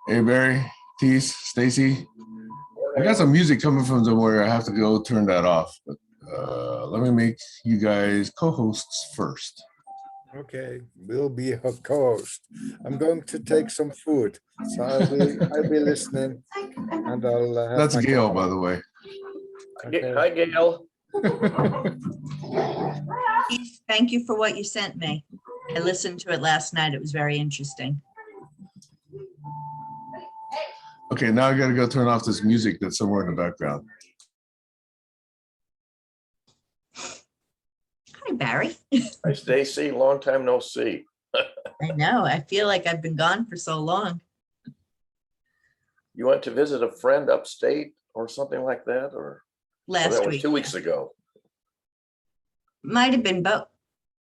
Hey, Barry, Tease, Stacy. I got some music coming from somewhere. I have to go turn that off. But let me make you guys co-hosts first. Okay, we'll be her co-host. I'm going to take some food, so I'll be listening, and I'll have That's my Gail, coffee. by the way. Okay. Hi, Gail. Thank you for what you sent me. I listened to it last night. It was very interesting. Okay, now I got to go turn off this music that's somewhere in the background. Hi, Barry. Hi, Stacy. Long time no see. I know. I feel like I've been gone for so long. You went to visit a friend upstate or something like that, or that Last was week. 2 weeks ago. Might have been both.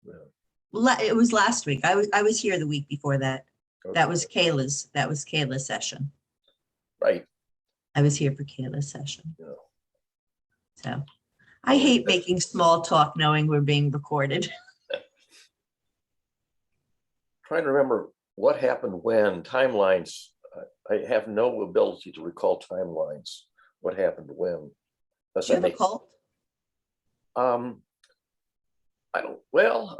Yeah. It was last week. I was here the week before that. Okay. That was Kayla's session. Right. I was here for Kayla's session. Yeah. So I hate making small talk knowing we're being recorded. Trying to remember what happened when timelines. I have no ability to recall timelines. What happened when? Do you have a cold? I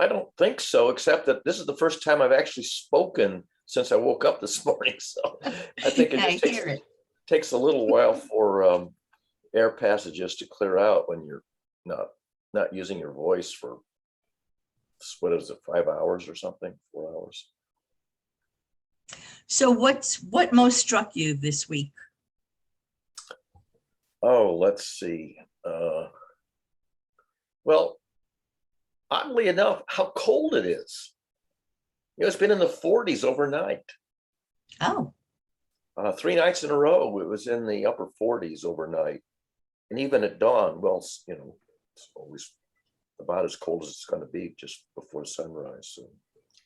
don't think so, except that this is the first time I've actually spoken since I woke up this morning. So I think it just takes a little while for air passages to clear out when you're not using your voice for, what is it, 5 hours or something, 4 hours. So what most struck you this week? Oh, let's see. Well, oddly enough, how cold it is. You know, it's been in the 40s overnight. Oh. 3 nights in a row, it was in the upper 40s overnight. And even at dawn, well, you know, it's always about as cold as it's going to be just before sunrise. So.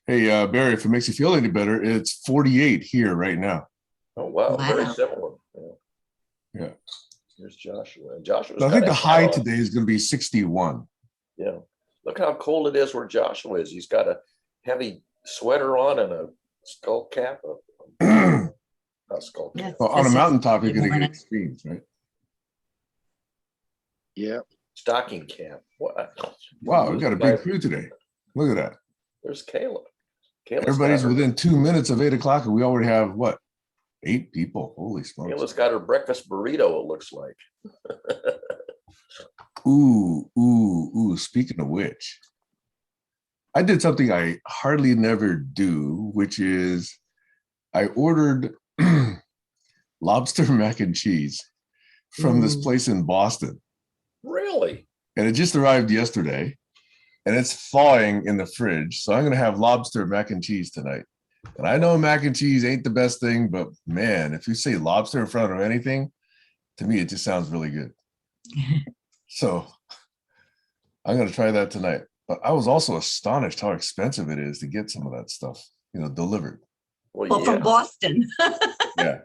Hey, Barry, if it makes you feel any better, it's 48 here right now. Oh, wow. Wow. Very similar. Yeah. Here's Joshua. And Joshua's I think got the a high hat on. today is going to be 61. Yeah. Look how cold it is where Joshua is. He's got a heavy sweater on and a skull cap. Not skull cap. Yes. Well, on a mountaintop, you're Good going to get morning. extremes, right? Yeah. Stocking cap. What? Wow, we got a big crew today. Look at that. There's Kayla. Kayla's Everybody's got her, within 2 minutes of 8 o'clock, and we already have what? 8 people. Holy smokes. Kayla's got her breakfast burrito, it looks like. Ooh. Speaking of which, I did something I hardly never do, which is I ordered lobster mac and cheese from this place in Boston. Really? And it just arrived yesterday, and it's thawing in the fridge. So I'm going to have lobster mac and cheese tonight. And I know mac and cheese ain't the best thing, but man, if you say lobster in front of anything, to me, it just sounds really good. So I'm going to try that tonight. But I was also astonished how expensive it is to get some of that stuff, you know, delivered. Well, from Boston. Yeah.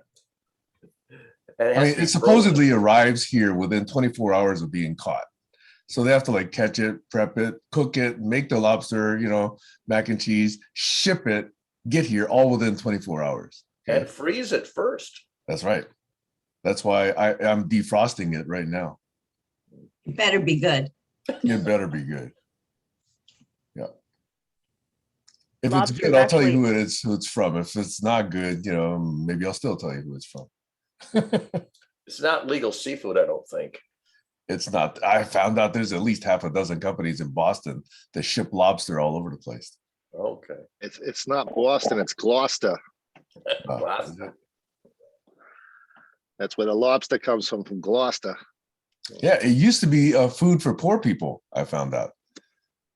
And I mean, it supposedly arrives here within 24 hours of being caught. So they have to like catch it, prep it, cook it, make the lobster, you know, mac and cheese, ship it, get here all within 24 hours. Okay? And freeze it first. That's right. That's why I'm defrosting it right now. It better be good. It better be good. Yeah. If Lobster it's good, I'll tell you who who it's from. If it's not good, you know, maybe I'll still tell you who it's from. It's not legal seafood, I don't think. It's not. I found out there's at least half a dozen companies in Boston that ship lobster all over the place. Okay. It's not Boston, it's Gloucester. Gloucester. That's where the lobster comes from Gloucester. Yeah, it used to be food for poor people, I found out.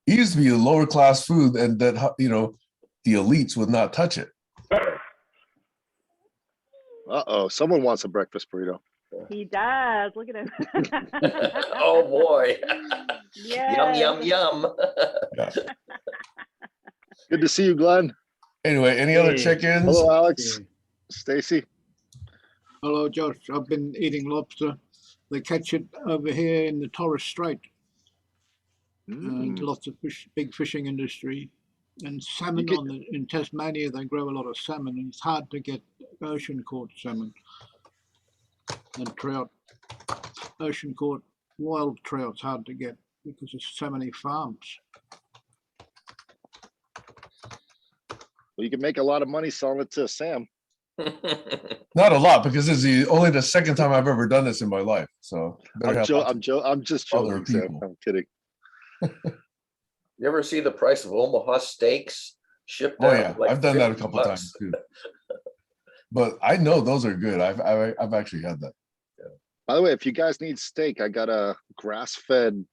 It used to be a lower class food, and that, you know, the elites would not touch it. Uh-oh, someone wants a breakfast burrito. He does. Look at him. Oh boy. Yeah. Yum, yum, yum. Yeah. Good to see you, Glenn. Anyway, any other check-ins? Hello, Alex. Stacy. Hello, Josh. I've been eating lobster. They catch it over here in the Torres Strait. And lots of big fishing industry. And salmon in Tasmania, they grow a lot of salmon, and it's hard to get ocean caught salmon and trout. Ocean caught wild trout's hard to get because there's so many farms. Well, you can make a lot of money selling it to Sam. Not a lot, because it's only the second time I've ever done this in my life. So better have lots of I'm just other joking, Sam. people. I'm kidding. You ever see the price of Omaha steaks shipped Oh out? yeah, Like I've done that a 50 couple bucks. times too. But I know those are good. I've actually had that. By the way, if you guys need steak, I got a grass-fed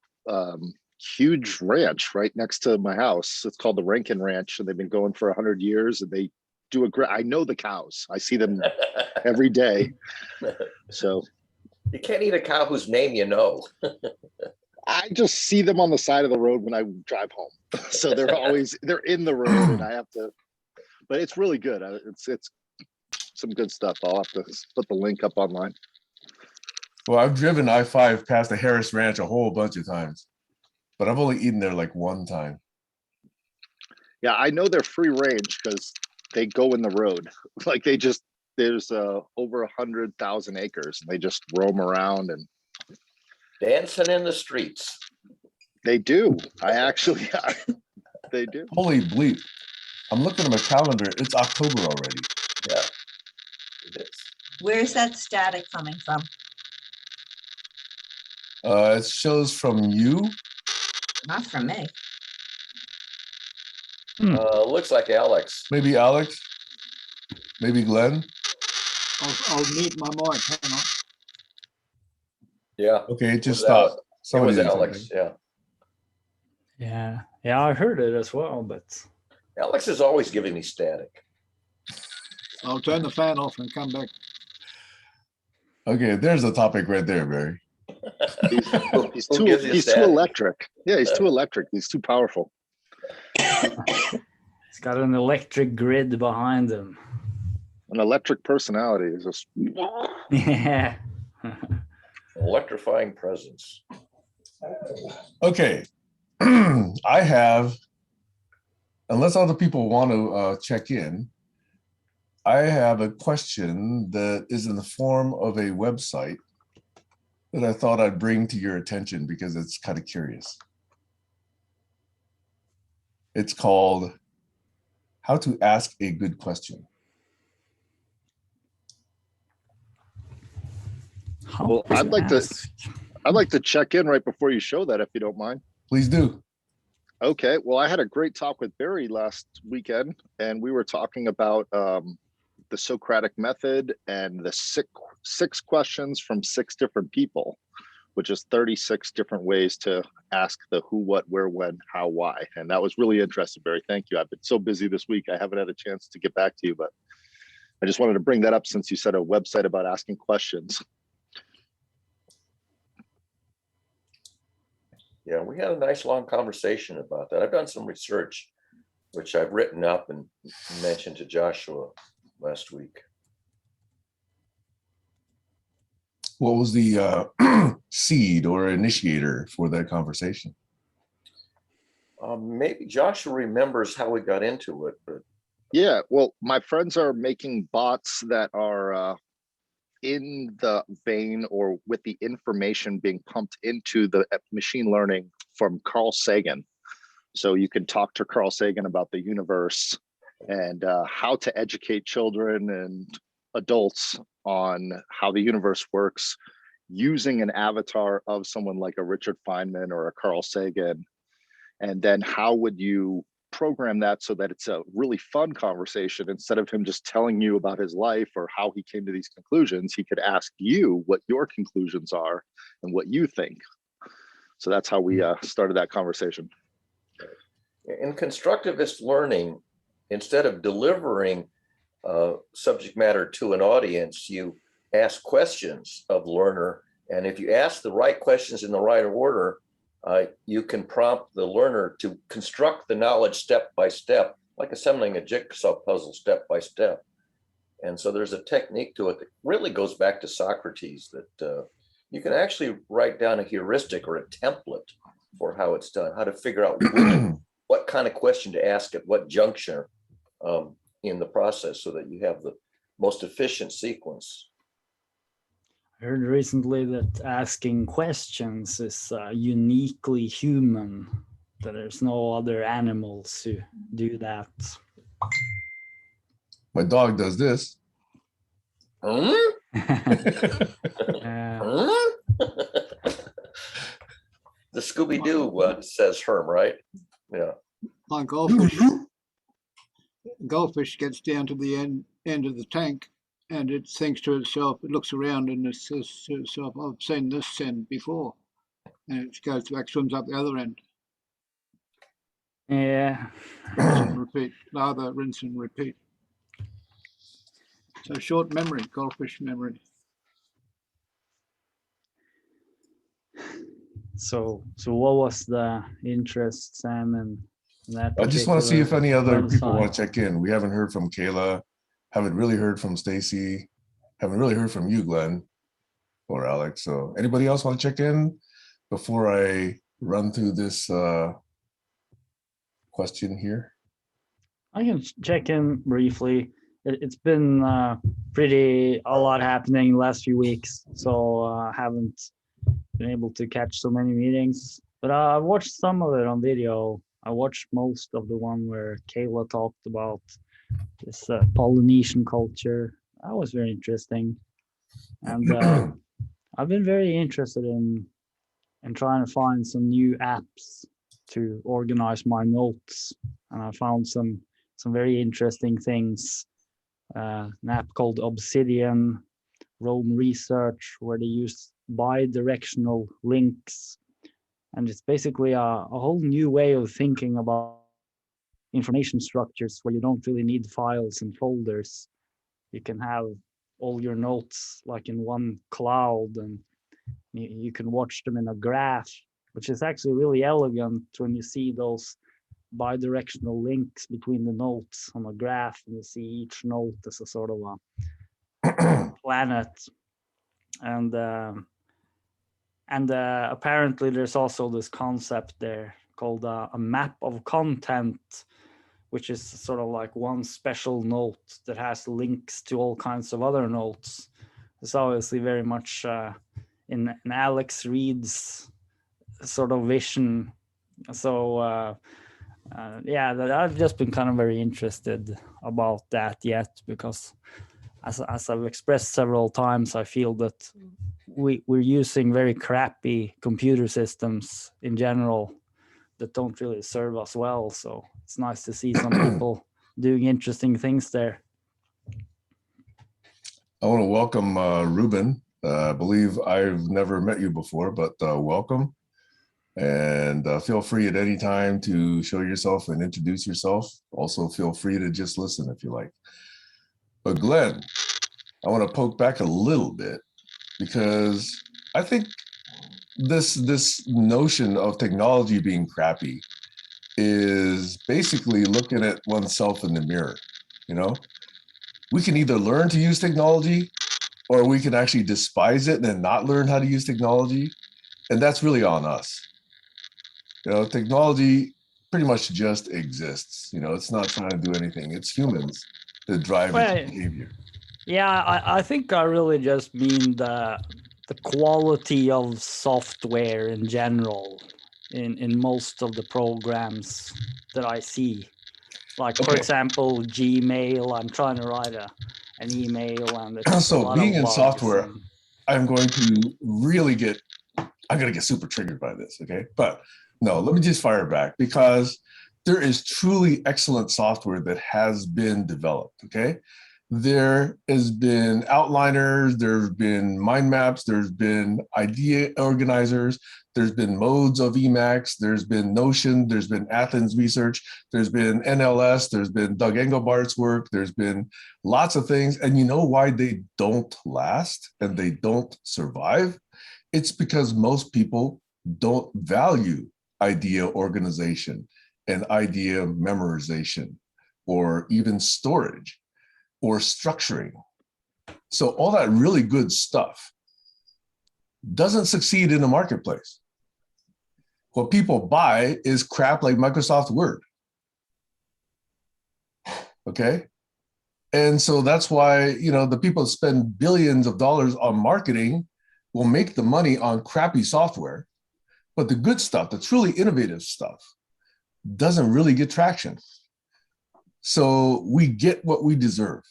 huge ranch right next to my house. It's called the Rankin Ranch, and they've been going for 100 years. And they do I know the cows. I see them every day. So You can't eat a cow whose name you know. I just see them on the side of the road when I drive home. So they're in the road, and I have to. But it's really good. It's some good stuff. I'll have to put the link up online. Well, I've driven I-5 past the Harris Ranch a whole bunch of times, but I've only eaten there like one time. Yeah, I know they're free range because they go in the road. Like there's over 100,000 acres, and they just roam around, and Dancing in the streets. they do. They do. Holy bleep. I'm looking at my calendar. It's October already. Yeah. It is. Where's that static coming from? It shows from you. Not from me. Looks like Alex. Maybe Alex. Maybe Glenn. I'll mute my mic. Hang on. Yeah. Okay, it just Was Alex. stopped. It Somebody was did Alex. something. Yeah. Yeah, I heard it as well, but Alex is always giving me static. I'll turn the fan off and come back. Okay, there's a topic right there, Barry. He's Who too gives you static? electric. Yeah, he's too electric. He's too powerful. it's got an electric grid behind him. An electric personality is just Yeah. Electrifying presence. Okay. I have, unless other people want to check in, I have a question that is in the form of a website that I thought I'd bring to your attention because it's kind of curious. It's called How to Ask a Good Question. Well, I'd like to check in right before you show that, if you don't mind. Please do. Okay. Well, I had a great talk with Barry last weekend, and we were talking about the Socratic method and the six questions from 6 different people, which is 36 different ways to ask the who, what, where, when, how, why. And that was really interesting, Barry. Thank you. I've been so busy this week. I haven't had a chance to get back to you, but I just wanted to bring that up since you said a website about asking questions. Yeah, we had a nice long conversation about that. I've done some research, which I've written up and mentioned to Joshua last week. What was the seed or initiator for that conversation? Maybe Joshua remembers how we got into it, but Yeah, well, my friends are making bots that are in the vein or with the information being pumped into the machine learning from Carl Sagan. So you can talk to Carl Sagan about the universe and how to educate children and adults on how the universe works using an avatar of someone like a Richard Feynman or a Carl Sagan. And then how would you program that so that it's a really fun conversation? Instead of him just telling you about his life or how he came to these conclusions, he could ask you what your conclusions are and what you think. So that's how we started that conversation. in constructivist learning, instead of delivering subject matter to an audience, you ask questions of the learner. And if you ask the right questions in the right order, you can prompt the learner to construct the knowledge step by step, like assembling a jigsaw puzzle step by step. And so there's a technique to it that really goes back to Socrates, that you can actually write down a heuristic or a template for how it's done, how to figure out what kind of question to ask at what juncture in the process so that you have the most efficient sequence. I heard recently that asking questions is uniquely human, that there's no other animals who do that. My dog does this. Hmm? Yeah. The Scooby-Doo says Herm, right? Yeah. Like goldfish gets down to the end of the tank, and it thinks to itself, it looks around and it says to itself, I've seen this sand before. And it goes back, swims up the other end. Yeah. Rinse and repeat, lather, rinse and repeat. So short memory, goldfish memory. So what was the interest, Sam, in that? I just want to see if any other people website? want to check in. We haven't heard from Kayla, haven't really heard from Stacy, haven't really heard from you, Glenn or Alex. So anybody else want to check in before I run through this question here? I can check in briefly. It's been pretty a lot happening the last few weeks, so I haven't been able to catch so many meetings. But I watched some of it on video. I watched most of the one where Kayla talked about this Polynesian culture. That was very interesting, and I've been very interested in trying to find some new apps to organize my notes, and I found some very interesting things. An app called Obsidian, Rome Research, where they use bi-directional links, and it's basically a whole new way of thinking about information structures where you don't really need files and folders. You can have all your notes like in one cloud, and you can watch them in a graph, which is actually really elegant when you see those bi-directional links between the notes on a graph, and you see each note as a sort of a planet. And apparently there's also this concept there called a map of content, which is sort of like one special note that has links to all kinds of other notes. It's obviously very much in Alex Reed's sort of vision. So yeah, I've just been kind of very interested about that yet, because as I've expressed several times, I feel that we're using very crappy computer systems in general that don't really serve us well. So it's nice to see some people doing interesting things there. I want to welcome Ruben. I believe I've never met you before, but welcome. And feel free at any time to show yourself and introduce yourself. Also, feel free to just listen if you like. But Glenn, I want to poke back a little bit, because I think this notion of technology being crappy is basically looking at oneself in the mirror. You know, we can either learn to use technology, or we can actually despise it and then not learn how to use technology. And that's really on us. You know, technology pretty much just exists. You know, it's not trying to do anything. It's humans that drive its behavior. Yeah, I think I really just mean the quality of software in general in most of the programs that I see. Like, for example, Gmail, I'm trying to write an email, and it's so being in software, and... I'm going to get super triggered by this, okay? But no, let me just fire back, because there is truly excellent software that has been developed, okay? There has been outliners, there's been mind maps, there's been idea organizers, there's been modes of Emacs, there's been Notion, there's been Athens Research, there's been NLS, there's been Doug Engelbart's work, there's been lots of things. And you know why they don't last and they don't survive? It's because most people don't value idea organization and idea memorization, or even storage, or structuring. So all that really good stuff doesn't succeed in the marketplace. What people buy is crap like Microsoft Word. Okay. And so that's why, you know, the people that spend billions of dollars on marketing will make the money on crappy software. But the good stuff, the truly innovative stuff, doesn't really get traction. So we get what we deserve,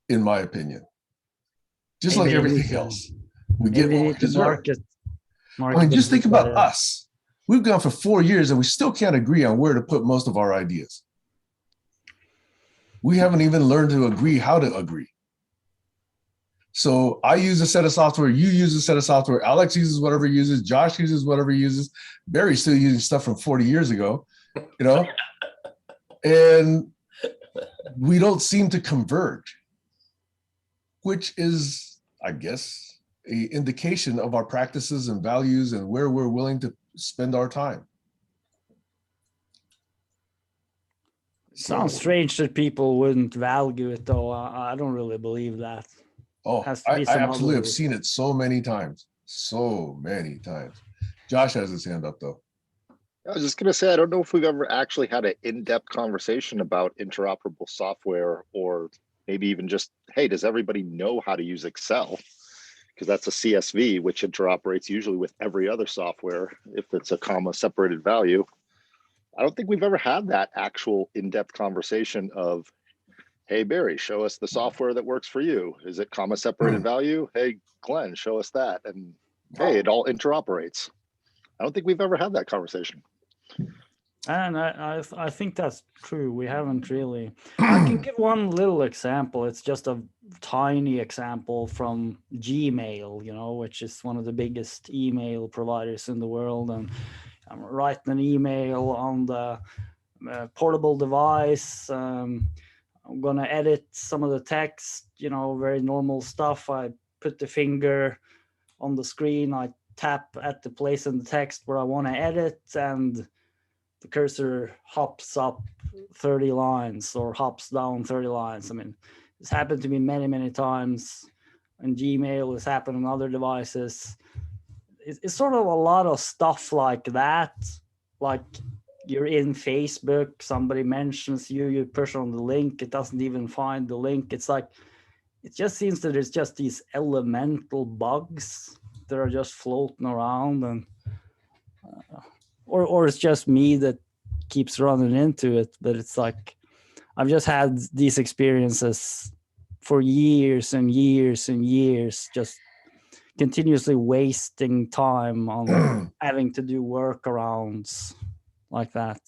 in my opinion. Just like Maybe we need everything to- else. We get Maybe we what we need to deserve. market I mean, just a think bit about better. us. We've gone for 4 years and we still can't agree on where to put most of our ideas. We haven't even learned to agree how to agree. So I use a set of software, you use a set of software, Alex uses whatever he uses, Josh uses whatever he uses, Barry's still using stuff from 40 years ago, you know, and we don't seem to converge, which is, I guess, an indication of our practices and values and where we're willing to spend our time. Sounds strange that people wouldn't value it, though. I don't really believe that. Oh, Has to I be some absolutely have other- seen it so many times. So many times. Josh has his hand up though. I was just going to say, I don't know if we've ever actually had an in-depth conversation about interoperable software, or maybe even just, hey, does everybody know how to use Excel? Because that's a CSV, which interoperates usually with every other software if it's a comma separated value. I don't think we've ever had that actual in-depth conversation of, hey, Barry, show us the software that works for you. Is it comma separated value? Hey, Glenn, show us that. And hey, it all interoperates. I don't think we've ever had that conversation. And I think that's true. We haven't really. I can give one little example. It's just a tiny example from Gmail, you know, which is one of the biggest email providers in the world. And I'm writing an email on the portable device. I'm gonna edit some of the text, you know, very normal stuff. I put the finger on the screen. I tap at the place in the text where I want to edit, and the cursor hops up 30 lines or hops down 30 lines. I mean, it's happened to me many, many times on Gmail. It's happened on other devices. It's sort of a lot of stuff like that. Like you're in Facebook, somebody mentions you, you push on the link, it doesn't even find the link. It's like, it just seems that there's just these elemental bugs that are just floating around, and or it's just me that keeps running into it. But it's like I've just had these experiences for years and years and years, just continuously wasting time on having to do workarounds like that.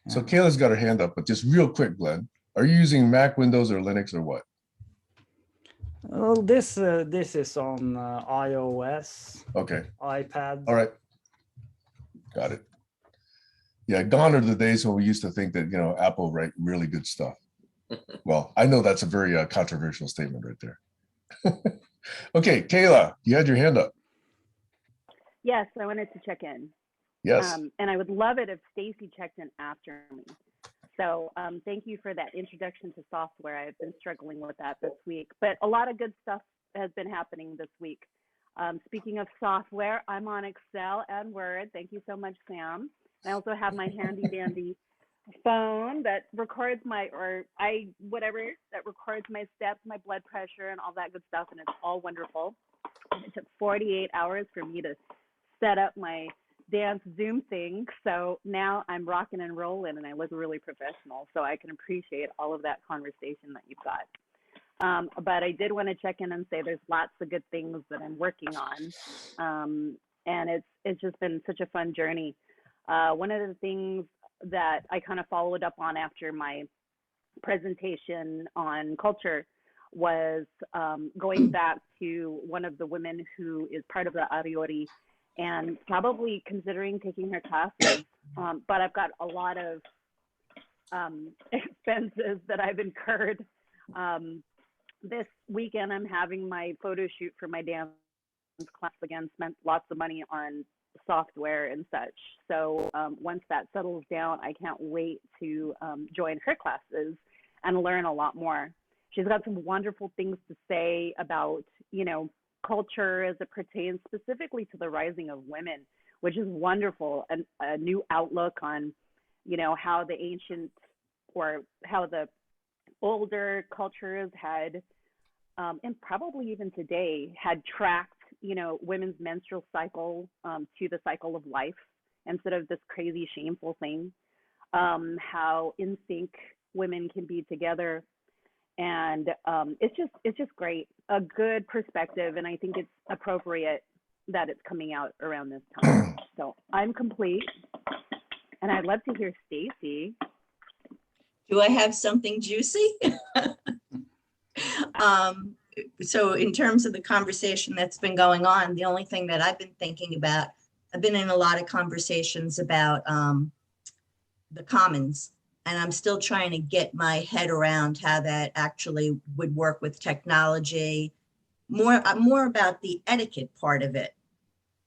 So Kayla's got her hand up, but just real quick, Glenn, are you using Mac, Windows, or Linux, or what? Well, this is on iOS, Okay. iPad. All right. Got it. Yeah, gone are the days when we used to think that, you know, Apple write really good stuff. Well, I know that's a very controversial statement right there. Okay, Kayla, you had your hand up. Yes, I wanted to check in. Yes. And I would love it if Stacy checked in after me. So thank you for that introduction to software. I've been struggling with that this week, but a lot of good stuff has been happening this week. Speaking of software, I'm on Excel and Word. Thank you so much, Sam. I also have my handy dandy phone that records my, that records my steps, my blood pressure, and all that good stuff, and it's all wonderful. And it took 48 hours for me to set up my dance Zoom thing. So now I'm rocking and rolling and I look really professional. So I can appreciate all of that conversation that you've got. But I did want to check in and say there's lots of good things that I'm working on. And it's just been such a fun journey. One of the things that I kind of followed up on after my presentation on culture was going back to one of the women who is part of the Ariori and probably considering taking her classes. But I've got a lot of expenses that I've incurred. This weekend, I'm having my photo shoot for my dance class again, spent lots of money on software and such. So once that settles down, I can't wait to join her classes and learn a lot more. She's got some wonderful things to say about, you know, culture as it pertains specifically to the rising of women. which is wonderful. And a new outlook on, how the ancient or how the older cultures had, and probably even today, had tracked, women's menstrual cycle to the cycle of life instead of this crazy, shameful thing. How in sync women can be together, and it's just great, a good perspective, and I think it's appropriate that it's coming out around this time. So I'm complete, and I'd love to hear Stacy. Do I have something juicy? So in terms of the conversation that's been going on, the only thing that I've been thinking about, I've been in a lot of conversations about the commons, and I'm still trying to get my head around how that actually would work with technology, more about the etiquette part of it.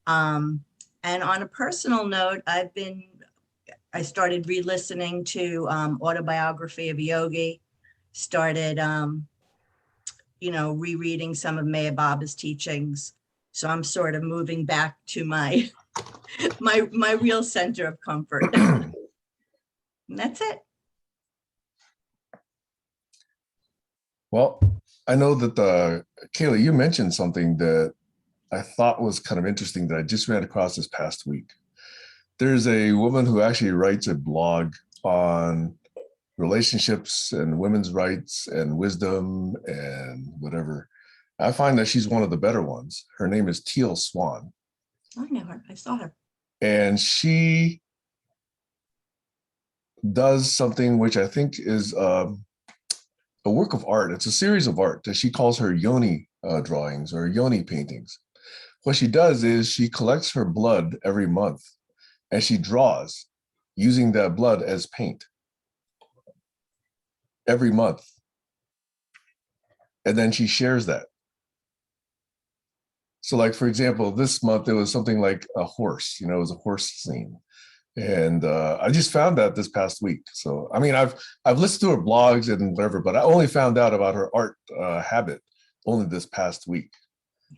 And on a personal note, I started re-listening to Autobiography of Yogi, started, rereading some of Maya Baba's teachings. So I'm sort of moving back to my my real center of comfort. And that's it. Well, I know that Kayla, you mentioned something that I thought was kind of interesting that I just ran across this past week. There's a woman who actually writes a blog on relationships and women's rights and wisdom and whatever. I find that she's one of the better ones. Her name is Teal Swan. I know her. I saw her. And she does something which I think is a work of art. It's a series of art that she calls her yoni drawings or yoni paintings. What she does is she collects her blood every month and she draws using that blood as paint every month. And then she shares that. So like, for example, this month, it was something like a horse, it was a horse scene. And I just found that this past week. So, I mean, I've listened to her blogs and whatever, but I only found out about her art habit only this past week.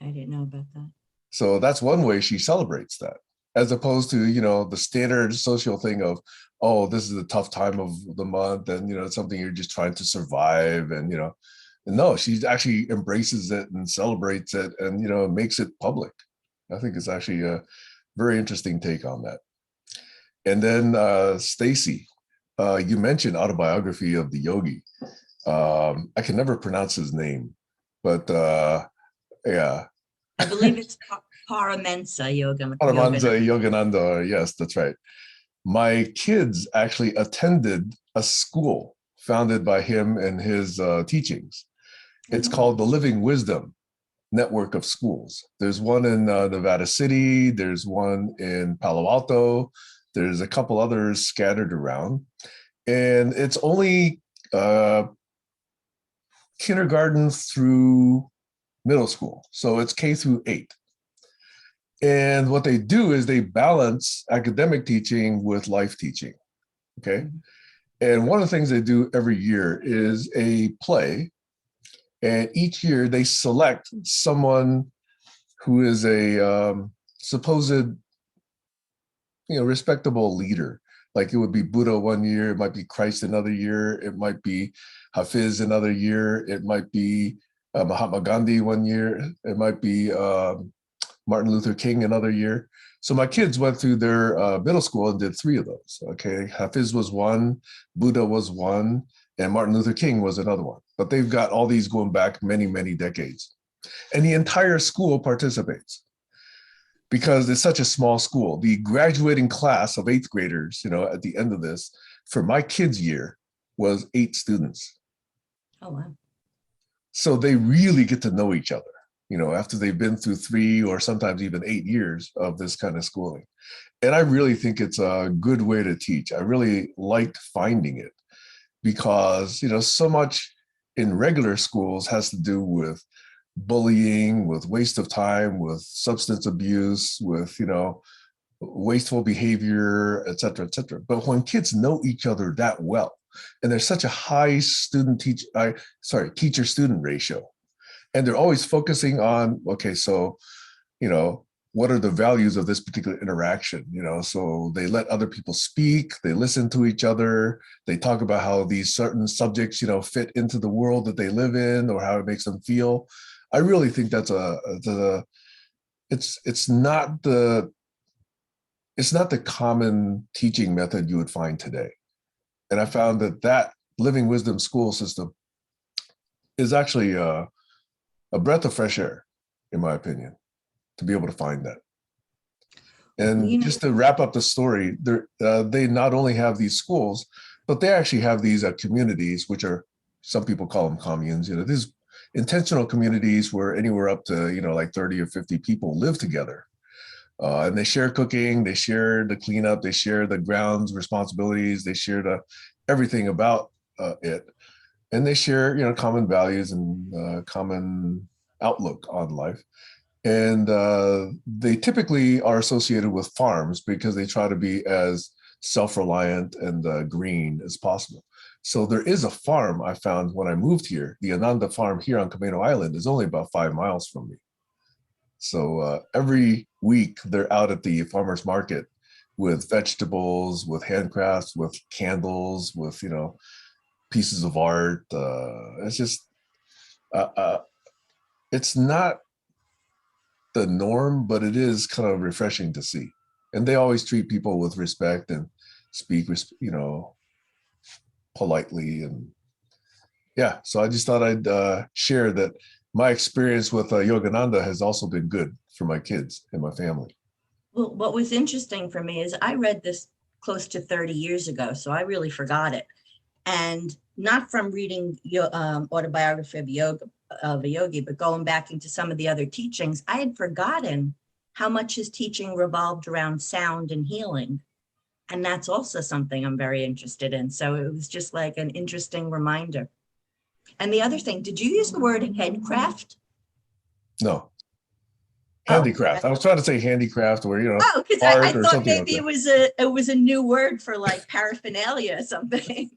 I didn't know about that. So that's one way she celebrates that, as opposed to, the standard social thing of, oh, this is a tough time of the month. And, it's something you're just trying to survive. And, no, she actually embraces it and celebrates it and, makes it public. I think it's actually a very interesting take on that. And then Stacy, you mentioned Autobiography of the Yogi. I can never pronounce his name, but yeah. I believe it's Paramensa Paramensa Yogananda. Yes, that's right. My kids actually attended a school founded by him and his teachings. It's called the Living Wisdom Network of Schools. There's one in Nevada City. There's one in Palo Alto. There's a couple others scattered around. And it's only kindergarten through middle school. So it's K through 8. And what they do is they balance academic teaching with life teaching, okay? And one of the things they do every year is a play. And each year they select someone who is a supposed, respectable leader. Like it would be Buddha one year, it might be Christ another year, it might be Hafiz another year, it might be Mahatma Gandhi one year, it might be Martin Luther King another year. So my kids went through their middle school and did 3 of those. Okay, Hafiz was one, Buddha was one, and Martin Luther King was another one. But they've got all these going back many, many decades. And the entire school participates because it's such a small school. The graduating class of 8th graders, at the end of this, for my kids' year was 8 students. Oh, wow. So they really get to know each other, after they've been through 3 or sometimes even 8 years of this kind of schooling. And I really think it's a good way to teach. I really liked finding it because, so much in regular schools has to do with bullying, with waste of time, with substance abuse, with, wasteful behavior, et cetera, et cetera. But when kids know each other that well, and there's such a high teacher-student ratio, and they're always focusing on, okay, so, what are the values of this particular interaction, so they let other people speak, they listen to each other, they talk about how these certain subjects fit into the world that they live in or how it makes them feel. I really think that's it's not the common teaching method you would find today. And I found that living wisdom school system is actually a breath of fresh air, in my opinion, to be able to find that. And just to wrap up the story, they not only have these schools, but they actually have these communities, which are, some people call them communes. These intentional communities where anywhere up to like 30 or 50 people live together, and they share cooking, they share the cleanup, they share the grounds responsibilities, they share everything about it, and they share common values and common outlook on life. And they typically are associated with farms because they try to be as self-reliant and green as possible. So there is a farm I found when I moved here. The Ananda farm here on Camino Island is only about 5 miles from me. So every week they're out at the farmer's market with vegetables, with handcrafts, with candles, with, pieces of art. It's just, it's not the norm, but it is kind of refreshing to see. And they always treat people with respect and speak, politely. And yeah, so I just thought I'd share that my experience with Yogananda has also been good for my kids and my family. Well, what was interesting for me is I read this close to 30 years ago, so I really forgot it. And not from reading Autobiography of a Yogi, but going back into some of the other teachings, I had forgotten how much his teaching revolved around sound and healing. And that's also something I'm very interested in. So it was just like an interesting reminder. And the other thing, did you use the word headcraft? No. Handicraft. I was trying to say handicraft or, Oh, because art I or thought something maybe like it was a new word for like paraphernalia or something.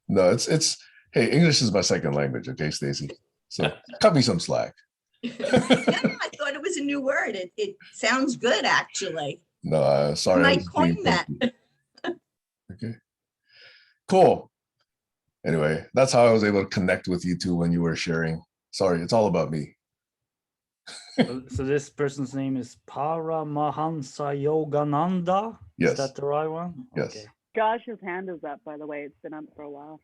No, it's hey, English is my second language, okay, Stacy? So cut me some slack. Yeah, I thought it was a new word. It sounds good, actually. No, sorry. I I might was being coin that. funky. Okay. Cool. Anyway, that's how I was able to connect with you two when you were sharing. Sorry, it's all about me. So this person's name is Paramahansa Yogananda. Yes. Is that the right one? Yes. Okay. Josh's hand is up, by the way. It's been up for a while.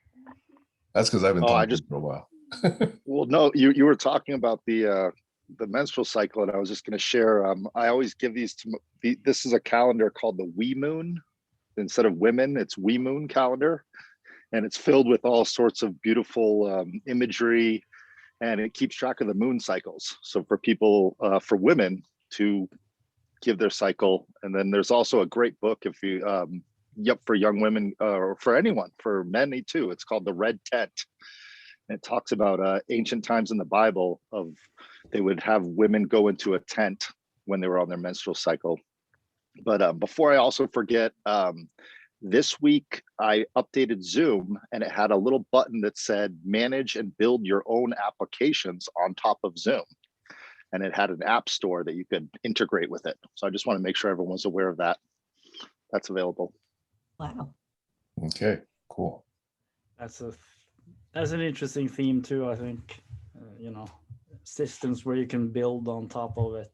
That's because I've been talking for a while. Well, no, you were talking about the menstrual cycle, and I was just going to share. I always give these to. This is a calendar called the Wee Moon. Instead of women, it's Wee Moon calendar, and it's filled with all sorts of beautiful imagery, and it keeps track of the moon cycles. So for people, for women to give their cycle, and then there's also a great book if you. For young women or for anyone, for men too. It's called The Red Tent. And it talks about ancient times in the Bible of they would have women go into a tent when they were on their menstrual cycle. But before I also forget, this week I updated Zoom and it had a little button that said manage and build your own applications on top of Zoom. And it had an app store that you could integrate with it. So I just want to make sure everyone's aware of that. That's available. Wow. Okay, cool. That's an interesting theme too, I think. Systems where you can build on top of it.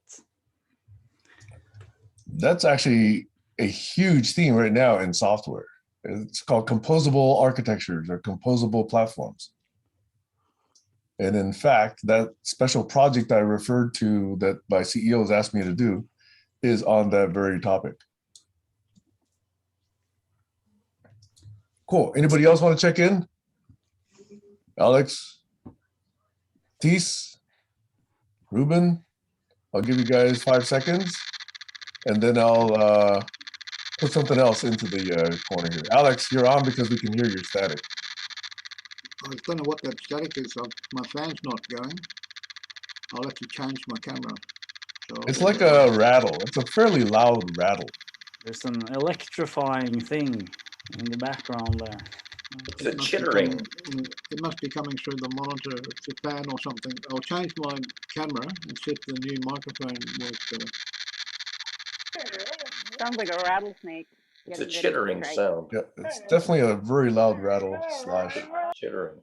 That's actually a huge theme right now in software. It's called composable architectures or composable platforms. And in fact, that special project I referred to that my CEOs asked me to do is on that very topic. Cool. Anybody else want to check in? Alex, Tees, Ruben, I'll give you guys 5 seconds and then I'll put something else into the corner here. Alex, you're on because we can hear your static. I don't know what that static is. My fan's not going. I'll have to change my camera. So It's like a rattle. It's a fairly loud rattle. There's an electrifying thing in the background there. It's a chittering. It must be coming through the monitor. It's a fan or something. I'll change my camera and set the new microphone with Sounds like a rattlesnake. It's a getting ready to chittering strike. sound. Yeah, it's definitely a very loud rattle slash. Chittering.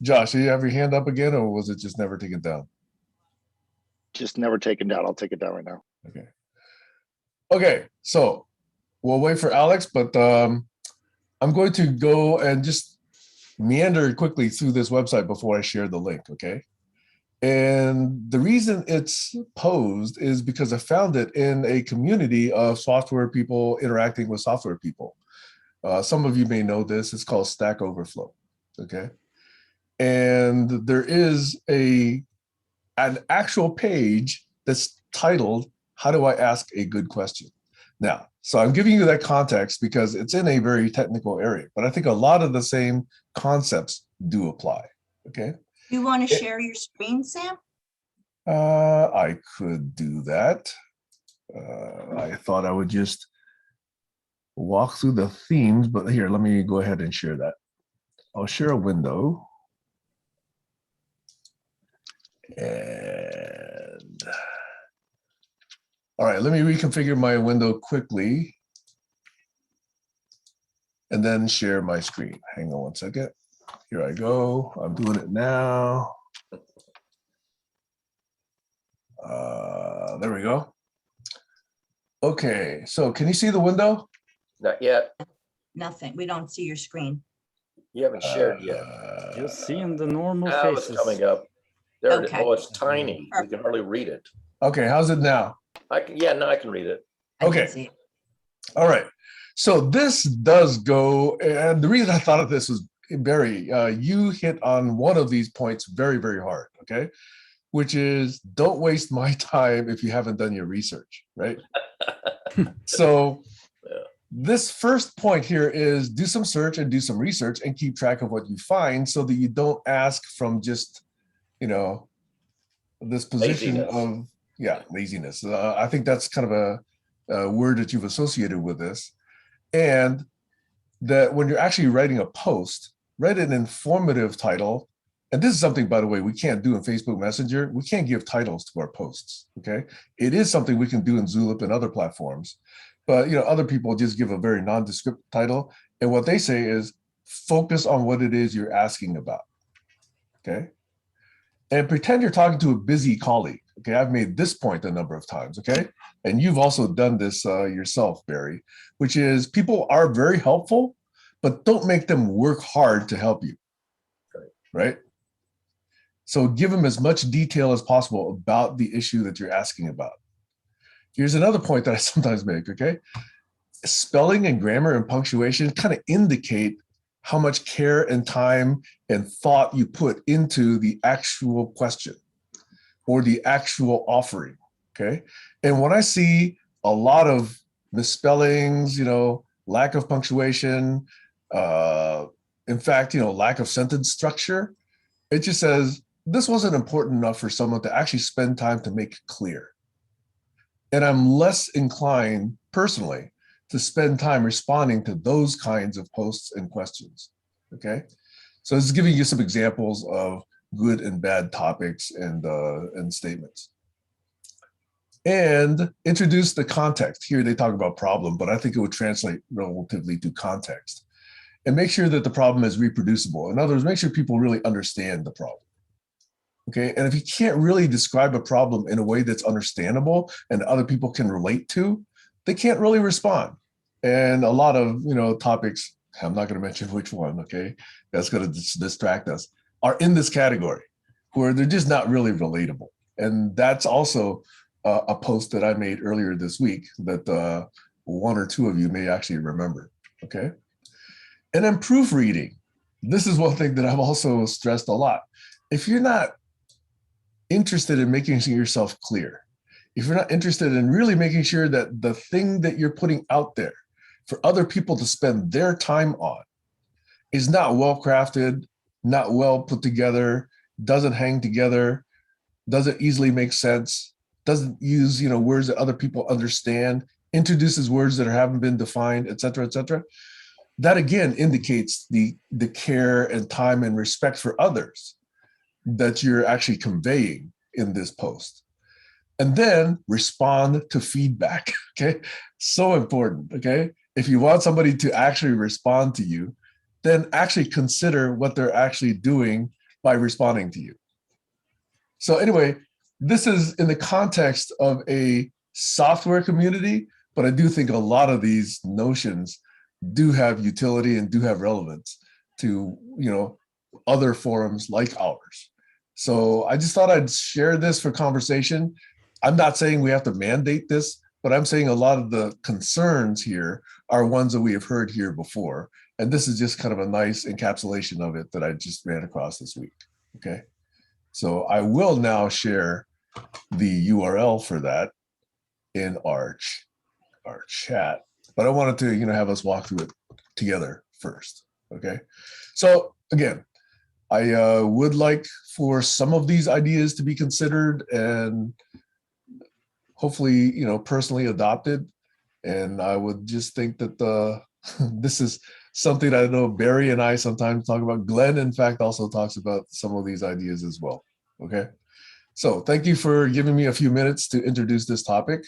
Josh, do you have your hand up again, or was it just never taken down? Just never taken down. I'll take it down right now. Okay. Okay, so we'll wait for Alex, but I'm going to go and just meander quickly through this website before I share the link, okay? And the reason it's posed is because I found it in a community of software people interacting with software people. Some of you may know this. It's called Stack Overflow, okay? And there is an actual page that's titled, How Do I Ask a Good Question? Now, so I'm giving you that context because it's in a very technical area, but I think a lot of the same concepts do apply, okay? You want to share your screen, Sam? I could do that. I thought I would just walk through the themes, but here, let me go ahead and share that. I'll share a window. And all right, let me reconfigure my window quickly and then share my screen. Hang on one second. Here I go. I'm doing it now. There we go. Okay, so can you see the window? Not yet. Nothing. We don't see your screen. You haven't shared yet. Just seeing the normal Now it's faces. coming up. There it is. Okay. Oh, it's tiny. We can hardly read it. Okay, how's it now? I can, yeah, now I can read it. I can Okay. see it. All right. So this does go, and the reason I thought of this was, Barry, you hit on one of these points very, very hard, okay? Which is, don't waste my time if you haven't done your research, right? So Yeah. this first point here is do some search and do some research and keep track of what you find so that you don't ask from just, you know, this position Laziness. of, yeah, laziness. I think that's kind of a word that you've associated with this. And that when you're actually writing a post, write an informative title. And this is something, by the way, we can't do in Facebook Messenger. We can't give titles to our posts, okay? It is something we can do in Zulip and other platforms. But, you know, other people just give a very nondescript title. And what they say is focus on what it is you're asking about, okay? And pretend you're talking to a busy colleague. Okay, I've made this point a number of times, okay? And you've also done this yourself, Barry, which is people are very helpful, but don't make them work hard to help you, right? So give them as much detail as possible about the issue that you're asking about. Here's another point that I sometimes make, okay? Spelling and grammar and punctuation kind of indicate how much care and time and thought you put into the actual question or the actual offering, okay? And when I see a lot of misspellings, you know, lack of punctuation, in fact, you know, lack of sentence structure, it just says, this wasn't important enough for someone to actually spend time to make it clear. And I'm less inclined, personally, to spend time responding to those kinds of posts and questions, okay? So this is giving you some examples of good and bad topics and statements. And introduce the context. Here they talk about problem, but I think it would translate relatively to context. And make sure that the problem is reproducible. In other words, make sure people really understand the problem. Okay, and if you can't really describe a problem in a way that's understandable and other people can relate to, they can't really respond. And a lot of, you know, topics, I'm not going to mention which one, okay, that's going to distract us, are in this category where they're just not really relatable. And that's also a post that I made earlier this week that one or two of you may actually remember, okay? And then proofreading. This is one thing that I've also stressed a lot. If you're not interested in making yourself clear, if you're not interested in really making sure that the thing that you're putting out there for other people to spend their time on is not well crafted, not well put together, doesn't hang together, doesn't easily make sense, doesn't use, you know, words that other people understand, introduces words that haven't been defined, et cetera, that again indicates the care and time and respect for others that you're actually conveying in this post. and then respond to feedback. Okay. So important. Okay. If you want somebody to actually respond to you, then actually consider what they're actually doing by responding to you. So anyway, this is in the context of a software community, but I do think a lot of these notions do have utility and do have relevance to, other forums like ours. So I just thought I'd share this for conversation. I'm not saying we have to mandate this, but I'm saying a lot of the concerns here are ones that we have heard here before. And this is just kind of a nice encapsulation of it that I just ran across this week. Okay. So I will now share the URL for that in our chat, but I wanted to, have us walk through it together first. Okay. So again, I would like for some of these ideas to be considered and hopefully, personally adopted. And I would just think that this is something I know Barry and I sometimes talk about. Glenn, in fact, also talks about some of these ideas as well. Okay. So thank you for giving me a few minutes to introduce this topic.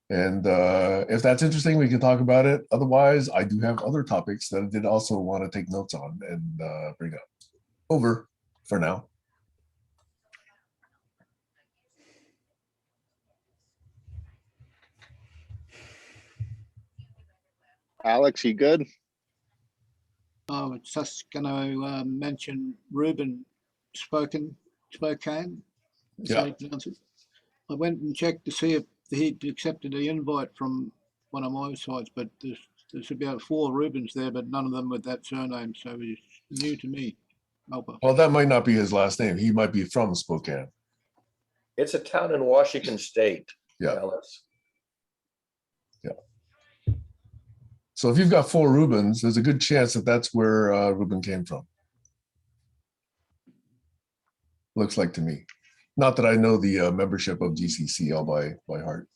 And if that's interesting, we can talk about it. Otherwise, I do have other topics that I did also want to take notes on and bring up. Over for now. Alex, you good? I was just going to mention Ruben Spokane. Yeah. I went and checked to see if he'd accepted the invite from one of my sites, but there's about 4 Rubens there, but none of them with that surname, so he's new to me. Well, that might not be his last name. He might be from Spokane. It's a town in Washington State. Yeah. Alice. Yeah. So if you've got 4 Rubens, there's a good chance that that's where Ruben came from. Looks like to me. Not that I know the membership of GCC all by heart.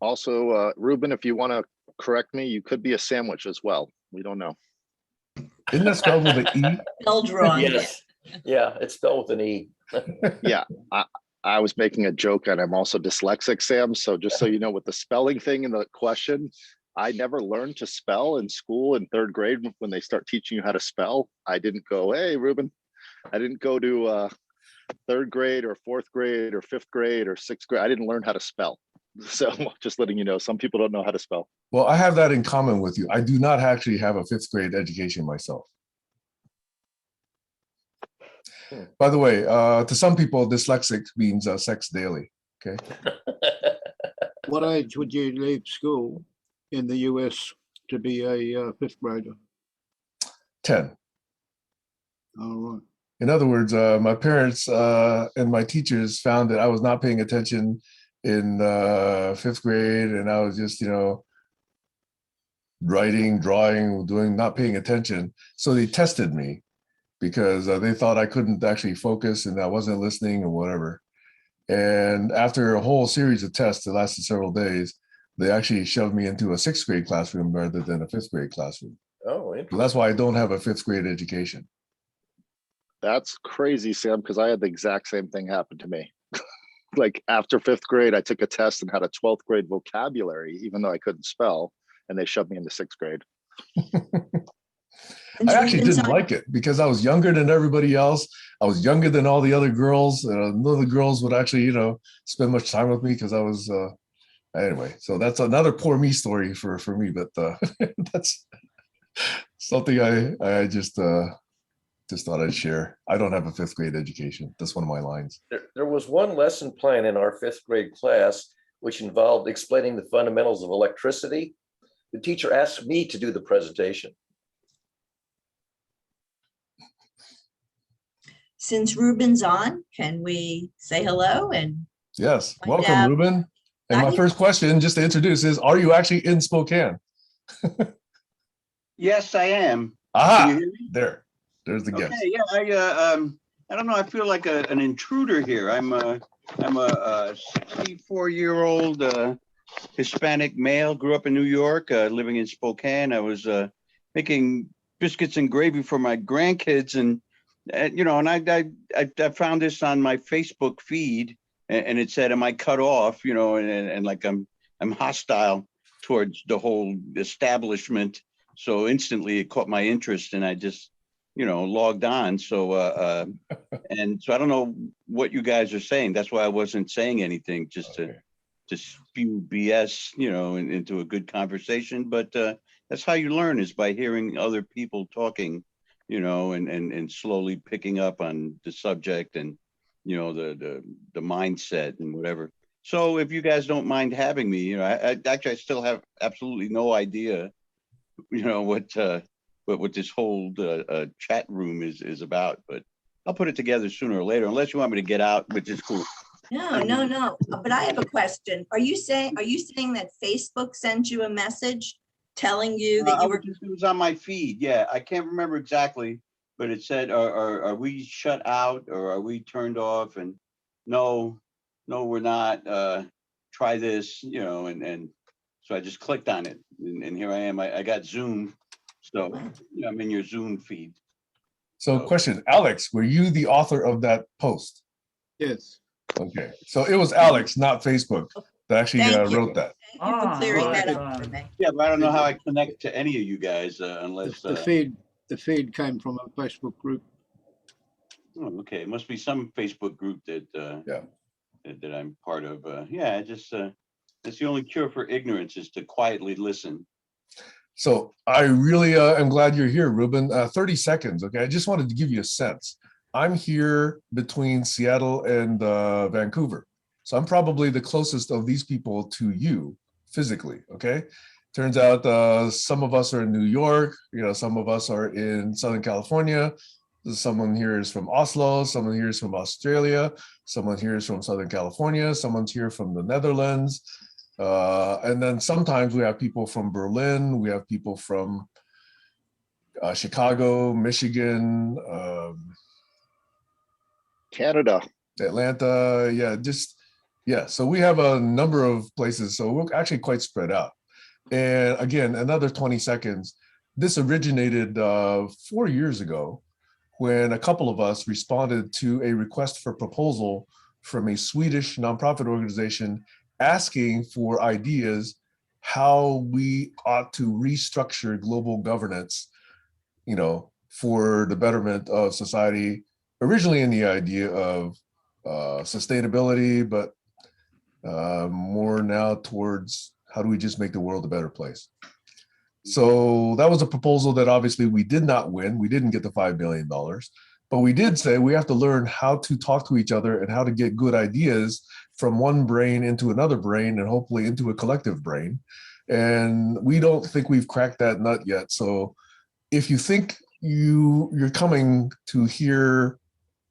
Also, Ruben, if you want to correct me, you could be a sandwich as well. We don't know. Isn't that spelled with an E? Spelled wrong. Yes. Yeah, it's spelled with an E. Yeah, I was making a joke, and I'm also dyslexic, Sam. So just so you know, with the spelling thing in the question, I never learned to spell in school in 3rd grade when they start teaching you how to spell. I didn't go, hey, Ruben. I didn't go to 3rd grade or 4th grade or 5th grade or 6th grade. I didn't learn how to spell. So just letting you know, some people don't know how to spell. Well, I have that in common with you. I do not actually have a 5th grade education myself. By the way, to some people, dyslexic means sex daily. Okay. What age would you leave school in the US to be a 5th grader? 10. All right. In other words, my parents and my teachers found that I was not paying attention in 5th grade, and I was just, writing, drawing, not paying attention. So they tested me because they thought I couldn't actually focus and I wasn't listening or whatever. And after a whole series of tests that lasted several days, they actually shoved me into a 6th grade classroom rather than a 5th grade classroom. Oh, So that's why I don't have a 5th grade education. That's crazy, Sam, because I had the exact same thing happen to me. Like after 5th grade, I took a test and had a 12th grade vocabulary, even though I couldn't spell, and they shoved me into 6th grade. I actually didn't like it because I was younger than everybody else. I was younger than all the other girls. None of the girls would actually, spend much time with me because I was, anyway. So that's another poor me story for me, but that's something I just thought I'd share. I don't have a 5th grade education. That's one of my lines. There was one lesson plan in our 5th grade class, which involved explaining the fundamentals of electricity. The teacher asked me to do the presentation. Since Ruben's on, can we say hello? And yes, welcome, Ruben. And my first question, just to introduce, is: are you actually in Spokane? Yes, I am. Aha, there's the guest. Okay, yeah, I don't know. I feel like an intruder here. I'm a 64-year-old Hispanic male. Grew up in New York, living in Spokane. I was making biscuits and gravy for my grandkids, and I found this on my Facebook feed, and it said, am I cut off, you know, and like I'm hostile towards the whole establishment. So instantly it caught my interest and I just, you know, logged on. So, and so I don't know what you guys are saying. That's why I wasn't saying anything, just to spew BS, you know, into a good conversation. But that's how you learn, is by hearing other people talking, you know, and slowly picking up on the subject and, you know, the mindset and whatever. So if you guys don't mind having me, you know, I still have absolutely no idea, you know, what this whole chat room is about, but I'll put it together sooner or later, unless you want me to get out, which is cool. No. But I have a question. Are you saying that Facebook sent you a message telling you that you were? It was on my feed. Yeah, I can't remember exactly, but it said, are we shut out or are we turned off? And no, we're not. Try this, you know, and so I just clicked on it, and here I am. I got Zoom, so you know, I'm in your Zoom feed. So question, Alex, were you the author of that post? Yes. Okay, so it was Alex, not Facebook, that actually Thank you. wrote that. Thank you for clearing right, that up for me. Yeah, but I don't know how I connect to any of you guys unless. The feed came from a Facebook group. Oh, okay, it must be some Facebook group that that I'm part of. Yeah, I just that's the only cure for ignorance, is to quietly listen. So I really am glad you're here, Ruben. 30 seconds, okay? I just wanted to give you a sense. I'm here between Seattle and Vancouver. So I'm probably the closest of these people to you physically, okay? Turns out some of us are in New York, you know, some of us are in Southern California. Someone here is from Oslo, someone here is from Australia, someone here is from Southern California, someone's here from the Netherlands. And then sometimes we have people from Berlin, we have people from Chicago, Michigan, Canada. Atlanta. So we have a number of places. So we're actually quite spread out. And again, another 20 seconds. This originated 4 years ago when a couple of us responded to a request for proposal from a Swedish nonprofit organization asking for ideas how we ought to restructure global governance, you know, for the betterment of society, originally in the idea of sustainability, but more now towards how do we just make the world a better place. So that was a proposal that obviously we did not win. We didn't get the $5 billion, but we did say we have to learn how to talk to each other and how to get good ideas from one brain into another brain and hopefully into a collective brain. And we don't think we've cracked that nut yet. So if you think you're coming to hear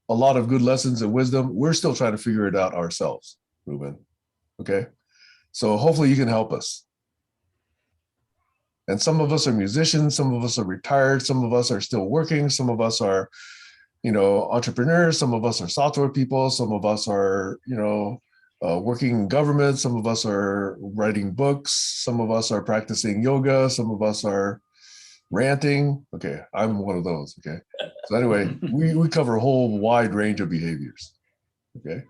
a lot of good lessons and wisdom, we're still trying to figure it out ourselves, Ruben. Okay. So hopefully you can help us. And some of us are musicians, some of us are retired, some of us are still working, some of us are, you know, entrepreneurs, some of us are software people, some of us are, you know, working in government, some of us are writing books, some of us are practicing yoga, some of us are ranting. Okay, I'm one of those. Okay. So anyway, we cover a whole wide range of behaviors. Okay.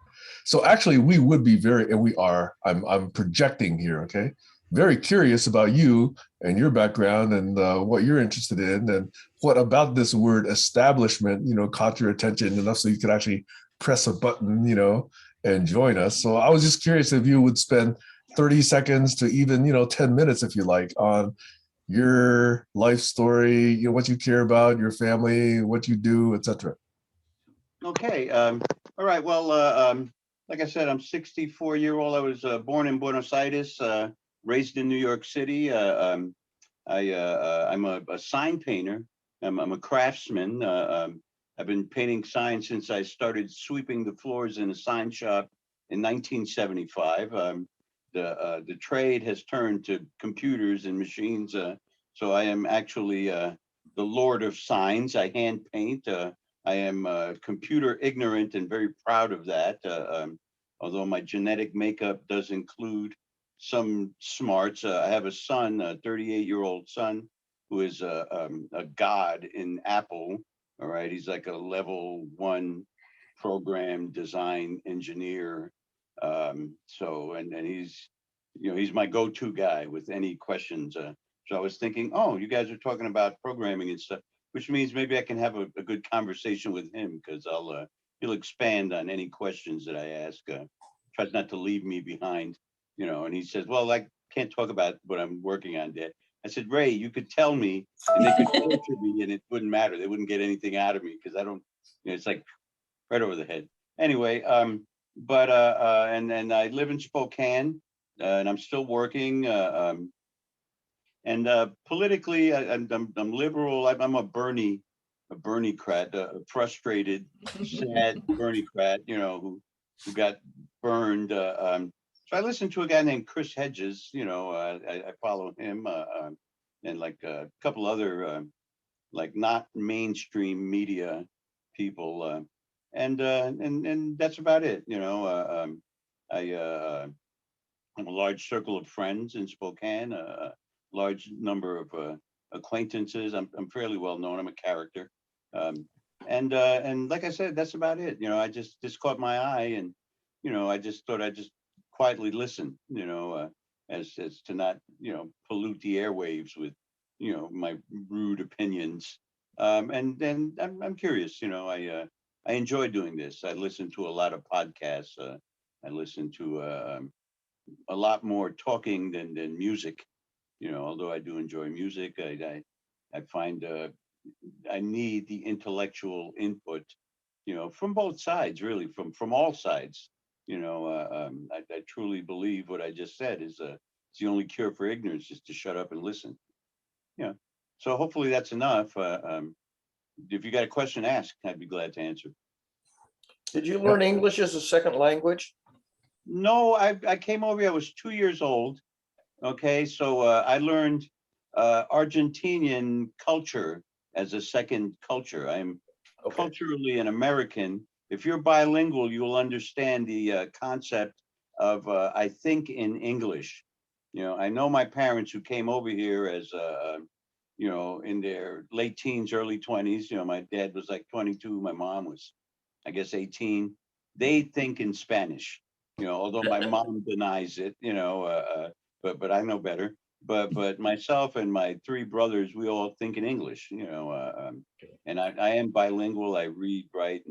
So actually we would be and we are, I'm projecting here. Okay. Very curious about you and your background and what you're interested in and what about this word establishment, you know, caught your attention enough so you could actually press a button, you know, and join us. So I was just curious if you would spend 30 seconds to even, you know, 10 minutes, if you like, on your life story, you know, what you care about, your family, what you do, etc. Okay. All right. Well, like I said, I'm 64-year-old. I was born in Buenos Aires, raised in New York City. I'm a sign painter. I'm a craftsman. I've been painting signs since I started sweeping the floors in a sign shop in 1975. The trade has turned to computers and machines. So I am actually the Lord of Signs. I hand paint. I am computer ignorant and very proud of that. Although my genetic makeup does include some smarts. I have a son, a 38-year-old son, who is a god in Apple. All right, he's like a level 1 program design engineer. So, and he's, he's my go-to guy with any questions. So I was thinking, oh, you guys are talking about programming and stuff, which means maybe I can have a good conversation with him, because he'll expand on any questions that I ask. Tries not to leave me behind, and he says, well, I can't talk about what I'm working on yet. I said, Ray, you could tell me and they could torture me and it wouldn't matter. They wouldn't get anything out of me, because I don't, it's like right over the head. Anyway, and I live in Spokane, and I'm still working. And politically, I'm liberal. I'm a Bernie-crat, a frustrated, sad Bernie-crat, who got burned. So I listened to a guy named Chris Hedges. I follow him, and like a couple other like not mainstream media people, and that's about it. I'm a large circle of friends in Spokane, a large number of acquaintances. I'm fairly well known. I'm a character, and like I said, that's about it. I just caught my eye, and I just thought I'd just quietly listen. As to not pollute the airwaves with my rude opinions. And then I'm curious. I enjoy doing this. I listen to a lot of podcasts. I listen to a lot more talking than music. Although I do enjoy music, I find I need the intellectual input, from both sides, really, from all sides. I truly believe what I just said is it's the only cure for ignorance, is to shut up and listen. So hopefully that's enough. If you got a question, ask. I'd be glad to answer. Did you learn English as a second language? No, I came over here, I was 2 years old. Okay, so I learned Argentinian culture as a second culture. I'm culturally an American. If you're bilingual, you'll understand the concept of I think in English. I know my parents who came over here as in their late teens, early 20s. My dad was like 22, my mom was, I guess, 18. They think in Spanish. Although my mom denies it. But I know better. But myself and my three brothers, we all think in English. And I am bilingual. I read, write,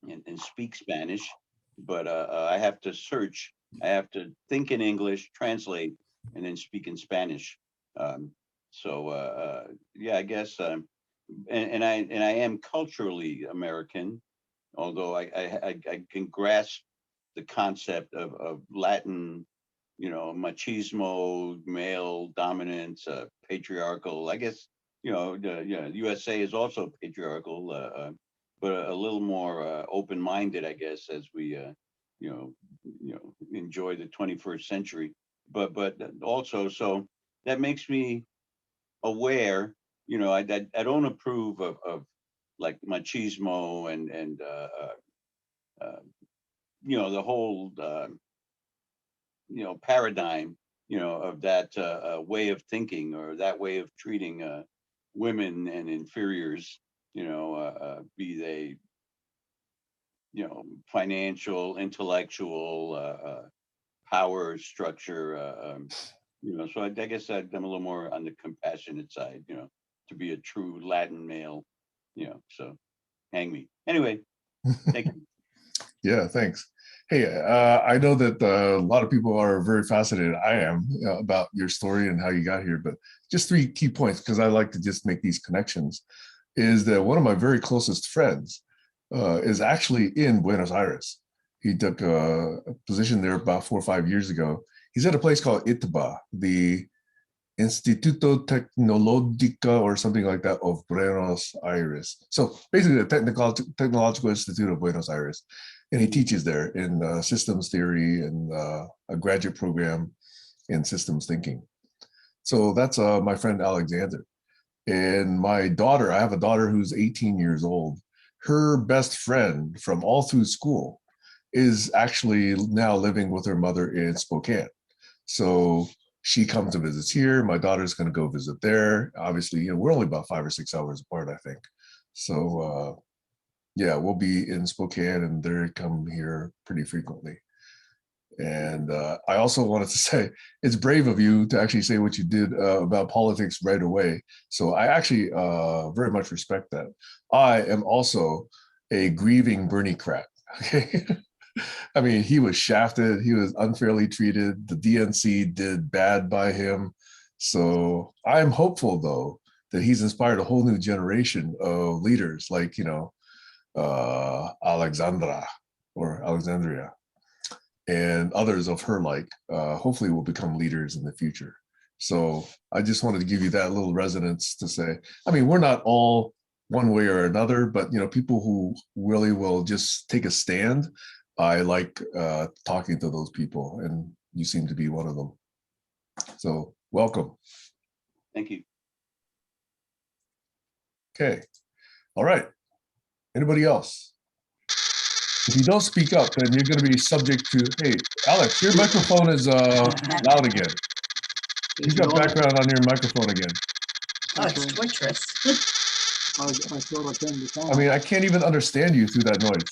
and speak Spanish. But I have to search. I have to think in English, translate, and then speak in Spanish. Yeah, I guess. And I am culturally American, although I can grasp the concept of Latin, machismo, male dominance, patriarchal. I guess the USA is also patriarchal, but a little more open-minded, I guess, as we enjoy the 21st century. But also, so that makes me aware. I don't approve of like machismo and the whole paradigm of that way of thinking, or that way of treating women and inferiors, be they financial, intellectual, power structure. So I guess I'm a little more on the compassionate side, to be a true Latin male, so hang me. Anyway, thank you. Yeah, thanks. Hey, I know that a lot of people are very fascinated. I am, about your story and how you got here, but just 3 key points, because I like to just make these connections, is that one of my very closest friends is actually in Buenos Aires. He took a position there about 4 or 5 years ago. He's at a place called ITBA, the Instituto Tecnológico or something like that of Buenos Aires. So basically the Technological Institute of Buenos Aires. And he teaches there in systems theory and a graduate program in systems thinking. So that's my friend Alexander. And my daughter, I have a daughter who's 18 years old. Her best friend from all through school is actually now living with her mother in Spokane. So she comes and visits here. My daughter's going to go visit there. Obviously, we're only about 5 or 6 hours apart, I think. So yeah, we'll be in Spokane and they come here pretty frequently. And I also wanted to say it's brave of you to actually say what you did about politics right away. So I actually very much respect that. I am also a grieving Bernie-crat. Okay. I mean, he was shafted, he was unfairly treated, the DNC did bad by him. So I'm hopeful, though, that he's inspired a whole new generation of leaders like, Alexandria, and others of her like, hopefully will become leaders in the future. So I just wanted to give you that little resonance to say, I mean, we're not all one way or another, but people who really will just take a stand, I like talking to those people, and you seem to be one of them. So welcome. Thank you. Okay. All right. Anybody else? If you don't speak up, then you're going to be subject to, hey, Alex, your microphone is loud again. You've got background on your microphone again. Oh, it's torturous. I thought I turned it on. I mean, I can't even understand you through that noise.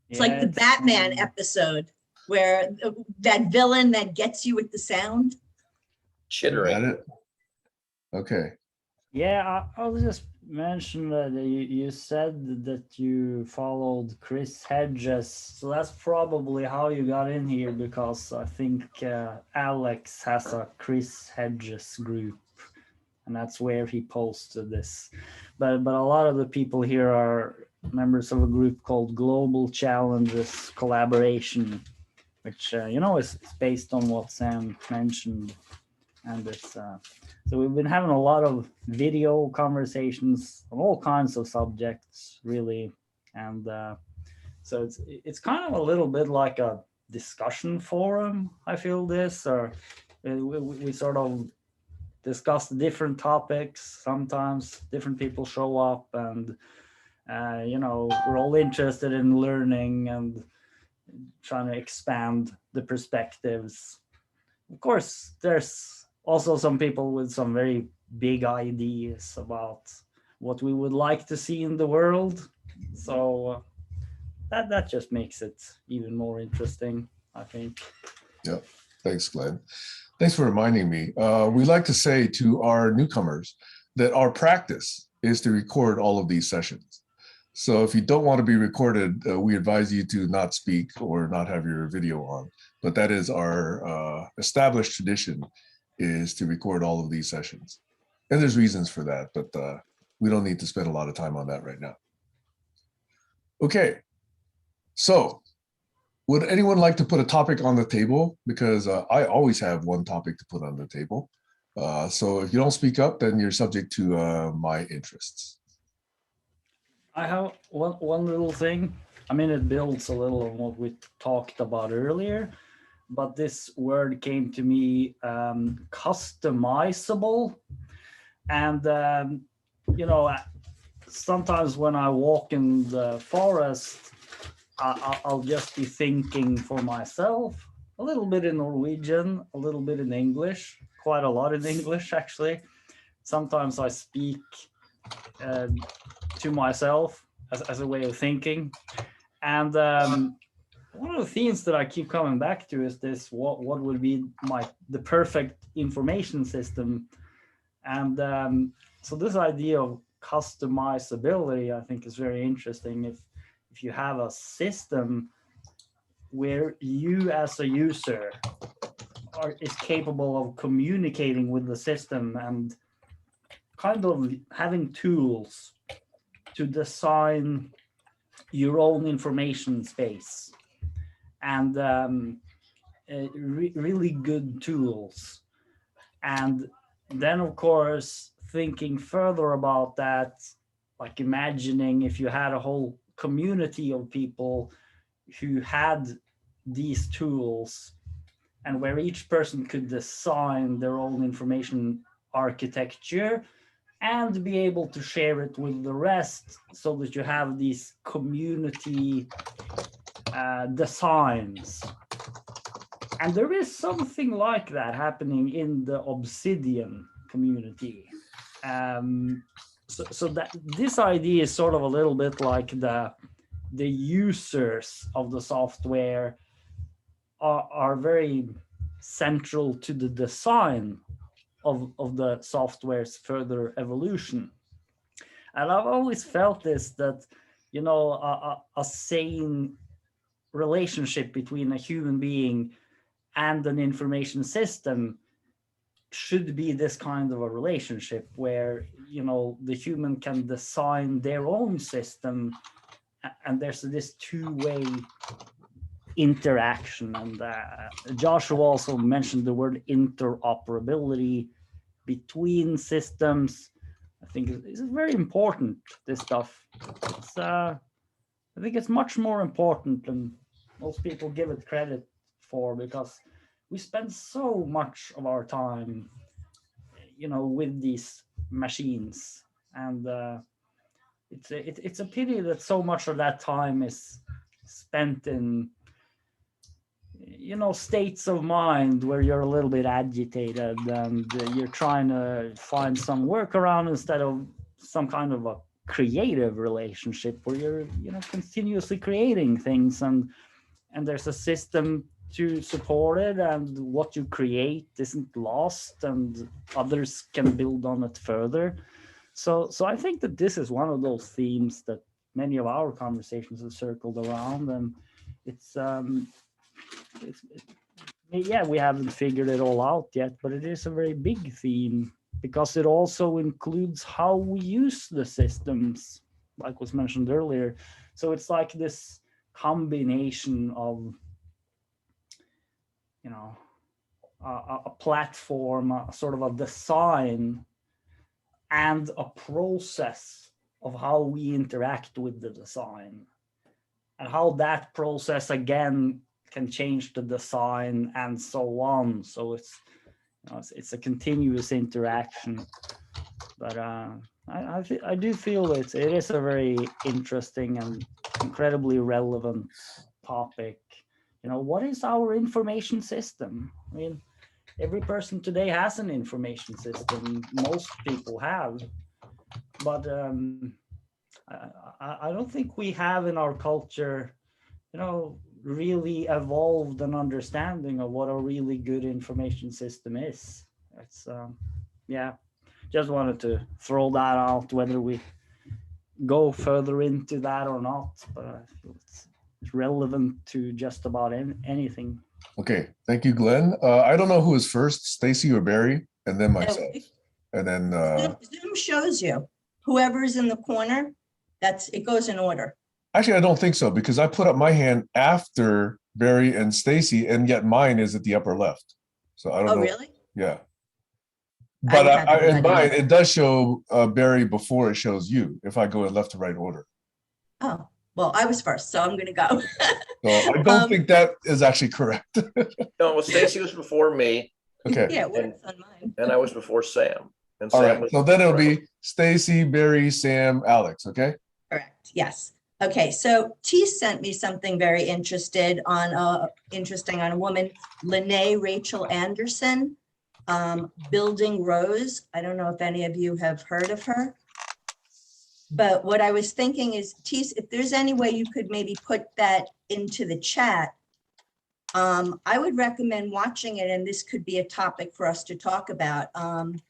It's like the Batman episode where that villain that gets you with the sound. Chittering. Got it? Okay. Yeah, I'll just mention that you said that you followed Chris Hedges. So that's probably how you got in here, because I think Alex has a Chris Hedges group, and that's where he posted this. But a lot of the people here are members of a group called Global Challenges Collaboration, which is based on what Sam mentioned. And it's so we've been having a lot of video conversations on all kinds of subjects, really. And so it's kind of a little bit like a discussion forum, I feel this, or we sort of discuss different topics. Sometimes different people show up, and we're all interested in learning and trying to expand the perspectives. Of course, there's also some people with some very big ideas about what we would like to see in the world. So that just makes it even more interesting, I think. Yeah. Thanks, Glenn. Thanks for reminding me. We like to say to our newcomers that our practice is to record all of these sessions. So if you don't want to be recorded, we advise you to not speak or not have your video on. But that is our established tradition, is to record all of these sessions. And there's reasons for that, but we don't need to spend a lot of time on that right now. Okay, so would anyone like to put a topic on the table? Because I always have one topic to put on the table. So if you don't speak up, then you're subject to my interests. I have one little thing. I mean, it builds a little on what we talked about earlier, but this word came to me, customizable. And, sometimes when I walk in the forest, I'll just be thinking for myself, a little bit in Norwegian, a little bit in English, quite a lot in English, actually. Sometimes I speak to myself as a way of thinking. And one of the themes that I keep coming back to is this: what would be the perfect information system? And so this idea of customizability, I think, is very interesting. If you have a system where you as a user is capable of communicating with the system and kind of having tools to design your own information space, and really good tools. And then, of course, thinking further about that, like imagining if you had a whole community of people who had these tools, and where each person could design their own information architecture and be able to share it with the rest, so that you have these community designs. And there is something like that happening in the Obsidian community. So that this idea is sort of a little bit like the users of the software are very central to the design of the software's further evolution. And I've always felt this, that, you know, a sane relationship between a human being and an information system should be this kind of a relationship where, you know, the human can design their own system, and there's this two-way interaction. And Joshua also mentioned the word interoperability between systems. I think it's very important, this stuff. It's, I think it's much more important than most people give it credit for, because we spend so much of our time, you know, with these machines. And it's a pity that so much of that time is spent in, you know, states of mind where you're a little bit agitated and you're trying to find some workaround instead of some kind of a creative relationship where you're, you know, continuously creating things, and there's a system to support it, and what you create isn't lost and others can build on it further. So I think that this is one of those themes that many of our conversations have circled around, and it's yeah, we haven't figured it all out yet, but it is a very big theme because it also includes how we use the systems, like was mentioned earlier. So it's like this combination of, you know, a platform, a sort of a design, and a process of how we interact with the design, and how that process again can change the design, and so on. So it's, you know, it's a continuous interaction. But I do feel it is a very interesting and incredibly relevant topic. You know, what is our information system? I mean, every person today has an information system. Most people have, but I don't think we have in our culture, you know, really evolved an understanding of what a really good information system is. It's yeah, just wanted to throw that out, whether we go further into that or not, but I feel it's relevant to just about anything. Okay, thank you, Glenn. I don't know who is first, Stacy or Barry, and then myself. And then Zoom shows you whoever's in the corner, it goes in order. actually, I don't think so, because I put up my hand after Barry and Stacy, and yet mine is at the upper left. So I don't know. Oh, really? Yeah. I But would have to go in back and mine, look. it does show Barry before it shows you, if I go in left to right order. Oh, well, I was first, so I'm gonna go. So I don't think that is actually correct. No, well, Stacy was before me, Okay. Yeah, it works on mine. and I was before Sam. And All Sam right. was So then it'll before- be Stacy, Barry, Sam, Alex. Okay. Correct, yes. Okay, so T sent me something very interesting on a woman, Lene Rachel Anderson, Building Rose. I don't know if any of you have heard of her. But what I was thinking is, T, if there's any way you could maybe put that into the chat, I would recommend watching it, and this could be a topic for us to talk about. I'm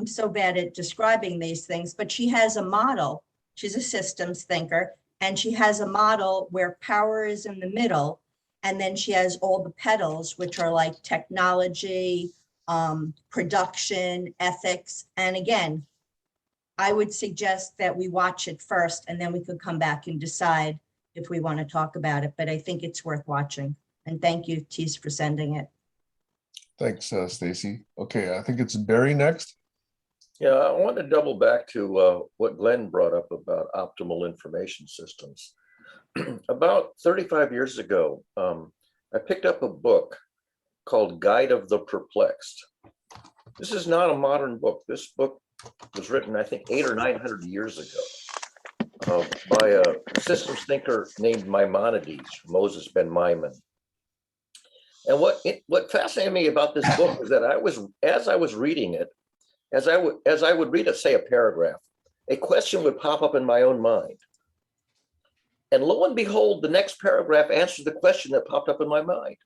so bad at describing these things, but she has a model. She's a systems thinker, and she has a model where power is in the middle, and then she has all the petals, which are like technology, production, ethics. And again, I would suggest that we watch it first, and then we could come back and decide if we want to talk about it. But I think it's worth watching. And thank you, Tees, for sending it. Thanks, Stacy. Okay, I think it's Barry next. Yeah, I want to double back to what Glenn brought up about optimal information systems. About 35 years ago, I picked up a book called Guide of the Perplexed. This is not a modern book. This book was written, I think, 800 or 900 years ago by a systems thinker named Maimonides, Moses ben Maimon. And what fascinated me about this book is that as I was reading it, as I would read, say, a paragraph, a question would pop up in my own mind. And lo and behold, the next paragraph answered the question that popped up in my mind.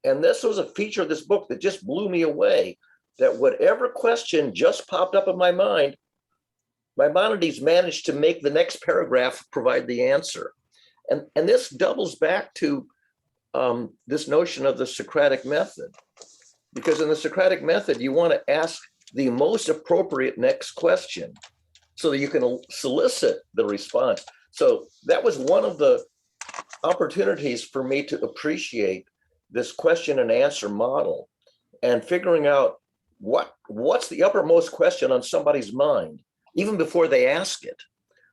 And this was a feature of this book that just blew me away, that whatever question just popped up in my mind, Maimonides managed to make the next paragraph provide the answer. And this doubles back to this notion of the Socratic method. Because in the Socratic method, you want to ask the most appropriate next question so that you can solicit the response. So that was one of the opportunities for me to appreciate this question and answer model and figuring out what's the uppermost question on somebody's mind, even before they ask it,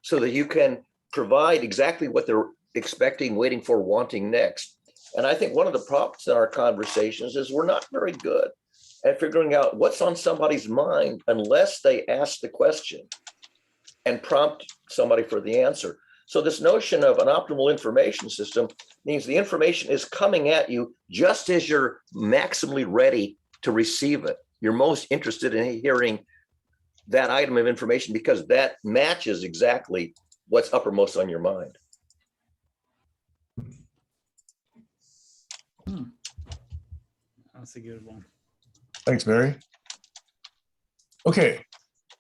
so that you can provide exactly what they're expecting, waiting for, wanting next. And I think one of the problems in our conversations is we're not very good at figuring out what's on somebody's mind unless they ask the question and prompt somebody for the answer. So this notion of an optimal information system means the information is coming at you just as you're maximally ready to receive it. You're most interested in hearing that item of information because that matches exactly what's uppermost on your mind. That's a good one. Thanks, Barry. Okay,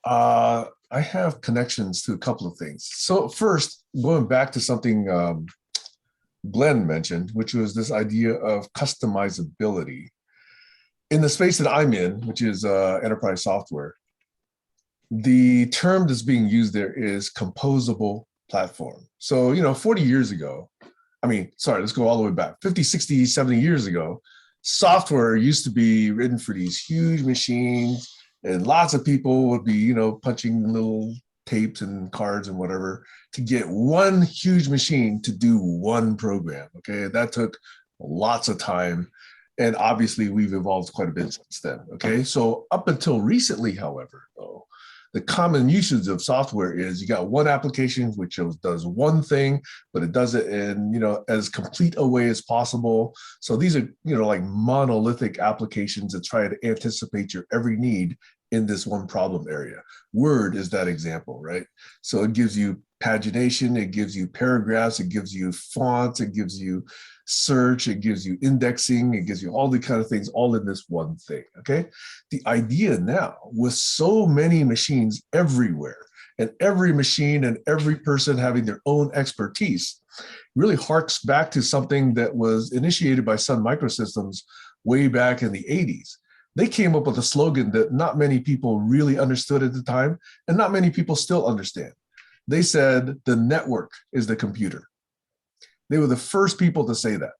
I have connections to a couple of things. So first, going back to something Glenn mentioned, which was this idea of customizability. In the space that I'm in, which is enterprise software, the term that's being used there is composable platform. So, 40 years ago, let's go all the way back, 50, 60, 70 years ago, software used to be written for these huge machines, and lots of people would be, punching little tapes and cards and whatever to get one huge machine to do one program. Okay, that took lots of time. And obviously we've evolved quite a bit since then. Okay, so up until recently, however, though, the common usage of software is you got one application which does one thing, but it does it in, as complete a way as possible. So these are, like monolithic applications that try to anticipate your every need in this one problem area. Word is that example, right? So it gives you pagination, it gives you paragraphs, it gives you fonts, it gives you search, it gives you indexing, it gives you all the kind of things all in this one thing, okay? The idea now, with so many machines everywhere, and every machine and every person having their own expertise, really harks back to something that was initiated by Sun Microsystems way back in the 80s. They came up with a slogan that not many people really understood at the time, and not many people still understand. They said, the network is the computer. They were the first people to say that.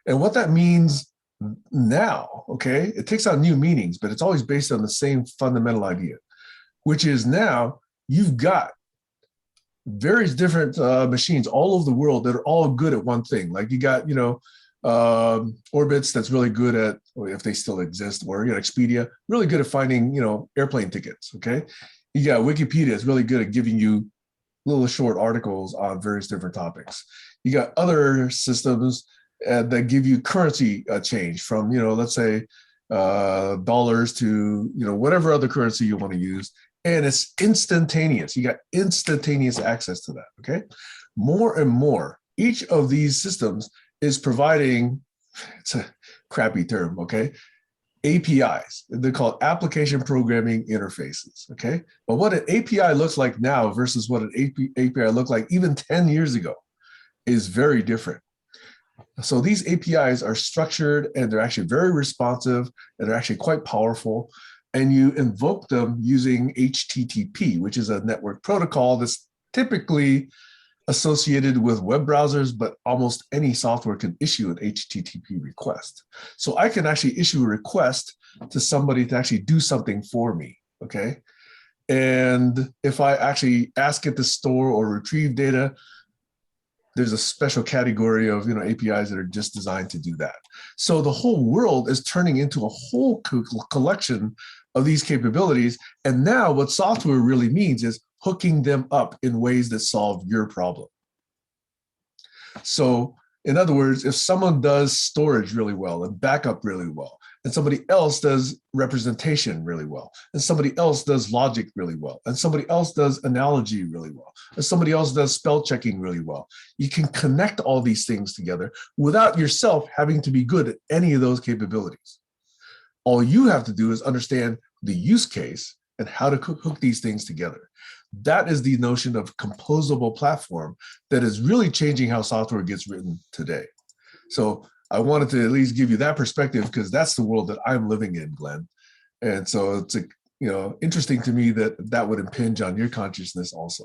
And what that means now, okay, it takes on new meanings, but it's always based on the same fundamental idea, which is now you've got various different machines all over the world that are all good at one thing. Like you got, Orbitz that's really good at, or if they still exist, or Expedia, really good at finding, airplane tickets, okay? You got Wikipedia is really good at giving you little short articles on various different topics. You got other systems that give you currency change from, let's say dollars to, whatever other currency you want to use. And it's instantaneous. You got instantaneous access to that, okay? More and more, each of these systems is providing, it's a crappy term, okay? APIs. They're called application programming interfaces, okay? But what an API looks like now versus what an API looked like even 10 years ago is very different. So these APIs are structured and they're actually very responsive and they're actually quite powerful. And you invoke them using HTTP, which is a network protocol that's typically associated with web browsers, but almost any software can issue an HTTP request. So I can actually issue a request to somebody to actually do something for me, okay? And if I actually ask it to store or retrieve data, there's a special category of APIs that are just designed to do that. So the whole world is turning into a whole collection of these capabilities. And now what software really means is hooking them up in ways that solve your problem. So in other words, if someone does storage really well and backup really well, and somebody else does representation really well, and somebody else does logic really well, and somebody else does analogy really well, and somebody else does spell checking really well. You can connect all these things together without yourself having to be good at any of those capabilities. All you have to do is understand the use case and how to hook these things together. That is the notion of composable platform that is really changing how software gets written today. So I wanted to at least give you that perspective because that's the world that I'm living in, Glenn. And so it's interesting to me that that would impinge on your consciousness also.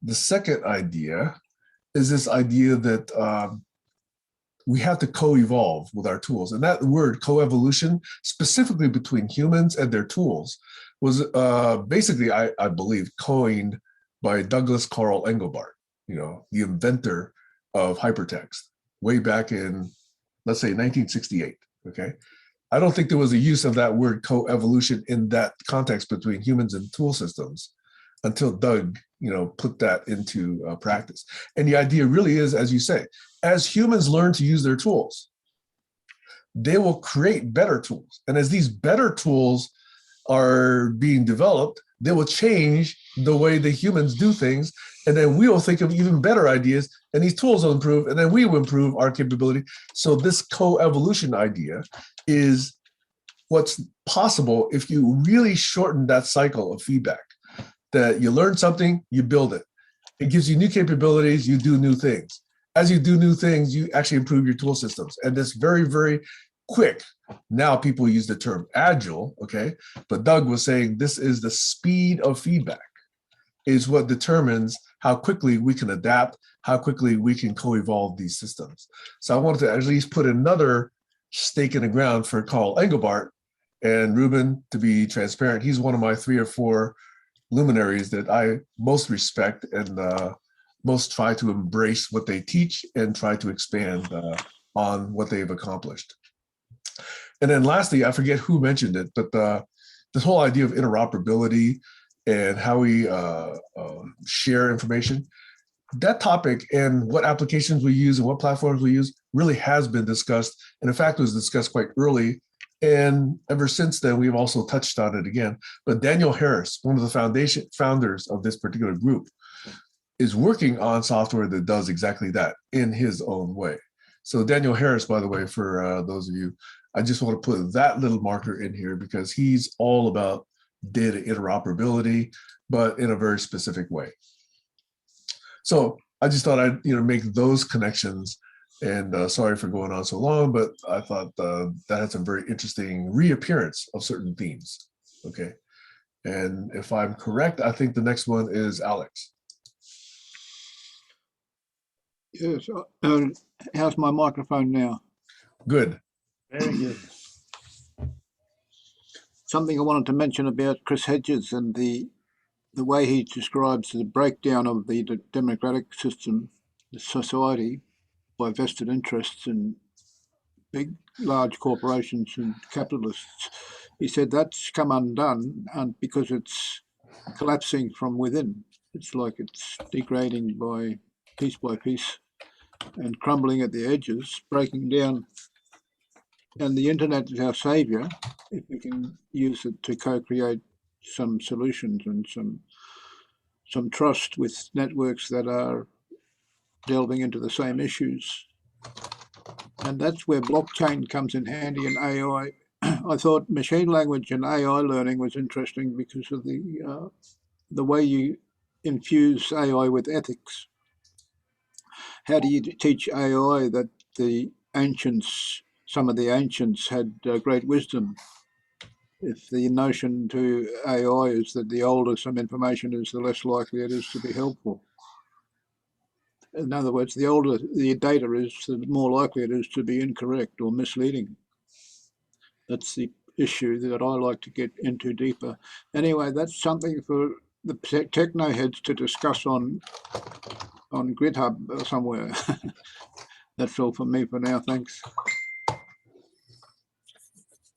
The second idea is this idea that we have to co-evolve with our tools. And that word co-evolution, specifically between humans and their tools, was basically, I believe, coined by Douglas Carl Engelbart, the inventor of hypertext, way back in, let's say, 1968, okay? I don't think there was a use of that word co-evolution in that context between humans and tool systems until Doug, put that into practice. And the idea really is, as you say, as humans learn to use their tools, they will create better tools. And as these better tools are being developed, they will change the way the humans do things. And then we will think of even better ideas, and these tools will improve, and then we will improve our capability. So this co-evolution idea is what's possible if you really shorten that cycle of feedback, that you learn something, you build it. It gives you new capabilities, you do new things. As you do new things, you actually improve your tool systems. And it's very, very quick. Now people use the term agile, okay? But Doug was saying this is the speed of feedback is what determines how quickly we can adapt, how quickly we can co-evolve these systems. So I wanted to at least put another stake in the ground for Carl Engelbart. And Ruben, to be transparent, he's one of my 3 or 4 luminaries that I most respect and most try to embrace what they teach and try to expand on what they've accomplished. And then lastly, I forget who mentioned it, but this whole idea of interoperability and how we share information, that topic and what applications we use and what platforms we use really has been discussed. And in fact, it was discussed quite early. And ever since then, we've also touched on it again. But Daniel Harris, one of the founders of this particular group, is working on software that does exactly that in his own way. So Daniel Harris, by the way, for those of you, I just want to put that little marker in here because he's all about data interoperability, but in a very specific way. So I just thought I'd make those connections. And sorry for going on so long, but I thought that had some very interesting reappearance of certain themes. Okay. And if I'm correct, I think the next one is Alex. Yes. How's my microphone now? Good. Very good. Something I wanted to mention about Chris Hedges and the way he describes the breakdown of the democratic system, the society, by vested interests in large corporations and capitalists. He said that's come undone and because it's collapsing from within. It's like it's degrading by piece and crumbling at the edges, breaking down. And the internet is our savior if we can use it to co-create some solutions and some trust with networks that are delving into the same issues. And that's where blockchain comes in handy and AI. I thought machine language and AI learning was interesting because of the way you infuse AI with ethics. How do you teach AI that some of the ancients had great wisdom? If the notion to AI is that the older some information is, the less likely it is to be helpful. In other words, the older the data is, the more likely it is to be incorrect or misleading. That's the issue that I like to get into deeper. Anyway, that's something for the techno heads to discuss on GitHub or somewhere. That's all for me for now. Thanks.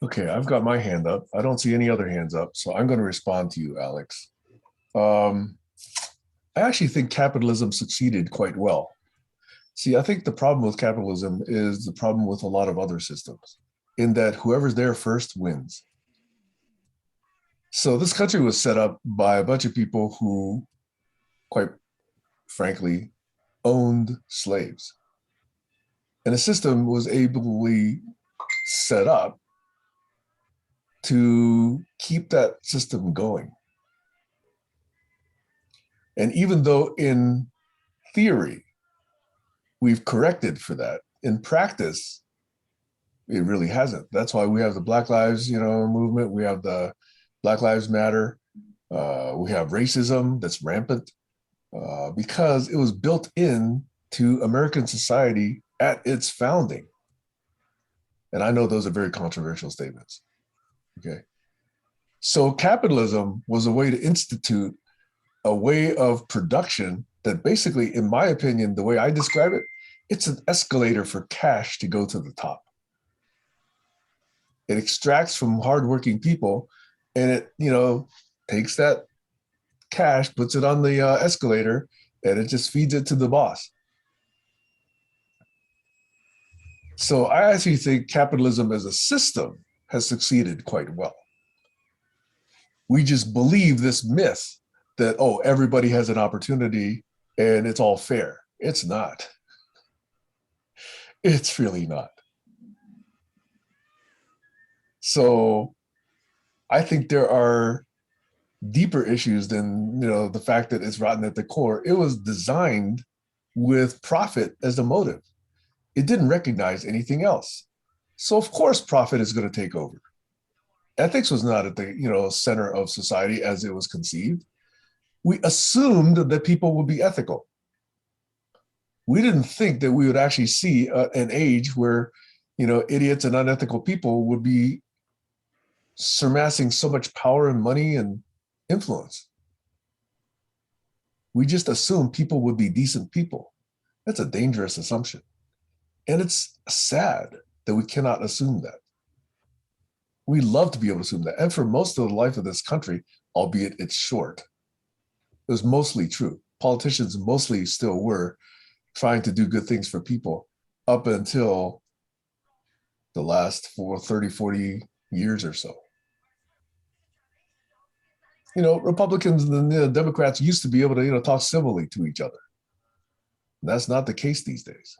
Okay, I've got my hand up. I don't see any other hands up, so I'm going to respond to you, Alex. I actually think capitalism succeeded quite well. See, I think the problem with capitalism is the problem with a lot of other systems. in that whoever's there first wins. So this country was set up by a bunch of people who, quite frankly, owned slaves. And the system was ably set up to keep that system going. And even though in theory, we've corrected for that, in practice, it really hasn't. That's why we have the Black Lives, movement. We have the Black Lives Matter. We have racism that's rampant because it was built in to American society at its founding. And I know those are very controversial statements. Okay. So capitalism was a way to institute a way of production that basically, in my opinion, the way I describe it, it's an escalator for cash to go to the top. It extracts from hardworking people and it, takes that cash, puts it on the escalator, and it just feeds it to the boss. So I actually think capitalism as a system has succeeded quite well. We just believe this myth that, oh, everybody has an opportunity and it's all fair. It's not. It's really not. So I think there are deeper issues than, the fact that it's rotten at the core. It was designed with profit as the motive. It didn't recognize anything else. So of course, profit is going to take over. Ethics was not at the, center of society as it was conceived. We assumed that people would be ethical. We didn't think that we would actually see an age where, idiots and unethical people would be surmassing so much power and money and influence. We just assumed people would be decent people. That's a dangerous assumption. And it's sad that we cannot assume that. We love to be able to assume that. And for most of the life of this country, albeit it's short, it was mostly true. Politicians mostly still were trying to do good things for people up until the last 30, 40 years or so. Republicans and the Democrats used to be able to, talk civilly to each other. That's not the case these days.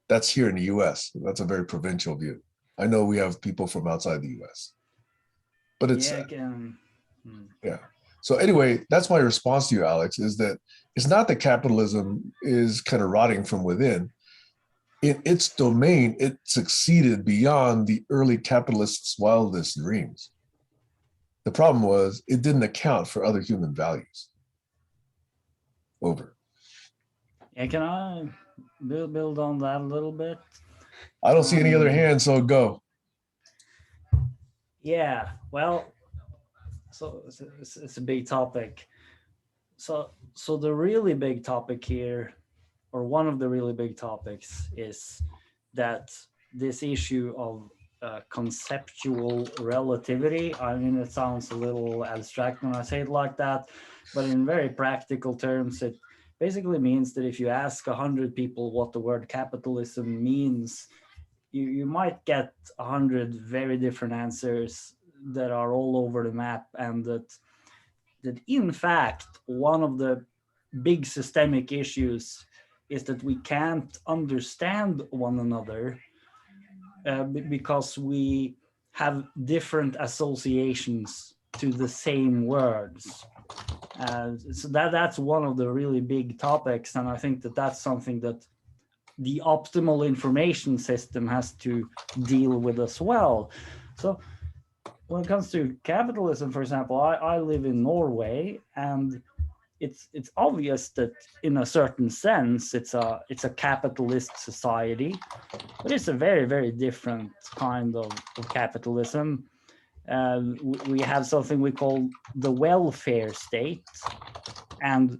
That's here in the US. That's a very provincial view. I know we have people from outside the US, but it's, yeah. So anyway, that's my response to you, Alex, is that it's not that capitalism is kind of rotting from within. In its domain, it succeeded beyond the early capitalists' wildest dreams. The problem was it didn't account for other human values. Over. Yeah, can I build on that a little bit? I don't see any other hands, so go. Yeah, well, so it's a big topic. So the really big topic here, or one of the really big topics, is that this issue of conceptual relativity. I mean, it sounds a little abstract when I say it like that, but in very practical terms, it basically means that if you ask 100 people what the word capitalism means, you might get 100 very different answers that are all over the map, and that in fact, one of the big systemic issues is that we can't understand one another because we have different associations to the same words. So that's one of the really big topics, and I think that's something that the optimal information system has to deal with as well. So when it comes to capitalism, for example, I live in Norway, and it's obvious that in a certain sense it's a capitalist society, but it's a very, very different kind of capitalism. We have something we call the welfare state, and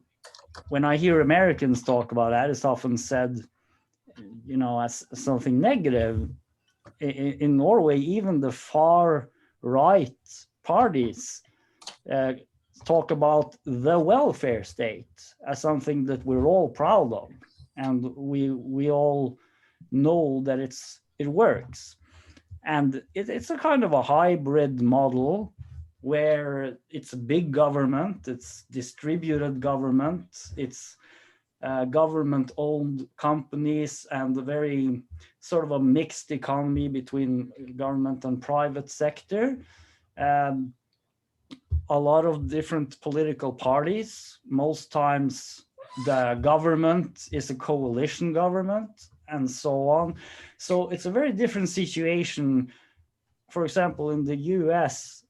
when I hear Americans talk about that, it's often said, as something negative. In Norway, even the far right parties talk about the welfare state as something that we're all proud of, and we all know that it works. And it's a kind of a hybrid model where it's a big government, it's distributed government, it's government-owned companies, and a very sort of a mixed economy between government and private sector. A lot of different political parties. Most times the government is a coalition government and so on. So it's a very different situation. For example, in the US,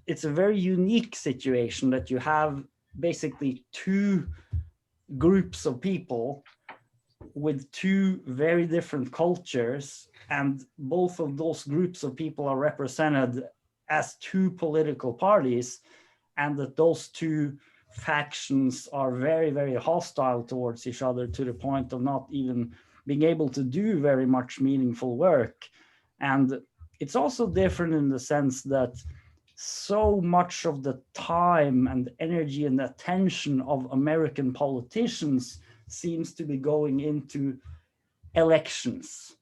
it's a very unique situation that you have basically two groups of people with two very different cultures, and both of those groups of people are represented as two political parties, and that those two factions are very, very hostile towards each other to the point of not even being able to do very much meaningful work. And it's also different in the sense that so much of the time and energy and attention of American politicians seems to be going into elections.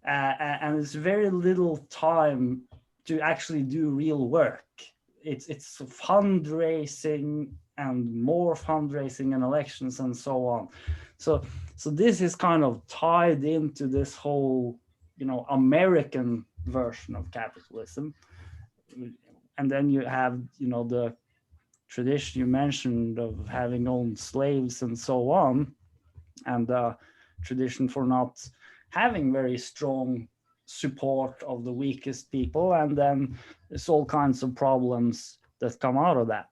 And there's very little time to actually do real work. It's fundraising and more fundraising and elections and so on. So this is kind of tied into this whole, American version of capitalism. And then you have, the tradition you mentioned of having owned slaves and so on, and the tradition for not having very strong support of the weakest people, and then there's all kinds of problems that come out of that.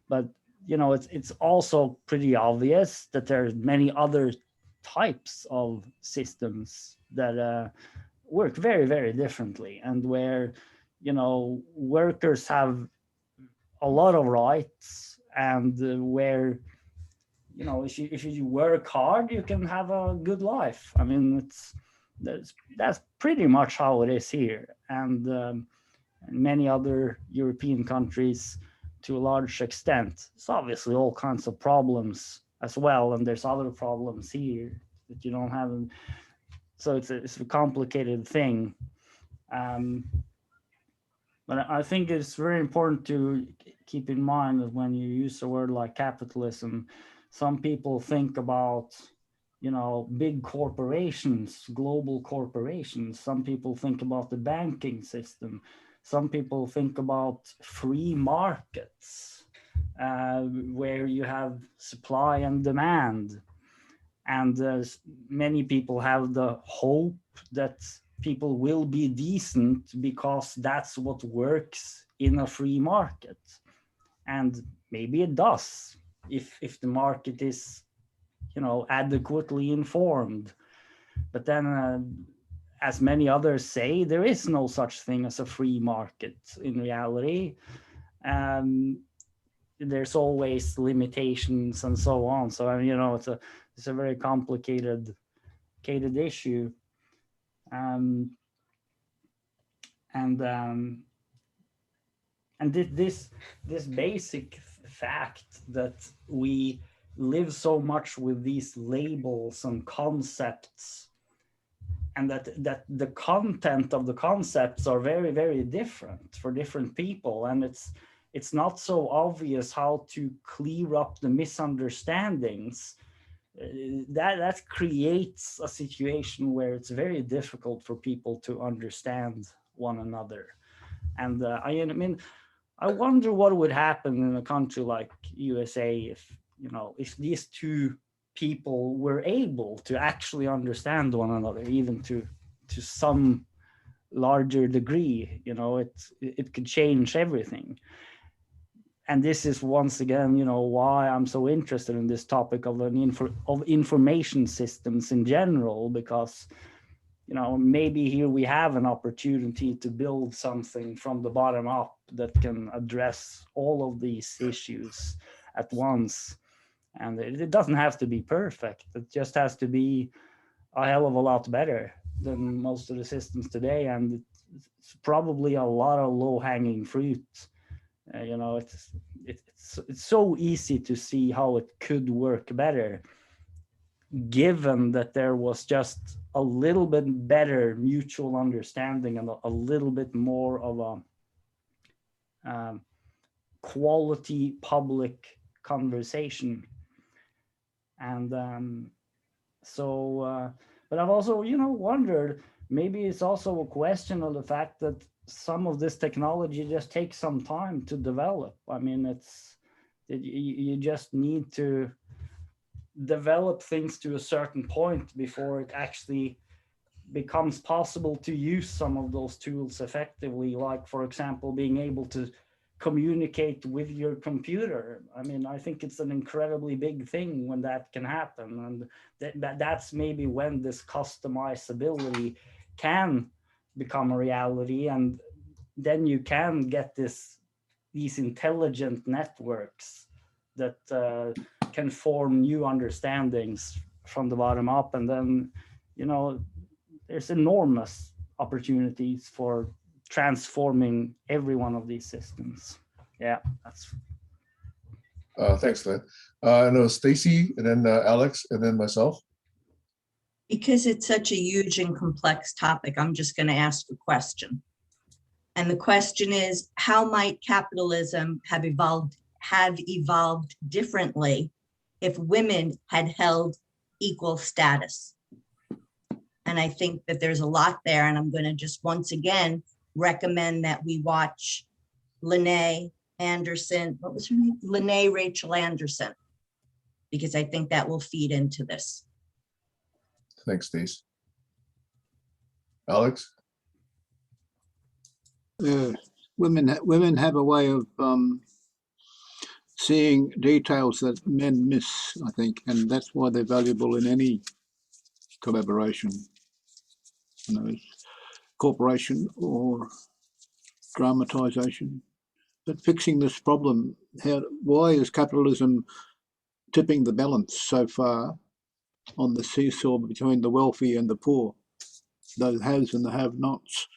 But it's also pretty obvious that there's many other types of systems that work very, very differently, and where workers have a lot of rights, and where if you work hard, you can have a good life. I mean, that's pretty much how it is here, and many other European countries to a large extent. It's obviously all kinds of problems as well, and there's other problems here that you don't have. So it's a complicated thing. But I think it's very important to keep in mind that when you use a word like capitalism, some people think about, big corporations, global corporations. Some people think about the banking system. Some people think about free markets, where you have supply and demand. And many people have the hope that people will be decent because that's what works in a free market. And maybe it does if the market is, adequately informed. But then, as many others say, there is no such thing as a free market in reality. There's always limitations and so on. So, it's a very complicated issue. And this basic fact that we live so much with these labels and concepts, and that the content of the concepts are very, very different for different people, and it's not so obvious how to clear up the misunderstandings. That creates a situation where it's very difficult for people to understand one another. And I wonder what would happen in a country like USA if these two people were able to actually understand one another, even to some larger degree. It could change everything. And this is once again, why I'm so interested in this topic of information systems in general, because maybe here we have an opportunity to build something from the bottom up that can address all of these issues at once. And it doesn't have to be perfect. It just has to be a hell of a lot better than most of the systems today. And it's probably a lot of low-hanging fruit. It's so easy to see how it could work better. given that there was just a little bit better mutual understanding and a little bit more of a quality public conversation. And but I've also, wondered, maybe it's also a question of the fact that some of this technology just takes some time to develop. I mean, you just need to develop things to a certain point before it actually becomes possible to use some of those tools effectively, like, for example, being able to communicate with your computer. I mean, I think it's an incredibly big thing when that can happen, and that's maybe when this customizability can become a reality, and then you can get these intelligent networks that can form new understandings from the bottom up. And then, there's enormous opportunities for transforming every one of these systems. Yeah, that's. Thanks, Glenn. I know Stacy, and then Alex, and then myself. Because it's such a huge and complex topic, I'm just going to ask a question. And the question is, how might capitalism have evolved differently if women had held equal status? And I think that there's a lot there, and I'm going to just once again recommend that we watch Lene Anderson. What was her name? Lene Rachel Anderson, because I think that will feed into this. Thanks, Stace. Alex? Women have a way of seeing details that men miss, I think, and that's why they're valuable in any collaboration, corporation or dramatization. But fixing this problem, why is capitalism tipping the balance so far on the seesaw between the wealthy and the poor, the haves and the have-nots?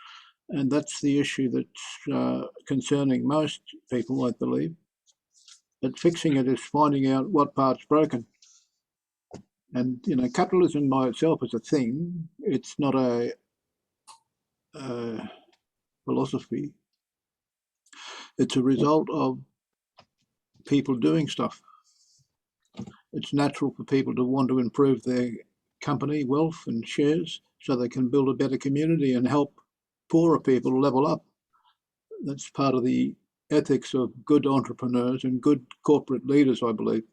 And that's the issue that's concerning most people, I believe. But fixing it is finding out what part's broken. And, capitalism by itself is a thing. It's not a philosophy. It's a result of people doing stuff. It's natural for people to want to improve their company wealth and shares so they can build a better community and help poorer people level up. That's part of the ethics of good entrepreneurs and good corporate leaders, I believe.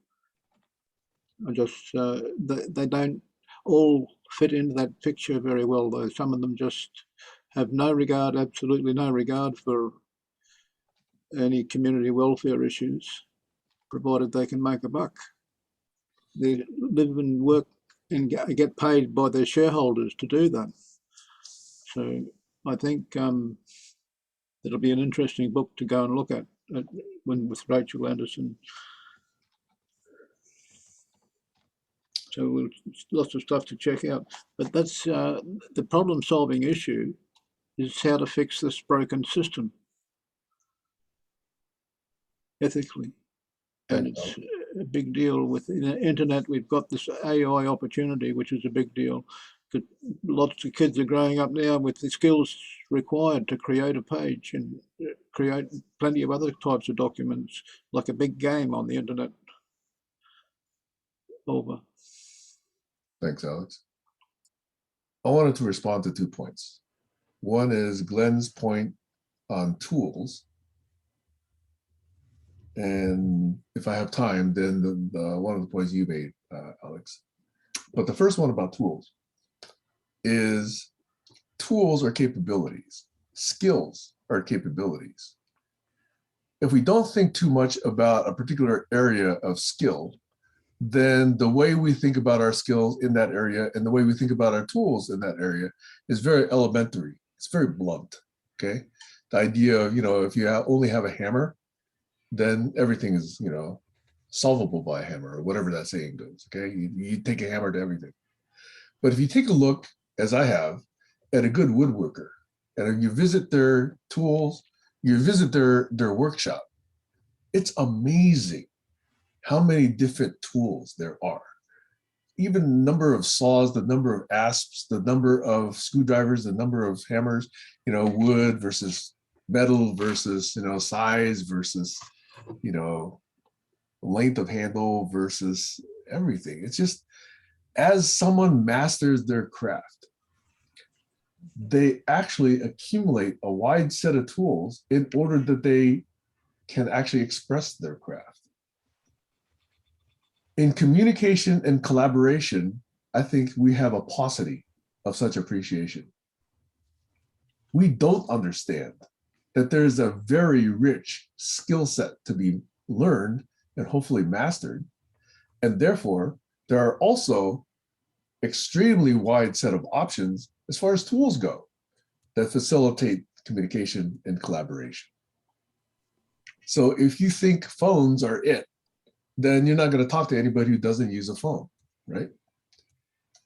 They don't all fit into that picture very well, though. Some of them just have no regard, absolutely no regard for any community welfare issues, provided they can make a buck. They live and work and get paid by their shareholders to do that. So I think it'll be an interesting book to go and look at with Rachel Anderson. So lots of stuff to check out. But that's the problem-solving issue is how to fix this broken system ethically. And it's a big deal. With the internet, we've got this AI opportunity, which is a big deal. Lots of kids are growing up now with the skills required to create a page and create plenty of other types of documents, like a big game on the internet. Over. Thanks, Alex. I wanted to respond to 2 points. One is Glenn's point on tools. And if I have time, then one of the points you made, Alex. But the first one about tools is tools are capabilities. Skills are capabilities. If we don't think too much about a particular area of skill, then the way we think about our skills in that area and the way we think about our tools in that area is very elementary. It's very blunt, okay? The idea of, if you only have a hammer, then everything is, solvable by a hammer, or whatever that saying goes, okay? You take a hammer to everything. But if you take a look, as I have, at a good woodworker, and you visit their tools, you visit their workshop, it's amazing how many different tools there are. even number of saws, the number of asps, the number of screwdrivers, the number of hammers, wood versus metal versus, size versus, length of handle versus everything. It's just, as someone masters their craft, they actually accumulate a wide set of tools in order that they can actually express their craft. In communication and collaboration, I think we have a paucity of such appreciation. We don't understand that there's a very rich skill set to be learned and hopefully mastered. And therefore, there are also extremely wide set of options as far as tools go that facilitate communication and collaboration. So if you think phones are it, then you're not going to talk to anybody who doesn't use a phone, right?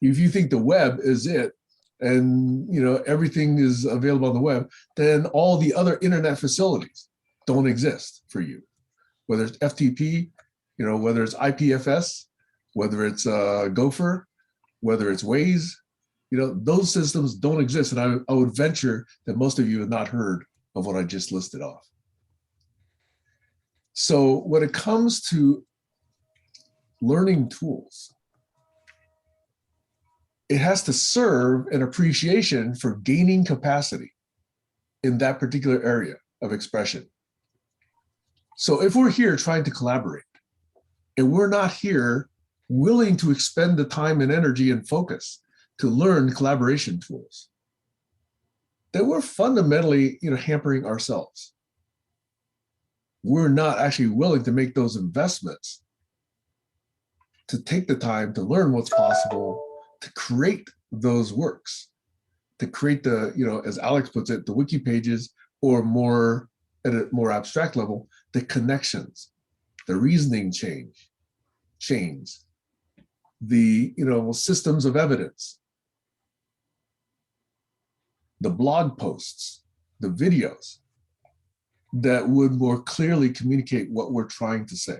If you think the web is it, and everything is available on the web, then all the other internet facilities don't exist for you. Whether it's FTP, whether it's IPFS, whether it's Gopher, whether it's Waze, those systems don't exist. And I would venture that most of you have not heard of what I just listed off. So when it comes to learning tools, it has to serve an appreciation for gaining capacity in that particular area of expression. So if we're here trying to collaborate and we're not here willing to expend the time and energy and focus to learn collaboration tools, then we're fundamentally, hampering ourselves. We're not actually willing to make those investments to take the time to learn what's possible, to create those works, to create the, as Alex puts it, the wiki pages, or more at a more abstract level, the connections, the reasoning chains, the systems of evidence, the blog posts, the videos that would more clearly communicate what we're trying to say.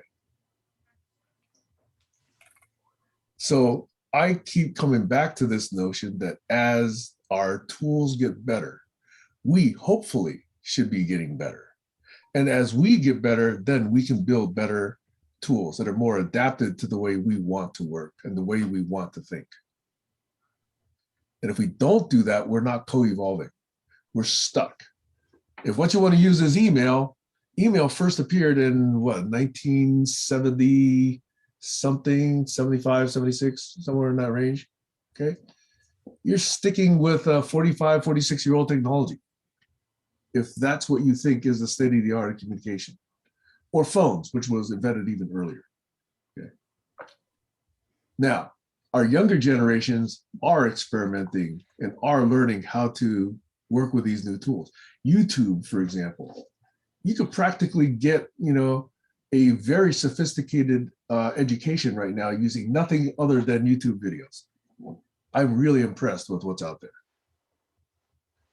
So I keep coming back to this notion that as our tools get better, we hopefully should be getting better. And as we get better, then we can build better tools that are more adapted to the way we want to work and the way we want to think. And if we don't do that, we're not co-evolving. We're stuck. If what you want to use is email first appeared in 1970 something, 75, 76, somewhere in that range, okay? You're sticking with a 45, 46-year-old technology, if that's what you think is the state of the art of communication. Or phones, which was invented even earlier, okay? Now, our younger generations are experimenting and are learning how to work with these new tools. YouTube, for example, you could practically get, a very sophisticated education right now using nothing other than YouTube videos. I'm really impressed with what's out there.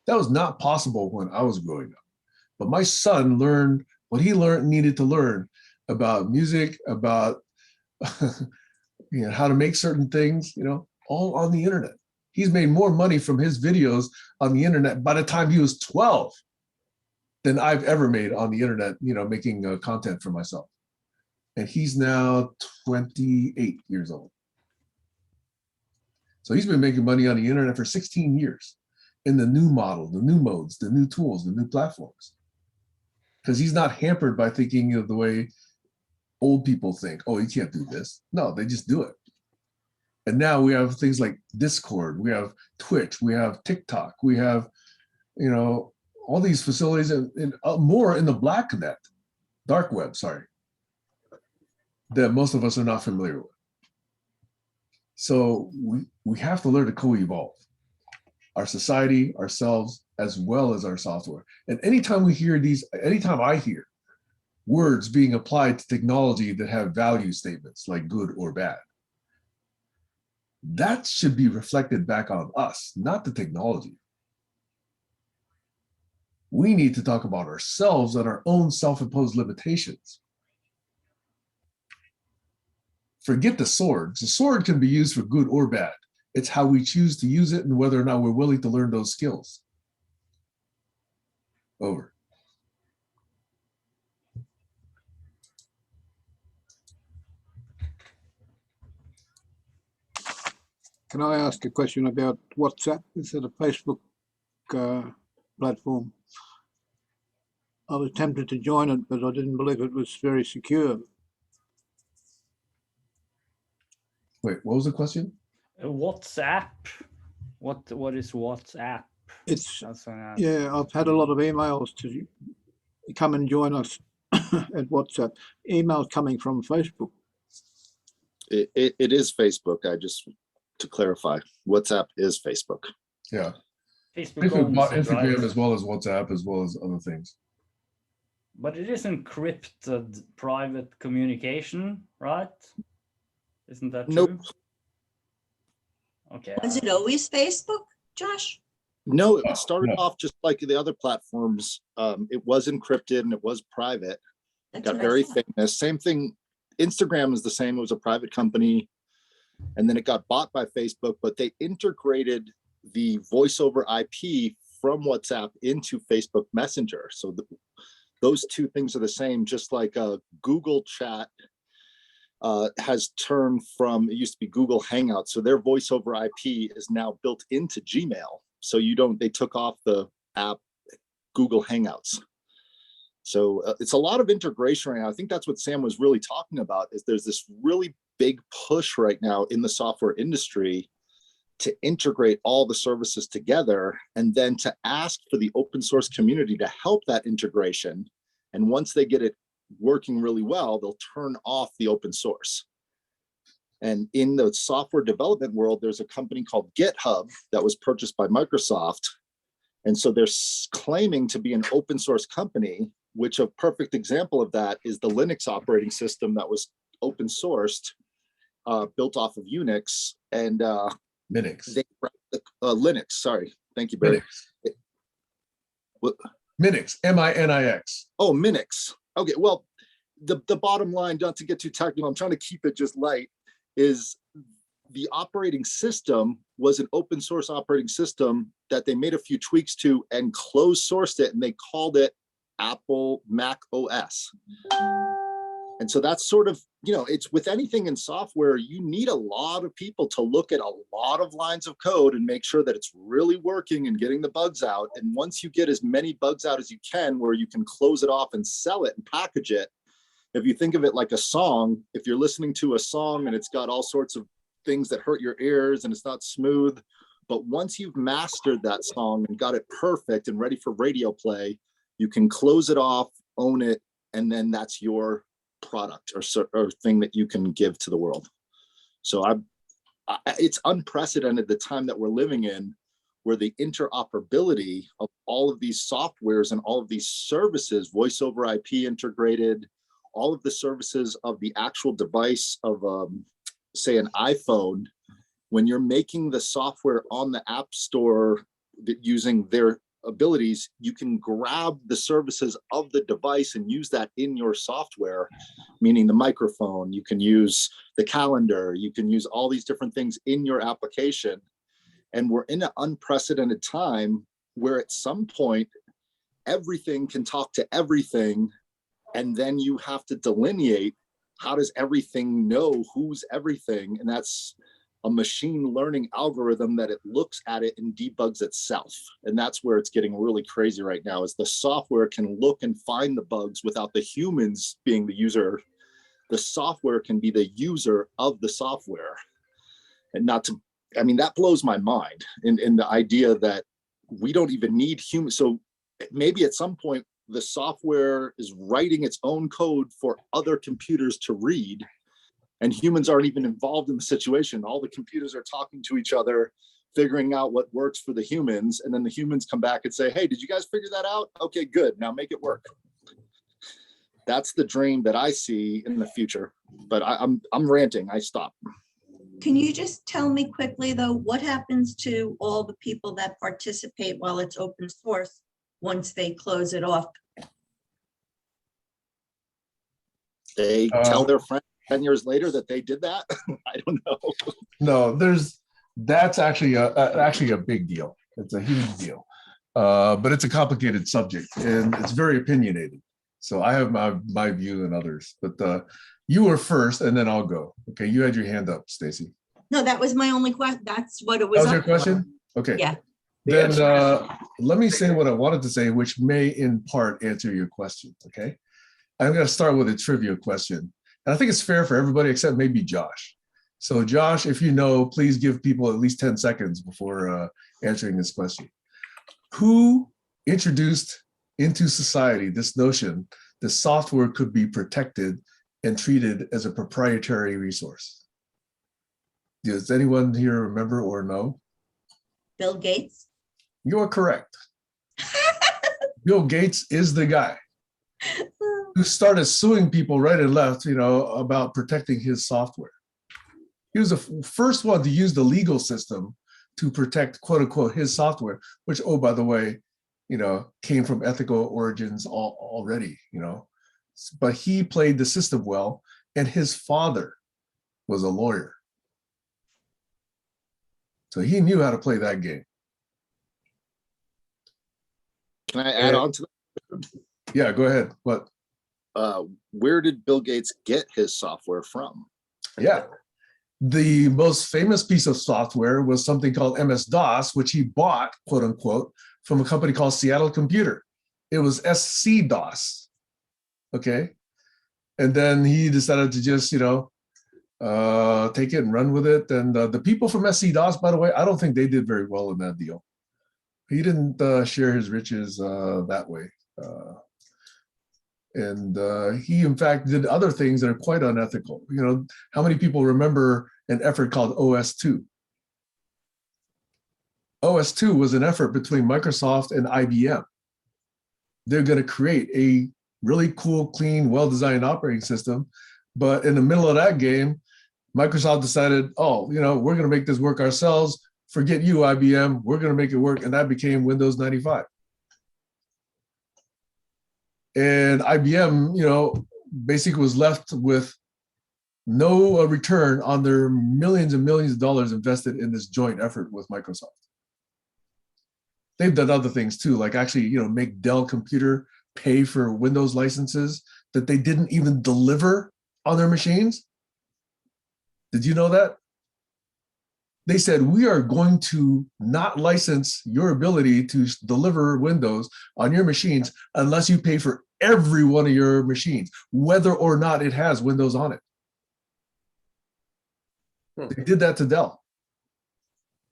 That was not possible when I was growing up, but my son learned what he needed to learn about music, about how to make certain things, all on the internet. He's made more money from his videos on the internet by the time he was 12 than I've ever made on the internet, making content for myself. And he's now 28 years old. So he's been making money on the internet for 16 years in the new model, the new modes, the new tools, the new platforms. Because he's not hampered by thinking of the way old people think, oh, you can't do this. No, they just do it. And now we have things like Discord, we have Twitch, we have TikTok, we have, all these facilities and more in the dark web, that most of us are not familiar with. So we have to learn to co-evolve our society, ourselves, as well as our software. And anytime I hear words being applied to technology that have value statements like good or bad, that should be reflected back on us, not the technology. We need to talk about ourselves and our own self-imposed limitations. forget the swords. The sword can be used for good or bad. It's how we choose to use it and whether or not we're willing to learn those skills. Over. Can I ask a question about WhatsApp instead of Facebook platform? I was tempted to join it, but I didn't believe it was very secure. Wait, what was the question? WhatsApp. What is WhatsApp? It's That's what I asked. yeah, I've had a lot of emails to come and join us at WhatsApp. Emails coming from Facebook. It is Facebook. I just, to clarify, WhatsApp is Facebook. Yeah. Facebook Facebook owns bought it, Instagram right? as well as WhatsApp, as well as other things. But it is encrypted private communication, right? Isn't that true? Nope. Okay. Was it always Facebook, Josh? No, Oh, it started no. off just like the other platforms. It was encrypted and it was private. That's Got what I very thought. famous. Same thing. Instagram is the same. It was a private company. And then it got bought by Facebook, but they integrated the voice over IP from WhatsApp into Facebook Messenger. So those two things are the same, just like Google Chat has turned from, it used to be Google Hangouts. So their voice over IP is now built into Gmail. So they took off the app Google Hangouts. So it's a lot of integration right now. I think that's what Sam was really talking about, is there's this really big push right now in the software industry to integrate all the services together and then to ask for the open source community to help that integration. And once they get it working really well, they'll turn off the open source. And in the software development world, there's a company called GitHub that was purchased by Microsoft. And so they're claiming to be an open source company, which a perfect example of that is the Linux operating system that was open sourced, built off of Unix and Minix. Linux. Sorry, thank you, Barry. Minix, M-I-N-I-X. Oh, Minix. Okay, well, the bottom line, not to get too technical, I'm trying to keep it just light, is the operating system was an open source operating system that they made a few tweaks to and closed sourced it, and they called it Apple Mac OS. And so that's sort of, it's with anything in software, you need a lot of people to look at a lot of lines of code and make sure that it's really working and getting the bugs out. And once you get as many bugs out as you can, where you can close it off and sell it and package it, if you think of it like a song, if you're listening to a song and it's got all sorts of things that hurt your ears and it's not smooth, but once you've mastered that song and got it perfect and ready for radio play, you can close it off, own it, and then that's your product or thing that you can give to the world. So it's unprecedented the time that we're living in, where the interoperability of all of these softwares and all of these services, voice over IP integrated, all of the services of the actual device of say an iPhone, when you're making the software on the App Store using their abilities, you can grab the services of the device and use that in your software, meaning the microphone, you can use the calendar, you can use all these different things in your application. And we're in an unprecedented time where at some point, everything can talk to everything. And then you have to delineate, how does everything know who's everything? And that's a machine learning algorithm that it looks at it and debugs itself. And that's where it's getting really crazy right now, is the software can look and find the bugs without the humans being the user. The software can be the user of the software. And that blows my mind in the idea that we don't even need humans. So maybe at some point, the software is writing its own code for other computers to read, and humans aren't even involved in the situation. All the computers are talking to each other, figuring out what works for the humans. And then the humans come back and say, hey, did you guys figure that out? Okay, good. Now make it work. That's the dream that I see in the future. But I'm ranting. I stop. Can you just tell me quickly, though, what happens to all the people that participate while it's open source once they close it off? They tell their friends 10 years later that they did that? I don't know. No, that's actually a big deal. It's a huge deal. But it's a complicated subject and it's very opinionated. So I have my view and others, but you were first and then I'll go. Okay, you had your hand up, Stacy. No, that was my only question. That's what it was. That was your up for. question? Okay. Yeah. Then let me say what I wanted to say, which may in part answer your question, okay? I'm gonna start with a trivia question. And I think it's fair for everybody except maybe Josh. So Josh, if you know, please give people at least 10 seconds before answering this question. Who introduced into society this notion that software could be protected and treated as a proprietary resource? Does anyone here remember or know? Bill Gates. You are correct. Bill Gates is the guy who started suing people right and left, about protecting his software. He was the first one to use the legal system to protect, quote unquote, his software, which, oh, by the way, came from ethical origins already, but he played the system well, and his father was a lawyer. So he knew how to play that game. Can I add on to that? Yeah, go ahead. What? Where did Bill Gates get his software from? Yeah. The most famous piece of software was something called MS-DOS, which he bought, quote unquote, from a company called Seattle Computer. It was SC-DOS. Okay. And then he decided to just, take it and run with it. And the people from SC-DOS, by the way, I don't think they did very well in that deal. He didn't share his riches that way. And he, in fact, did other things that are quite unethical. How many people remember an effort called OS2? OS2 was an effort between Microsoft and IBM. They're going to create a really cool, clean, well-designed operating system. But in the middle of that game, Microsoft decided, we're going to make this work ourselves. Forget you, IBM. We're going to make it work. And that became Windows 95. And IBM, basically was left with no return on their millions and millions of dollars invested in this joint effort with Microsoft. They've done other things too, like actually, make Dell Computer pay for Windows licenses that they didn't even deliver on their machines. Did you know that? They said, we are going to not license your ability to deliver Windows on your machines unless you pay for every one of your machines, whether or not it has Windows on it. They did that to Dell.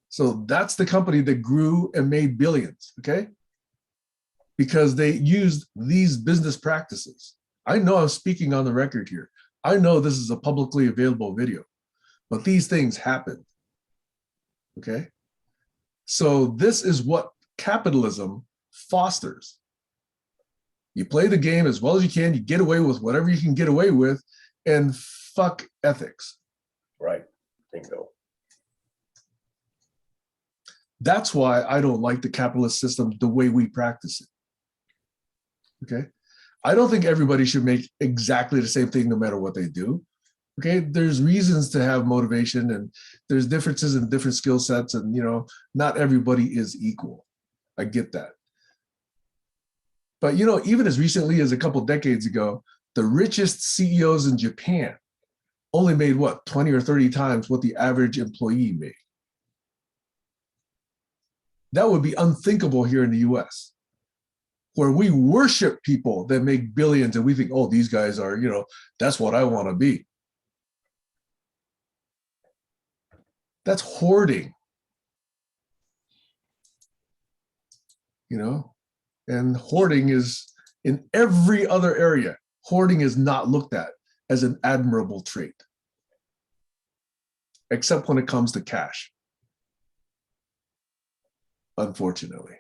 So that's the company that grew and made billions, okay? Because they used these business practices. I know I'm speaking on the record here. I know this is a publicly available video, but these things happen. Okay, so this is what capitalism fosters. You play the game as well as you can, you get away with whatever you can get away with, and fuck ethics. Right, bingo. That's why I don't like the capitalist system the way we practice it. Okay, I don't think everybody should make exactly the same thing no matter what they do. Okay, there's reasons to have motivation, and there's differences in different skill sets, and not everybody is equal. I get that. But even as recently as a couple decades ago, the richest CEOs in Japan only made what, 20 or 30 times what the average employee made. That would be unthinkable here in the US, where we worship people that make billions and we think, oh, these guys are, that's what I want to be. That's hoarding, and hoarding is in every other area. Hoarding is not looked at as an admirable trait, except when it comes to cash, unfortunately.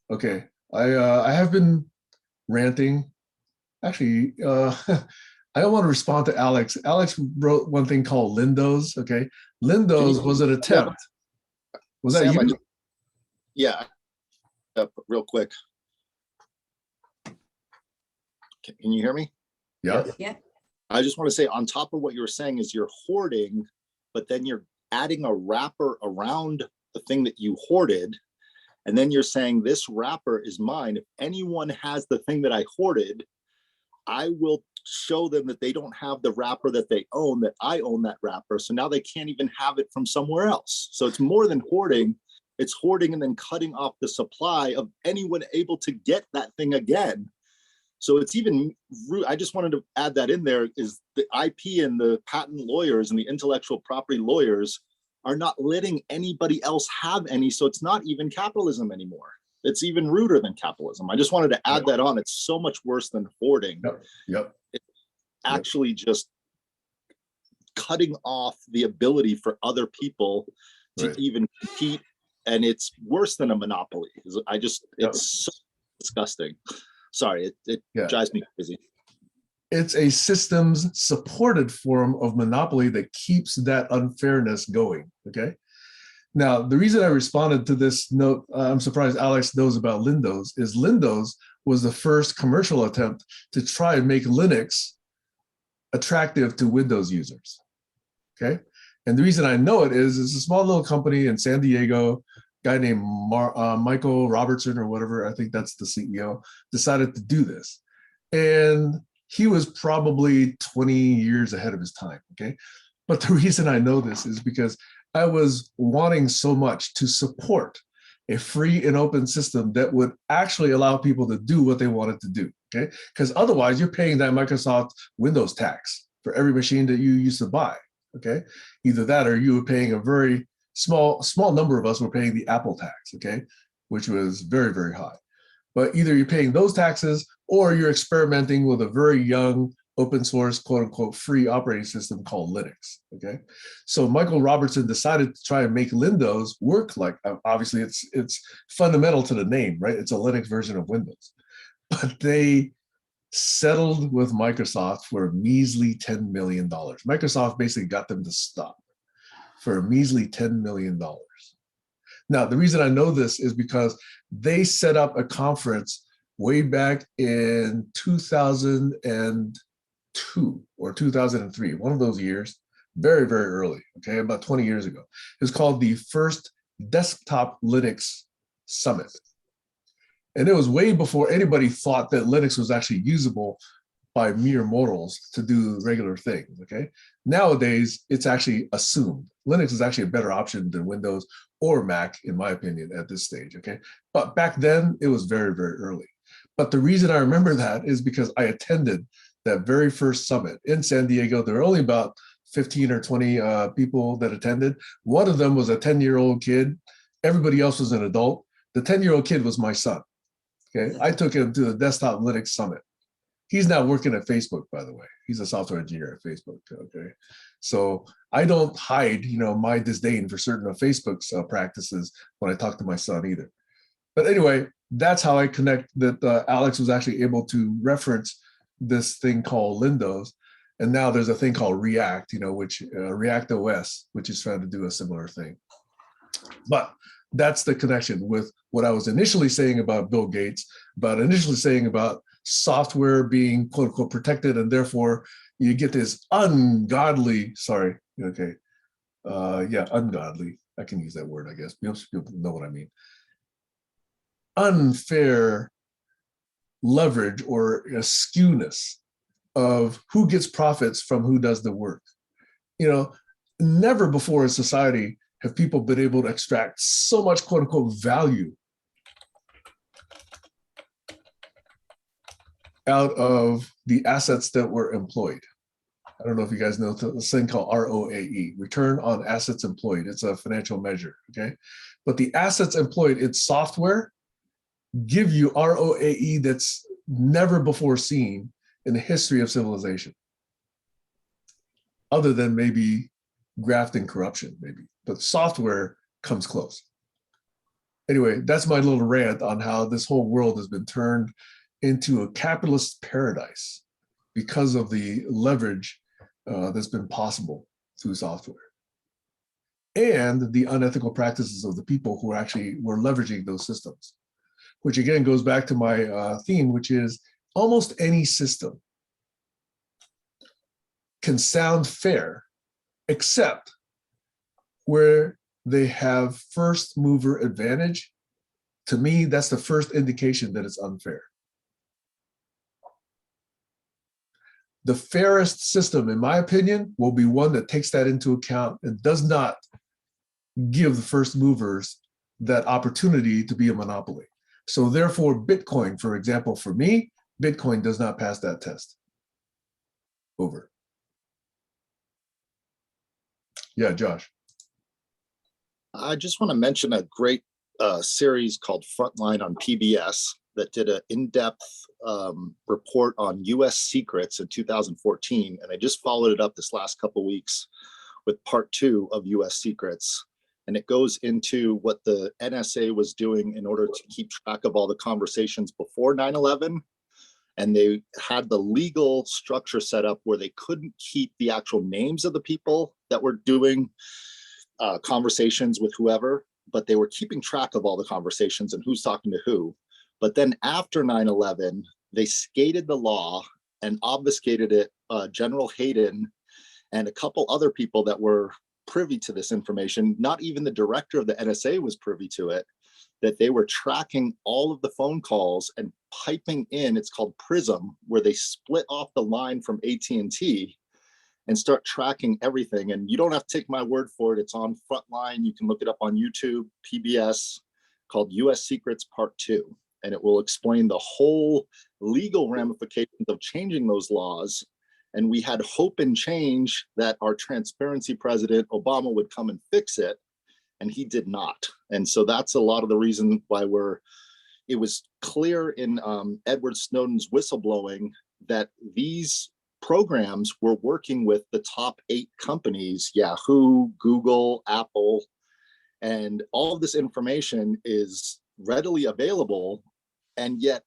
Okay, I have been ranting. Actually, I don't want to respond to Alex. Alex wrote one thing called Lindos. Okay, Lindos was an attempt. Was that Sam, you? Yeah, real quick. Can you hear me? Yeah. Yeah. I just want to say on top of what you were saying is you're hoarding, but then you're adding a wrapper around the thing that you hoarded. And then you're saying this wrapper is mine. If anyone has the thing that I hoarded, I will show them that they don't have the wrapper that they own, that I own that wrapper. So now they can't even have it from somewhere else. So it's more than hoarding. It's hoarding and then cutting off the supply of anyone able to get that thing again. So it's even, I just wanted to add that in there, is the IP and the patent lawyers and the intellectual property lawyers are not letting anybody else have any. So it's not even capitalism anymore. It's even ruder than capitalism. I just wanted to add that on. It's so much worse than hoarding. Yep. It's actually just cutting off the ability for other people to even compete. And it's worse than a monopoly. It's so disgusting. Sorry, it drives me crazy. It's a systems supported form of monopoly that keeps that unfairness going. Okay. Now, the reason I responded to this note, I'm surprised Alex knows about Lindows, is Lindows was the first commercial attempt to try and make Linux attractive to Windows users. Okay. And the reason I know it is it's a small little company in San Diego. Guy named Michael Robertson or whatever, I think that's the CEO, decided to do this. And he was probably 20 years ahead of his time, okay? But the reason I know this is because I was wanting so much to support a free and open system that would actually allow people to do what they wanted to do, okay? Because otherwise you're paying that Microsoft Windows tax for every machine that you used to buy, okay? Either that or you were paying a very small number of us were paying the Apple tax, okay, which was very, very high. But either you're paying those taxes or you're experimenting with a very young open source, quote unquote, free operating system called Linux, okay? So Michael Robertson decided to try and make Lindows work like, obviously it's fundamental to the name, right? It's a Linux version of Windows. But they settled with Microsoft for a measly $10 million. Microsoft basically got them to stop for a measly $10 million. Now, the reason I know this is because they set up a conference way back in 2002 or 2003, one of those years, very, very early, okay, about 20 years ago. It was called the first Desktop Linux Summit. And it was way before anybody thought that Linux was actually usable by mere mortals to do regular things, okay? Nowadays, it's actually assumed. Linux is actually a better option than Windows or Mac, in my opinion, at this stage, okay? But back then, it was very, very early. But the reason I remember that is because I attended that very first summit in San Diego. There were only about 15 or 20 people that attended. One of them was a 10-year-old kid. Everybody else was an adult. The 10-year-old kid was my son, okay? I took him to the Desktop Linux Summit. He's now working at Facebook, by the way. He's a software engineer at Facebook, okay? So I don't hide, my disdain for certain of Facebook's practices when I talk to my son either. But anyway, that's how I connect that Alex was actually able to reference this thing called Lindows. And now there's a thing called React, which React OS, which is trying to do a similar thing. But that's the connection with what I was initially saying about Bill Gates, about software being quote unquote protected, and therefore you get this ungodly, ungodly, I can use that word, I guess. Most people know what I mean. Unfair leverage or a skewness of who gets profits from who does the work. Never before in society have people been able to extract so much quote unquote value out of the assets that were employed. I don't know if you guys know this thing called ROAE, return on assets employed. It's a financial measure, okay? But the assets employed in software give you ROAE that's never before seen in the history of civilization, other than maybe graft and corruption, maybe. But software comes close. Anyway, that's my little rant on how this whole world has been turned into a capitalist paradise because of the leverage that's been possible through software and the unethical practices of the people who actually were leveraging those systems, which again goes back to my theme, which is almost any system can sound fair, except where they have first mover advantage. To me, that's the first indication that it's unfair. The fairest system, in my opinion, will be one that takes that into account and does not give the first movers that opportunity to be a monopoly. So therefore, Bitcoin, for example, for me, Bitcoin does not pass that test. Over. Yeah, Josh. I just want to mention a great series called Frontline on PBS that did an in-depth report on US secrets in 2014. And I just followed it up this last couple of weeks with part 2 of US secrets. And it goes into what the NSA was doing in order to keep track of all the conversations before 9/11. And they had the legal structure set up where they couldn't keep the actual names of the people that were doing conversations with whoever, but they were keeping track of all the conversations and who's talking to who. But then after 9/11, they skated the law and obfuscated it. General Hayden and a couple other people that were privy to this information, not even the director of the NSA was privy to it, that they were tracking all of the phone calls and piping in, it's called Prism, where they split off the line from AT&T and start tracking everything. And you don't have to take my word for it. It's on Frontline. You can look it up on YouTube, PBS, called US Secrets Part 2. And it will explain the whole legal ramifications of changing those laws. And we had hope and change that our transparency president, Obama, would come and fix it. And he did not. And so that's a lot of the reason why it was clear in Edward Snowden's whistleblowing that these programs were working with the top 8 companies, Yahoo, Google, Apple, and all of this information is readily available. And yet,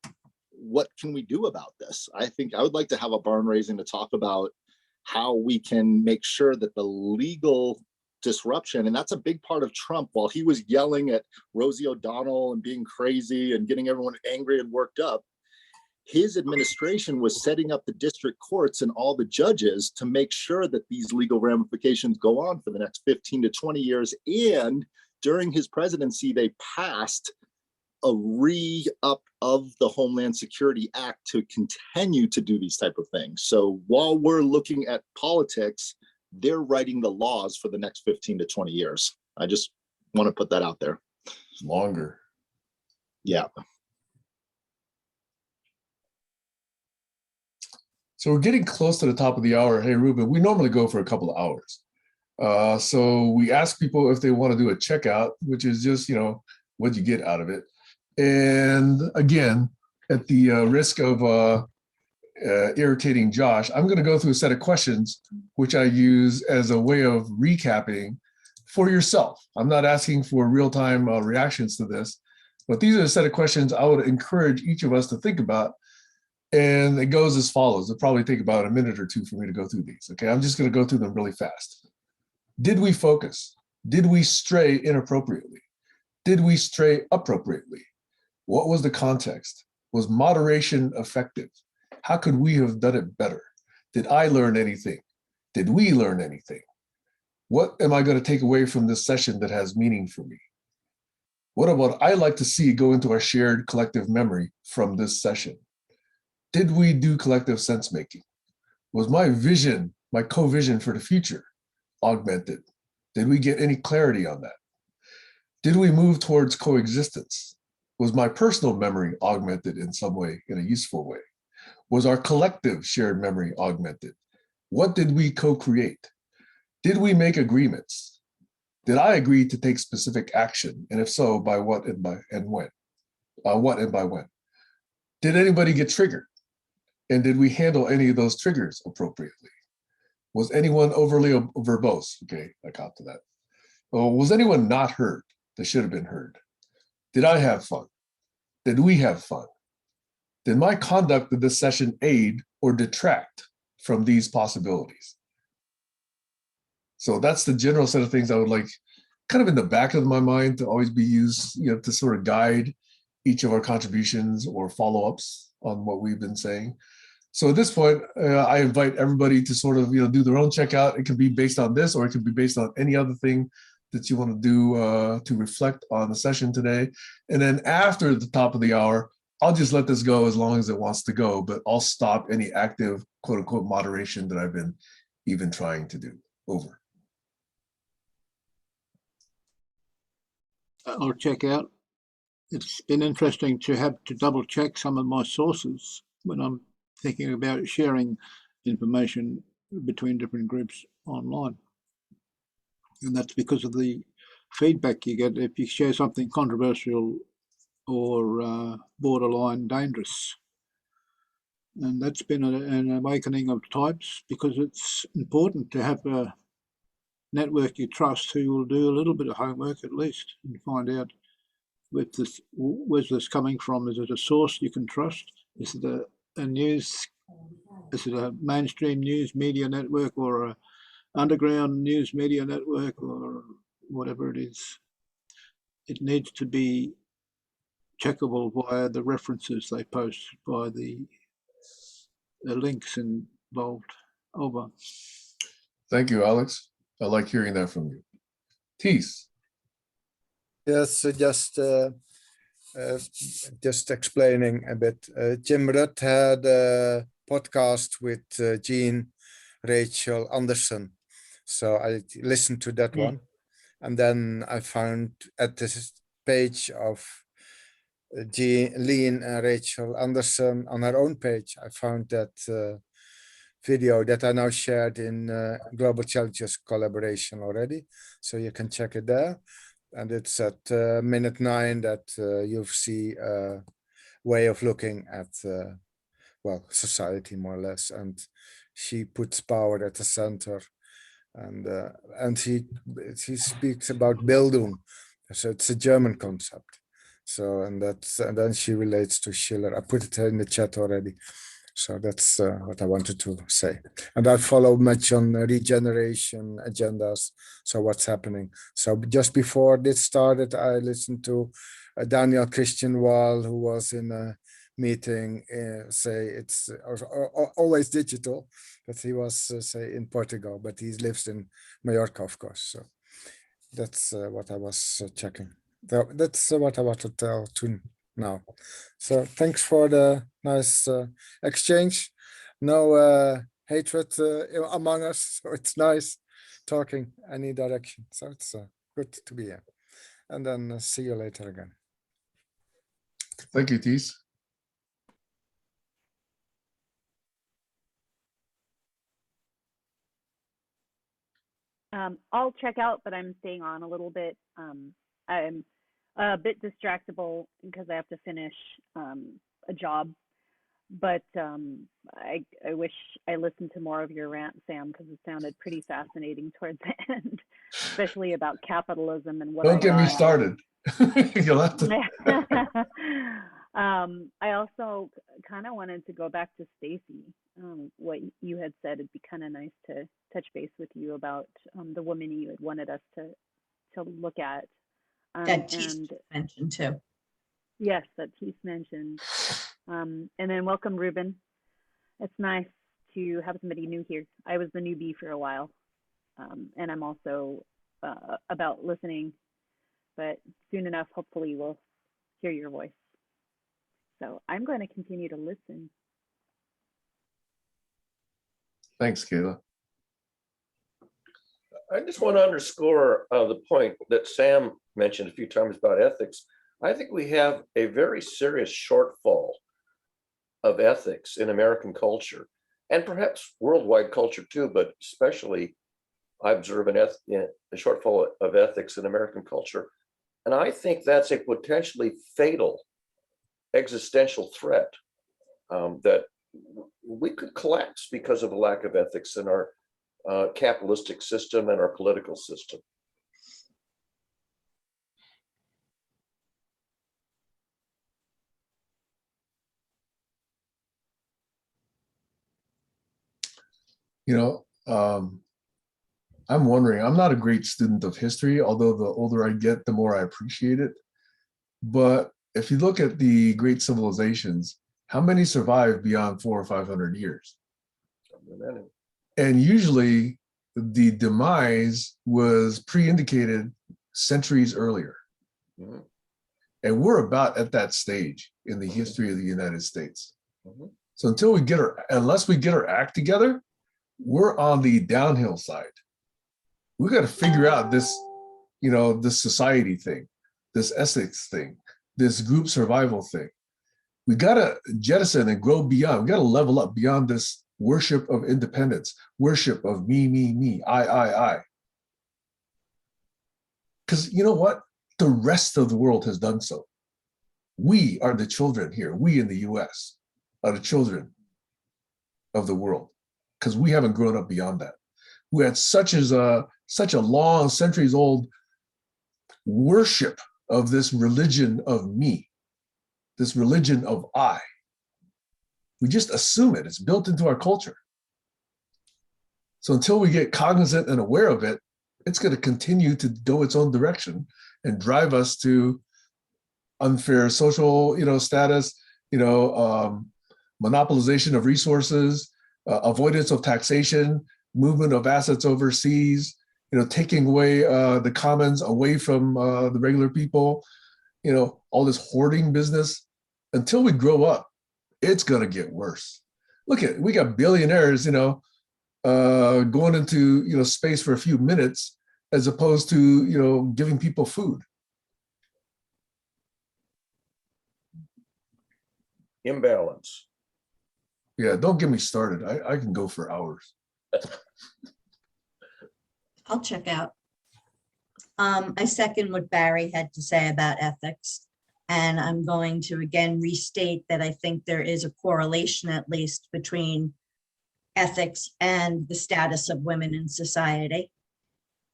what can we do about this? I think I would like to have a barn raising to talk about how we can make sure that the legal disruption, and that's a big part of Trump, while he was yelling at Rosie O'Donnell and being crazy and getting everyone angry and worked up, his administration was setting up the district courts and all the judges to make sure that these legal ramifications go on for the next 15 to 20 years. And during his presidency, they passed a re-up of the Homeland Security Act to continue to do these type of things. So while we're looking at politics, they're writing the laws for the next 15 to 20 years. I just want to put that out there. Longer. Yeah. So we're getting close to the top of the hour. Hey, Ruben, we normally go for a couple of hours. So we ask people if they want to do a checkout, which is just, what you get out of it. And again, at the risk of irritating Josh, I'm going to go through a set of questions, which I use as a way of recapping for yourself. I'm not asking for real-time reactions to this, but these are a set of questions I would encourage each of us to think about. And it goes as follows. It'll probably take about a minute or two for me to go through these. Okay, I'm just going to go through them really fast. Did we focus? Did we stray inappropriately? Did we stray appropriately? What was the context? Was moderation effective? How could we have done it better? Did I learn anything? Did we learn anything? What am I going to take away from this session that has meaning for me? What about I like to see go into our shared collective memory from this session? Did we do collective sense making? Was my vision, my co-vision for the future augmented? Did we get any clarity on that? Did we move towards coexistence? Was my personal memory augmented in some way, in a useful way? Was our collective shared memory augmented? What did we co-create? Did we make agreements? Did I agree to take specific action? And if so, by what and when? What and by when? Did anybody get triggered? And did we handle any of those triggers appropriately? Was anyone overly verbose? Okay, I caught to that. Was anyone not heard that should have been heard? Did I have fun? Did we have fun? Did my conduct of this session aid or detract from these possibilities? So that's the general set of things I would like kind of in the back of my mind to always be used, to sort of guide each of our contributions or follow-ups on what we've been saying. So at this point, I invite everybody to sort of do their own checkout. It could be based on this, or it could be based on any other thing that you want to do to reflect on the session today. And then after the top of the hour, I'll just let this go as long as it wants to go, but I'll stop any active quote unquote moderation that I've been even trying to do. Over. I'll check out. It's been interesting to have to double check some of my sources when I'm thinking about sharing information between different groups online. And that's because of the feedback you get if you share something controversial or borderline dangerous. And that's been an awakening of types, because it's important to have a network you trust who will do a little bit of homework at least and find out where's this coming from. Is it a source you can trust? Is it a news? Is it a mainstream news media network or a underground news media network or whatever it is? It needs to be checkable via the references they post, by the links involved. Over. Thank you, Alex. I like hearing that from you. Tees. Yes, so just explaining a bit. Jim Rutt had a podcast with Jean Rachel Anderson. So I listened to that one. And then I found at this page of Lean and Rachel Anderson on her own page, I found that video that I now shared in Global Challenges collaboration already. So you can check it there. And it's at minute 9 that you see a way of looking at, well, society more or less. And she puts power at the center. And he speaks about Bildung. So it's a German concept. So, and then she relates to Schiller. I put it in the chat already. So that's what I wanted to say. And I follow much on regeneration agendas. So what's happening? So just before this started, I listened to Daniel Christian Wall, who was in a meeting, say it's always digital, but he was, say, in Portugal, but he lives in Mallorca, of course. So that's what I was checking. That's what I want to tell to now. So thanks for the nice exchange. No hatred among us. So it's nice talking any direction. So it's good to be here. And then see you later again. Thank you, Tees. I'll check out, but I'm staying on a little bit. I'm a bit distractible because I have to finish a job, but I wish I listened to more of your rant, Sam, because it sounded pretty fascinating towards the end, especially about capitalism and what. Don't get me started. You'll have to. I also kind of wanted to go back to Stacy. What you had said, it'd be kind of nice to touch base with you about the woman you had wanted us to look at. That Tees mentioned too. Yes, that Tees mentioned. And then welcome, Ruben. It's nice to have somebody new here. I was the newbie for a while, and I'm also about listening, but soon enough, hopefully we'll hear your voice. So I'm going to continue to listen. Thanks, Kayla. I just want to underscore the point that Sam mentioned a few times about ethics. I think we have a very serious shortfall of ethics in American culture, and perhaps worldwide culture too, but especially I observe a shortfall of ethics in American culture. And I think that's a potentially fatal existential threat that we could collapse because of a lack of ethics in our capitalistic system and our political system. I'm wondering, I'm not a great student of history, although the older I get, the more I appreciate it. But if you look at the great civilizations, how many survive beyond 400 or 500 years? And usually the demise was pre-indicated centuries earlier. Mhm. And we're about at that stage in the history of the United States. Mhm. So unless we get our act together, we're on the downhill side. We got to figure out this, this society thing, this ethics thing, this group survival thing. We got to jettison and grow beyond. We got to level up beyond this worship of independence, worship of me, I. Because you know what? The rest of the world has done so. We are the children here. We in the US are the children of the world because we haven't grown up beyond that. We had such a long, centuries old worship of this religion of me, this religion of I. We just assume it. It's built into our culture. So until we get cognizant and aware of it, it's going to continue to go its own direction and drive us to unfair social, status, monopolization of resources, avoidance of taxation, movement of assets overseas, taking away the commons away from the regular people, all this hoarding business. Until we grow up, it's going to get worse. Look at, we got billionaires, going into, space for a few minutes as opposed to, giving people food. Imbalance. Yeah, don't get me started. I can go for hours. I'll check out. I second what Barry had to say about ethics. And I'm going to again restate that I think there is a correlation, at least, between ethics and the status of women in society.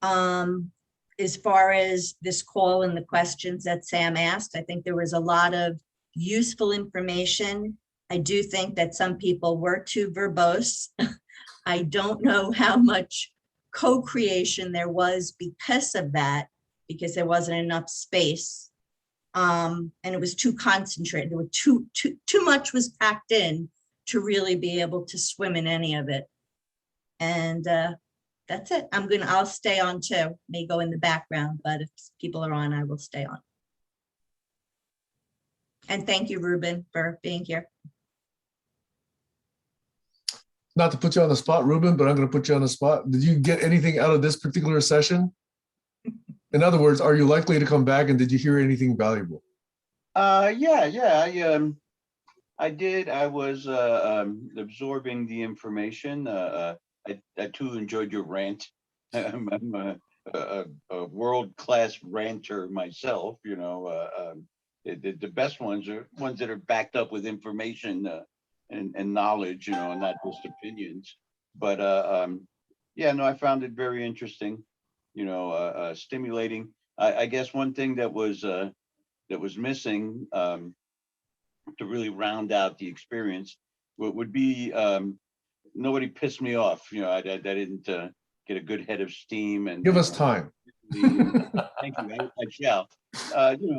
As far as this call and the questions that Sam asked, I think there was a lot of useful information. I do think that some people were too verbose. I don't know how much co-creation there was because of that, because there wasn't enough space. And it was too concentrated. There were too much was packed in to really be able to swim in any of it. And that's it. I'll stay on too. May go in the background, but if people are on, I will stay on. And thank you, Ruben, for being here. Not to put you on the spot, Ruben, but I'm going to put you on the spot. Did you get anything out of this particular session? In other words, are you likely to come back, and did you hear anything valuable? Yeah. I did. I was absorbing the information. I too enjoyed your rant. I'm a world-class ranter myself. The best ones are ones that are backed up with information and knowledge, and not just opinions. But yeah, no, I found it very interesting. Stimulating. I guess one thing that was missing to really round out the experience would be nobody pissed me off. I didn't get a good head of steam. And give us time. Thank you. I shall.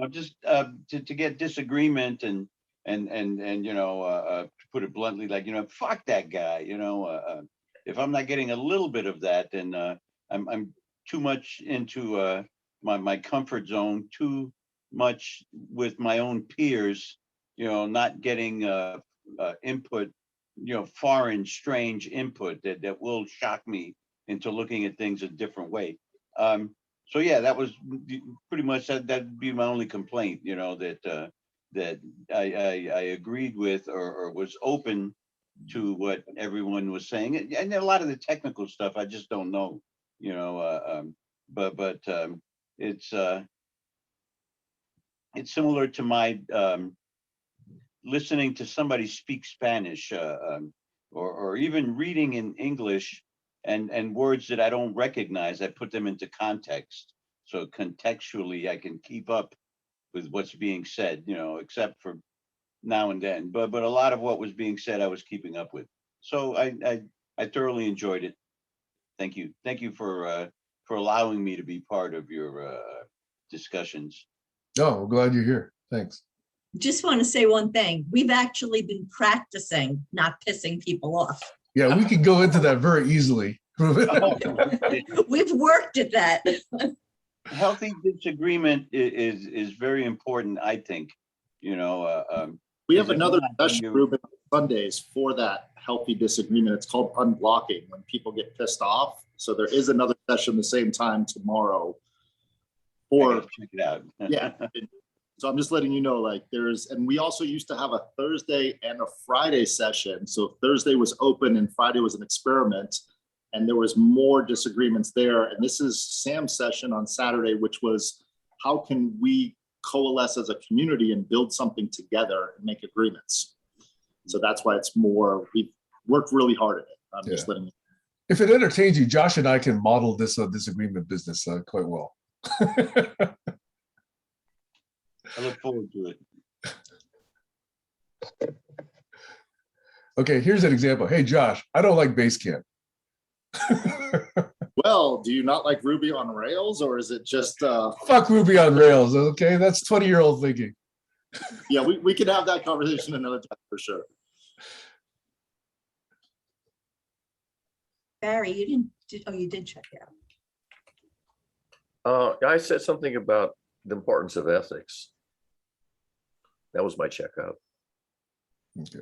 Just to get disagreement and to put it bluntly, like, fuck that guy. If I'm not getting a little bit of that, then I'm too much into my comfort zone, too much with my own peers, not getting input, foreign, strange input that will shock me into looking at things a different way. So yeah, that was pretty much that'd be my only complaint, that I agreed with or was open to what everyone was saying, and a lot of the technical stuff I just don't know, but it's similar to my listening to somebody speak Spanish or even reading in English and words that I don't recognize. I put them into context. So contextually, I can keep up with what's being said, except for now and then. But a lot of what was being said, I was keeping up with. So I thoroughly enjoyed it. Thank you. Thank you for allowing me to be part of your discussions. Oh, I'm glad you're here. Thanks. just want to say one thing. We've actually been practicing not pissing people off. Yeah, we could go into that very easily. We've worked at that. Healthy disagreement is very important, I think, you know. We have Is it another not when session, you- Ruben, on Sundays for that healthy disagreement. It's called unblocking, when people get pissed off. So there is another session the same time tomorrow. I Or gotta check it out. yeah. So I'm just letting you know, like and we also used to have a Thursday and a Friday session. So Thursday was open and Friday was an experiment. And there was more disagreements there. And this is Sam's session on Saturday, which was how can we coalesce as a community and build something together and make agreements. So that's why it's more, we've worked really hard at it. I'm just letting you know. If it entertains you, Josh and I can model this disagreement business quite well. I look forward to it. Okay, here's an example. Hey, Josh, I don't like Basecamp. Well, do you not like Ruby on Rails, or is it just Fuck Ruby on Rails, okay? That's 20-year-old thinking. yeah, we could have that conversation another time for sure. Barry, you didn't, you did check it out. I said something about the importance of ethics. That was my checkout. Okay.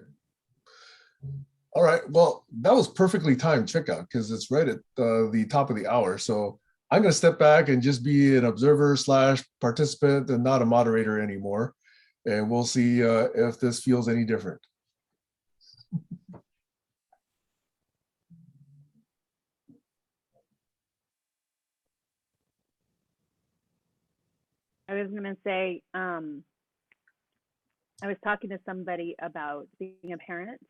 All right. Well, that was perfectly timed checkout because it's right at the top of the hour. So I'm going to step back and just be an observer / participant and not a moderator anymore. And we'll see if this feels any different. I was going to say, I was talking to somebody about being a parent.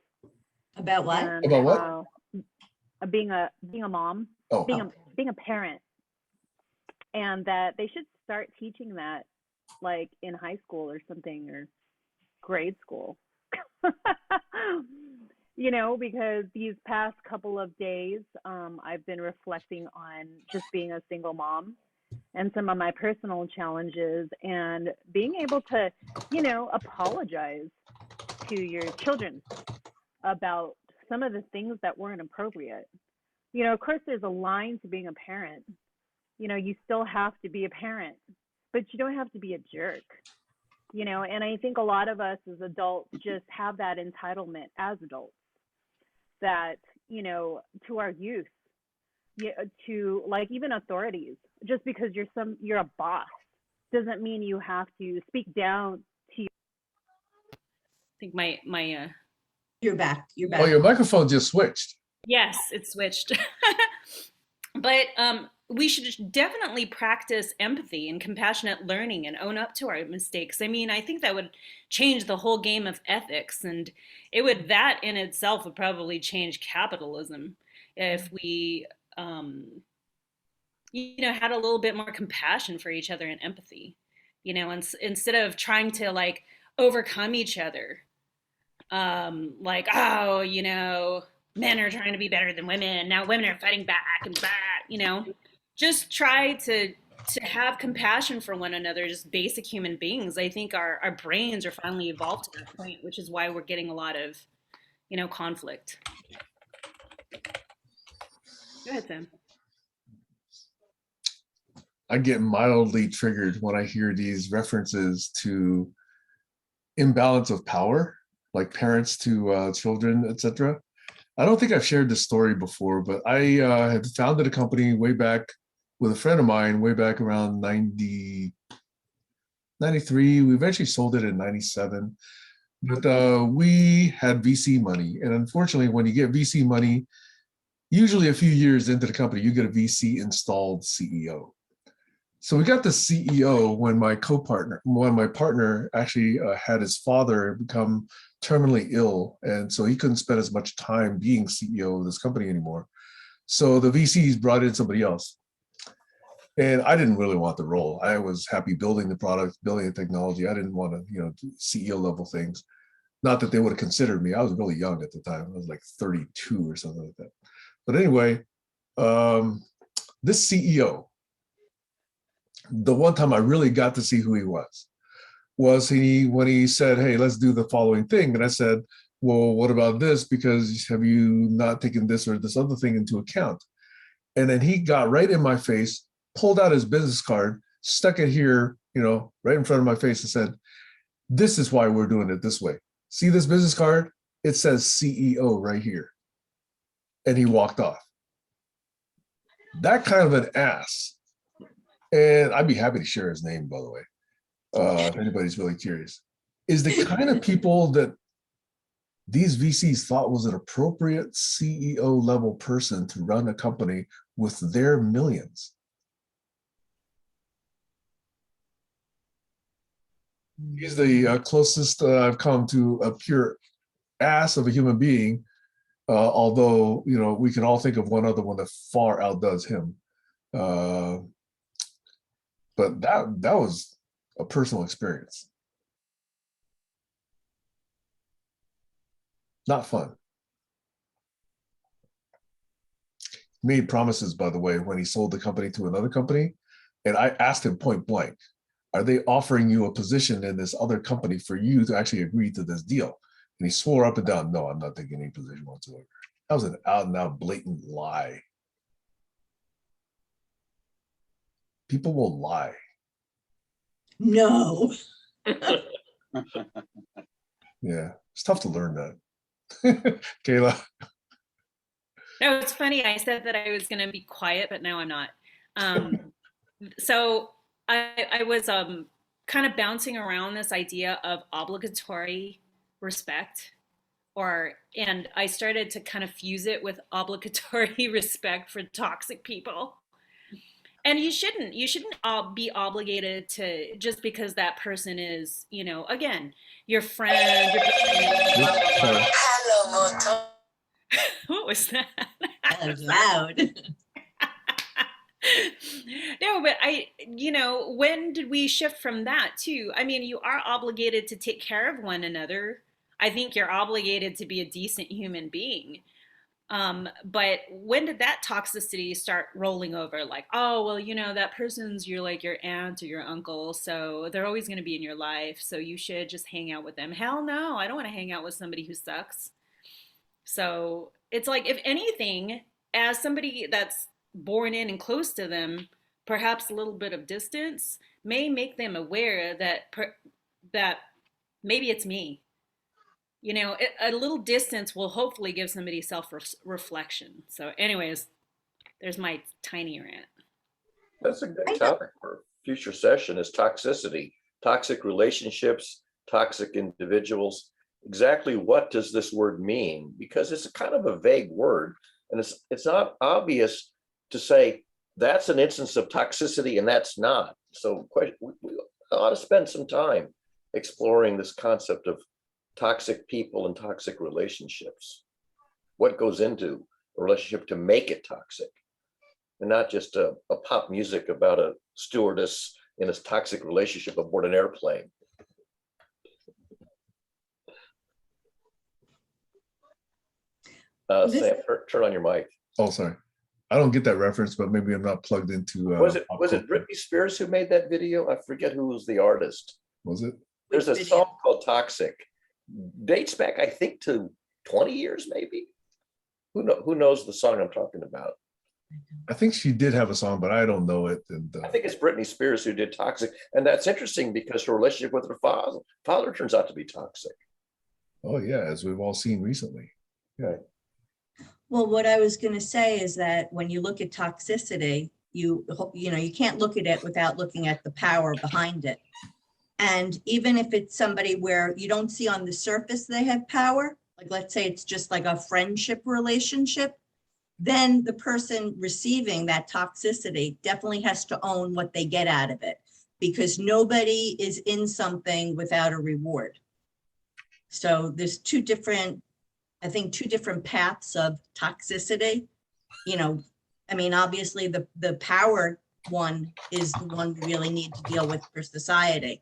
About what? and About what? how- being a mom, Oh, being a parent, and that they should start teaching that like in high school or something, or grade school. You know, because these past couple of days, I've been reflecting on just being a single mom and some of my personal challenges, and being able to, you know, apologize to your children about some of the things that weren't appropriate. You know, of course, there's a line to being a parent. You know, you still have to be a parent, but you don't have to be a jerk. You know, and I think a lot of us as adults just have that entitlement as adults, that, you know, to our youth, to like even authorities, just because you're a boss doesn't mean you have to speak down to you. I think my You're back. You're back. oh, your microphone just switched. yes, it switched. But we should definitely practice empathy and compassionate learning and own up to our mistakes. I mean, I think that would change the whole game of ethics, and that in itself would probably change capitalism if we you know, had a little bit more compassion for each other and empathy, you know, and instead of trying to like overcome each other, like, oh, you know, men are trying to be better than women, now women are fighting back and back, you know, just try to have compassion for one another, just basic human beings. I think our brains are finally evolved to that point, which is why we're getting a lot of, you know, conflict. Go ahead, Sam. I get mildly triggered when I hear these references to imbalance of power, like parents to children, etc. I don't think I've shared this story before, but I had founded a company way back with a friend of mine way back around 93. We eventually sold it in 97. But we had VC money. And unfortunately, when you get VC money, usually a few years into the company, you get a VC installed CEO. So we got the CEO when my partner actually had his father become terminally ill. And so he couldn't spend as much time being CEO of this company anymore. So the VCs brought in somebody else. And I didn't really want the role. I was happy building the product, building the technology. I didn't want to, you know, do CEO level things. Not that they would have considered me. I was really young at the time. I was like 32 or something like that. But anyway, this CEO, the one time I really got to see who he was was when he said, hey, let's do the following thing. And I said, well, what about this? Because have you not taken this or this other thing into account? And then he got right in my face, pulled out his business card, stuck it here, right in front of my face and said, this is why we're doing it this way. See this business card? It says CEO right here. And he walked off. That kind of an ass. And I'd be happy to share his name, by the way, if anybody's really curious, is the kind of people that these VCs thought was an appropriate CEO level person to run a company with their millions. He's the closest I've come to a pure ass of a human being, although, we can all think of one other one that far outdoes him. But that was a personal experience. Not fun. Made promises, by the way, when he sold the company to another company. And I asked him point blank, are they offering you a position in this other company for you to actually agree to this deal? And he swore up and down, no, I'm not taking any position whatsoever. That was an out and out blatant lie. People will lie. No. Yeah, it's tough to learn that. Kayla. No, it's funny. I said that I was going to be quiet, but now I'm not. So I was kind of bouncing around this idea of obligatory respect, and I started to kind of fuse it with obligatory respect for toxic people. And you shouldn't be obligated to just because that person is, again, your friend. Hello, Moto. What was that? That was loud. No, but when did we shift from that too? I mean, you are obligated to take care of one another. I think you're obligated to be a decent human being. But when did that toxicity start rolling over? Like, oh, well, that person's your aunt or your uncle, so they're always going to be in your life, so you should just hang out with them. Hell no, I don't want to hang out with somebody who sucks. So it's like, if anything, as somebody that's born in and close to them, perhaps a little bit of distance may make them aware that maybe it's me. A little distance will hopefully give somebody self-reflection. So anyways, there's my tiny rant. That's a good topic for a future session, is toxicity, toxic relationships, toxic individuals. Exactly what does this word mean? Because it's a kind of a vague word, and it's not obvious to say that's an instance of toxicity and that's not. So we ought to spend some time exploring this concept of toxic people and toxic relationships. What goes into a relationship to make it toxic, and not just a pop music about a stewardess in a toxic relationship aboard an airplane. Sam, turn on your mic. Oh, sorry. I don't get that reference, but maybe I'm not plugged into. Was it Britney Spears who made that video? I forget who was the artist. Was it? There's a song called Toxic. Dates back, I think, to 20 years, maybe. Who knows the song I'm talking about? I think she did have a song, but I don't know it. And I think it's Britney Spears who did Toxic. And that's interesting because her relationship with her father turns out to be toxic. Oh, yeah, as we've all seen recently. Yeah. Well, what I was going to say is that when you look at toxicity, you can't look at it without looking at the power behind it. And even if it's somebody where you don't see on the surface they have power, like let's say it's just like a friendship relationship, then the person receiving that toxicity definitely has to own what they get out of it, because nobody is in something without a reward. So there's two different paths of toxicity. Obviously the power one is the one we really need to deal with for society.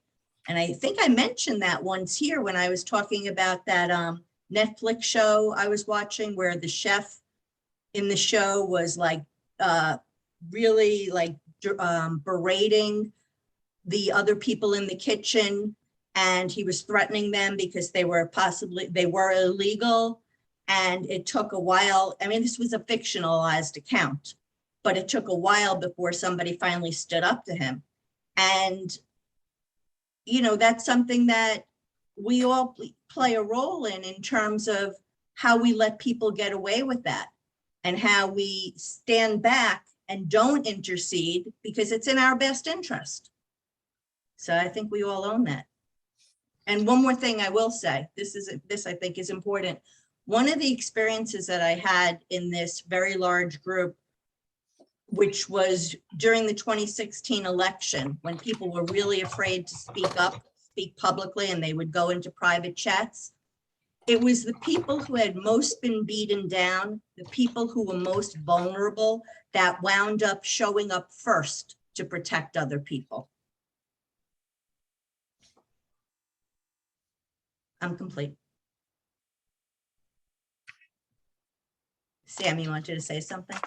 And I think I mentioned that once here when I was talking about that Netflix show I was watching, where the chef in the show was really berating the other people in the kitchen and he was threatening them because they were illegal. And it took a while. I mean, this was a fictionalized account, but it took a while before somebody finally stood up to him. And, you know, that's something that we all play a role in terms of how we let people get away with that and how we stand back and don't intercede because it's in our best interest. So I think we all own that. And one more thing I will say, this I think is important. One of the experiences that I had in this very large group, which was during the 2016 election, when people were really afraid to speak publicly, and they would go into private chats. It was the people who had most been beaten down, the people who were most vulnerable, that wound up showing up first to protect other people. I'm complete. Sam, you wanted to say something?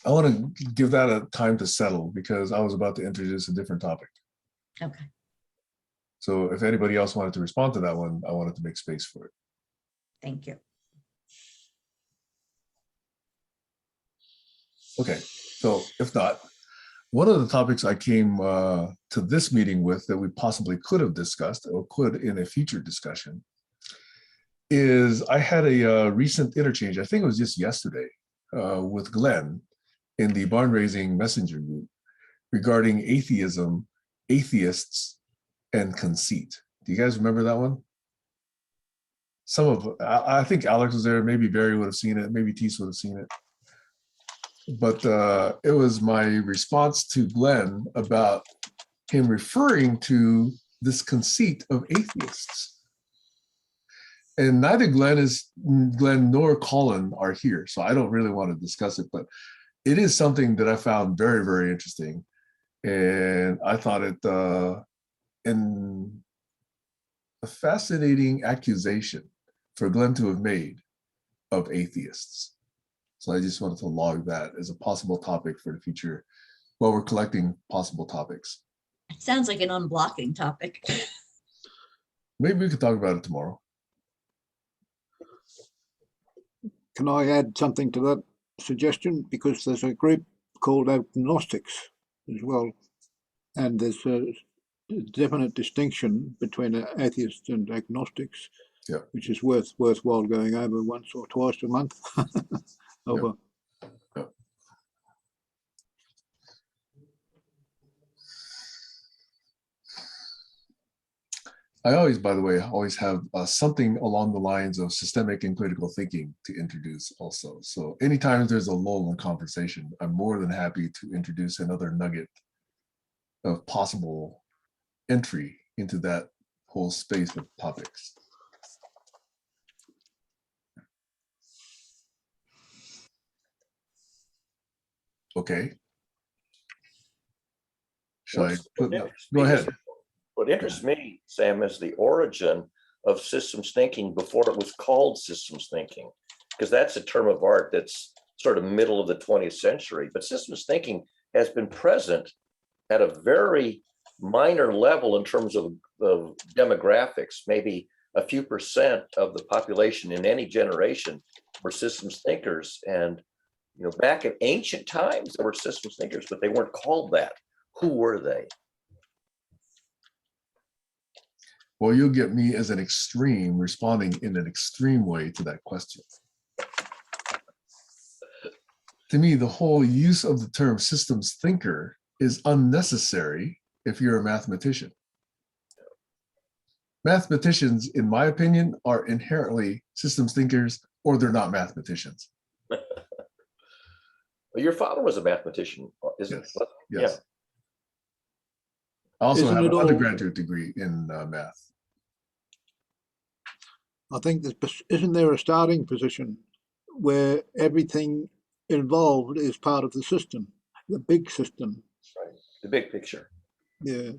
I want to give that a time to settle because I was about to introduce a different topic. Okay. So if anybody else wanted to respond to that one, I wanted to make space for it. Thank you. Okay, so if not, one of the topics I came to this meeting with that we possibly could have discussed or could in a future discussion is I had a recent interchange, I think it was just yesterday, with Glenn in the Barn Raising Messenger group regarding atheism, atheists, and conceit. Do you guys remember that one? I think Alex was there, maybe Barry would have seen it, maybe Teese would have seen it. But it was my response to Glenn about him referring to this conceit of atheists. And neither Glenn nor Colin are here, so I don't really want to discuss it, but it is something that I found very, very interesting. And I thought it a fascinating accusation for Glenn to have made of atheists. So I just wanted to log that as a possible topic for the future while we're collecting possible topics. It sounds like an unblocking topic. Maybe we could talk about it tomorrow. Can I add something to that suggestion? Because there's a group called agnostics as well. And there's a definite distinction between atheists and agnostics, yeah, which is worthwhile going over once or twice a month. Over. Yeah. I always, by the way, have something along the lines of systemic and critical thinking to introduce also. So anytime there's a lull in conversation, I'm more than happy to introduce another nugget of possible entry into that whole space of topics. Okay. Shall I put, go ahead. What interests me, Sam, is the origin of systems thinking before it was called systems thinking, because that's a term of art that's sort of middle of the 20th century. But systems thinking has been present at a very minor level in terms of demographics. Maybe a few percent of the population in any generation were systems thinkers. And you know, back in ancient times, there were systems thinkers, but they weren't called that. Who were they? Well, you'll get me as an extreme responding in an extreme way to that question. To me, the whole use of the term systems thinker is unnecessary if you're a mathematician. Mathematicians, in my opinion, are inherently systems thinkers, or they're not mathematicians. Well, your father was a mathematician, isn't Yes. he? Yes. Yeah. I also Isn't have it an all- undergraduate degree in math. I think isn't there a starting position where everything involved is part of the system, the big system? Right. The big picture. Yeah,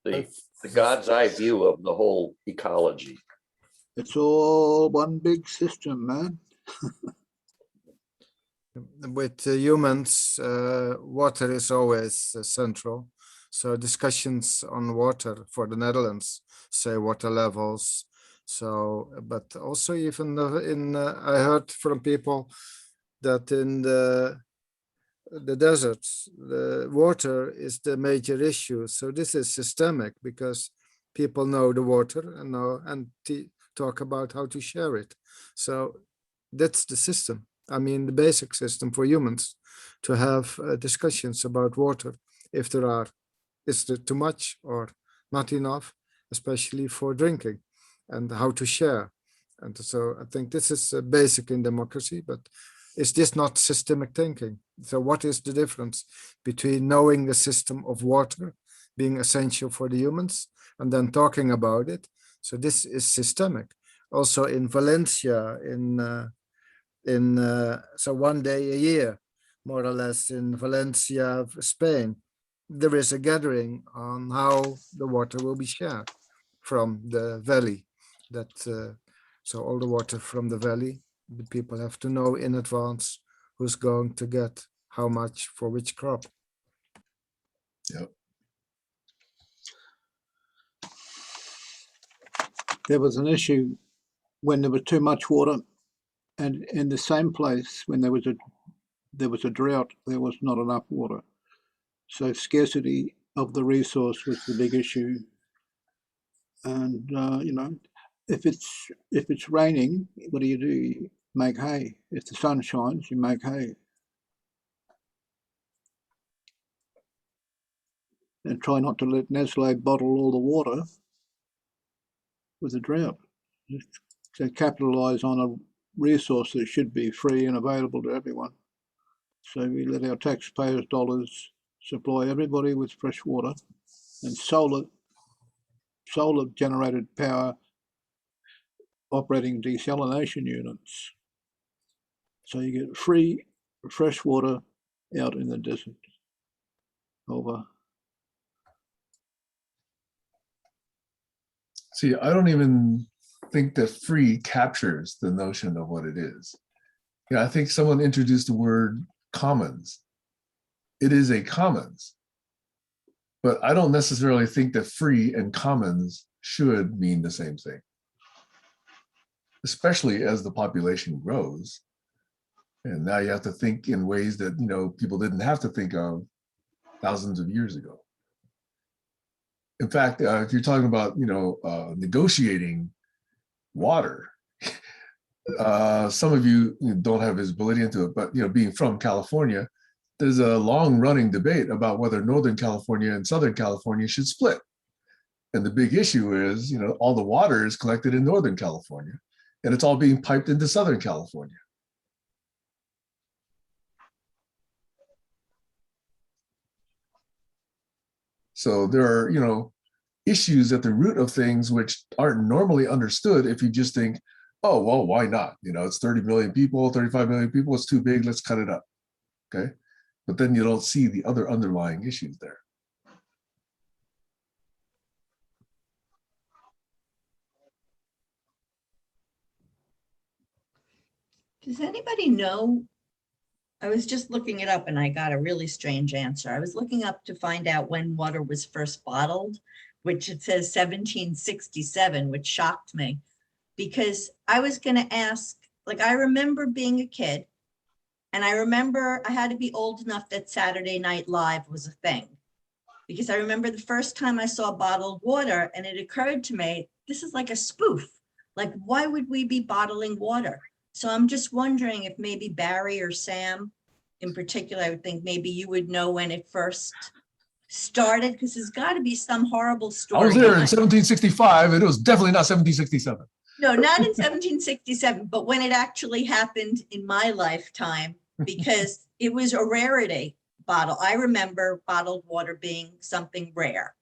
The God's eye view of the whole ecology. it's all one big system, man. With humans, water is always central. So discussions on water for the Netherlands, say water levels. So, but also even I heard from people that in the deserts, the water is the major issue. So this is systemic because people know the water and talk about how to share it. So that's the system. I mean, the basic system for humans to have discussions about water. If there are, is there too much or not enough, especially for drinking, and how to share. And so I think this is basic in democracy, but is this not systemic thinking? So what is the difference between knowing the system of water being essential for the humans and then talking about it? So this is systemic. Also in Valencia, so one day a year, more or less, in Valencia, Spain, there is a gathering on how the water will be shared from the valley. So all the water from the valley, the people have to know in advance who's going to get how much for which crop. Yep. There was an issue when there was too much water, and in the same place when there was a drought, there was not enough water. So scarcity of the resource was the big issue. And if it's raining, what do? You make hay. If the sun shines, you make hay. And try not to let Nestle bottle all the water with a drought. To capitalise on a resource that should be free and available to everyone. So we let our taxpayers' dollars supply everybody with fresh water, and solar generated power operating desalination units. So you get free fresh water out in the desert. Over. See, I don't even think that free captures the notion of what it is. I think someone introduced the word commons. It is a commons, but I don't necessarily think that free and commons should mean the same thing, especially as the population grows. And now you have to think in ways that, people didn't have to think of thousands of years ago. In fact, if you're talking about, negotiating water, some of you don't have visibility into it, but, being from California, there's a long running debate about whether Northern California and Southern California should split. And the big issue is, all the water is collected in Northern California and it's all being piped into Southern California. So there are, issues at the root of things which aren't normally understood if you just think, oh, well, why not? It's 30 million people, 35 million people, it's too big, let's cut it up, okay? But then you don't see the other underlying issues there. Does anybody know? I was just looking it up and I got a really strange answer. I was looking up to find out when water was first bottled, which it says 1767, which shocked me because I was going to ask, I remember being a kid and I remember I had to be old enough that Saturday Night Live was a thing because I remember the first time I saw bottled water and it occurred to me, this is like a spoof. Why would we be bottling water? So I'm just wondering if maybe Barry or Sam in particular, I would think maybe you would know when it first started, because there's got to be some horrible story. I was there in 1765, and it was definitely not 1767. No, not in 1767, but when it actually happened in my lifetime, because it was a rarity bottle. I remember bottled water being something rare.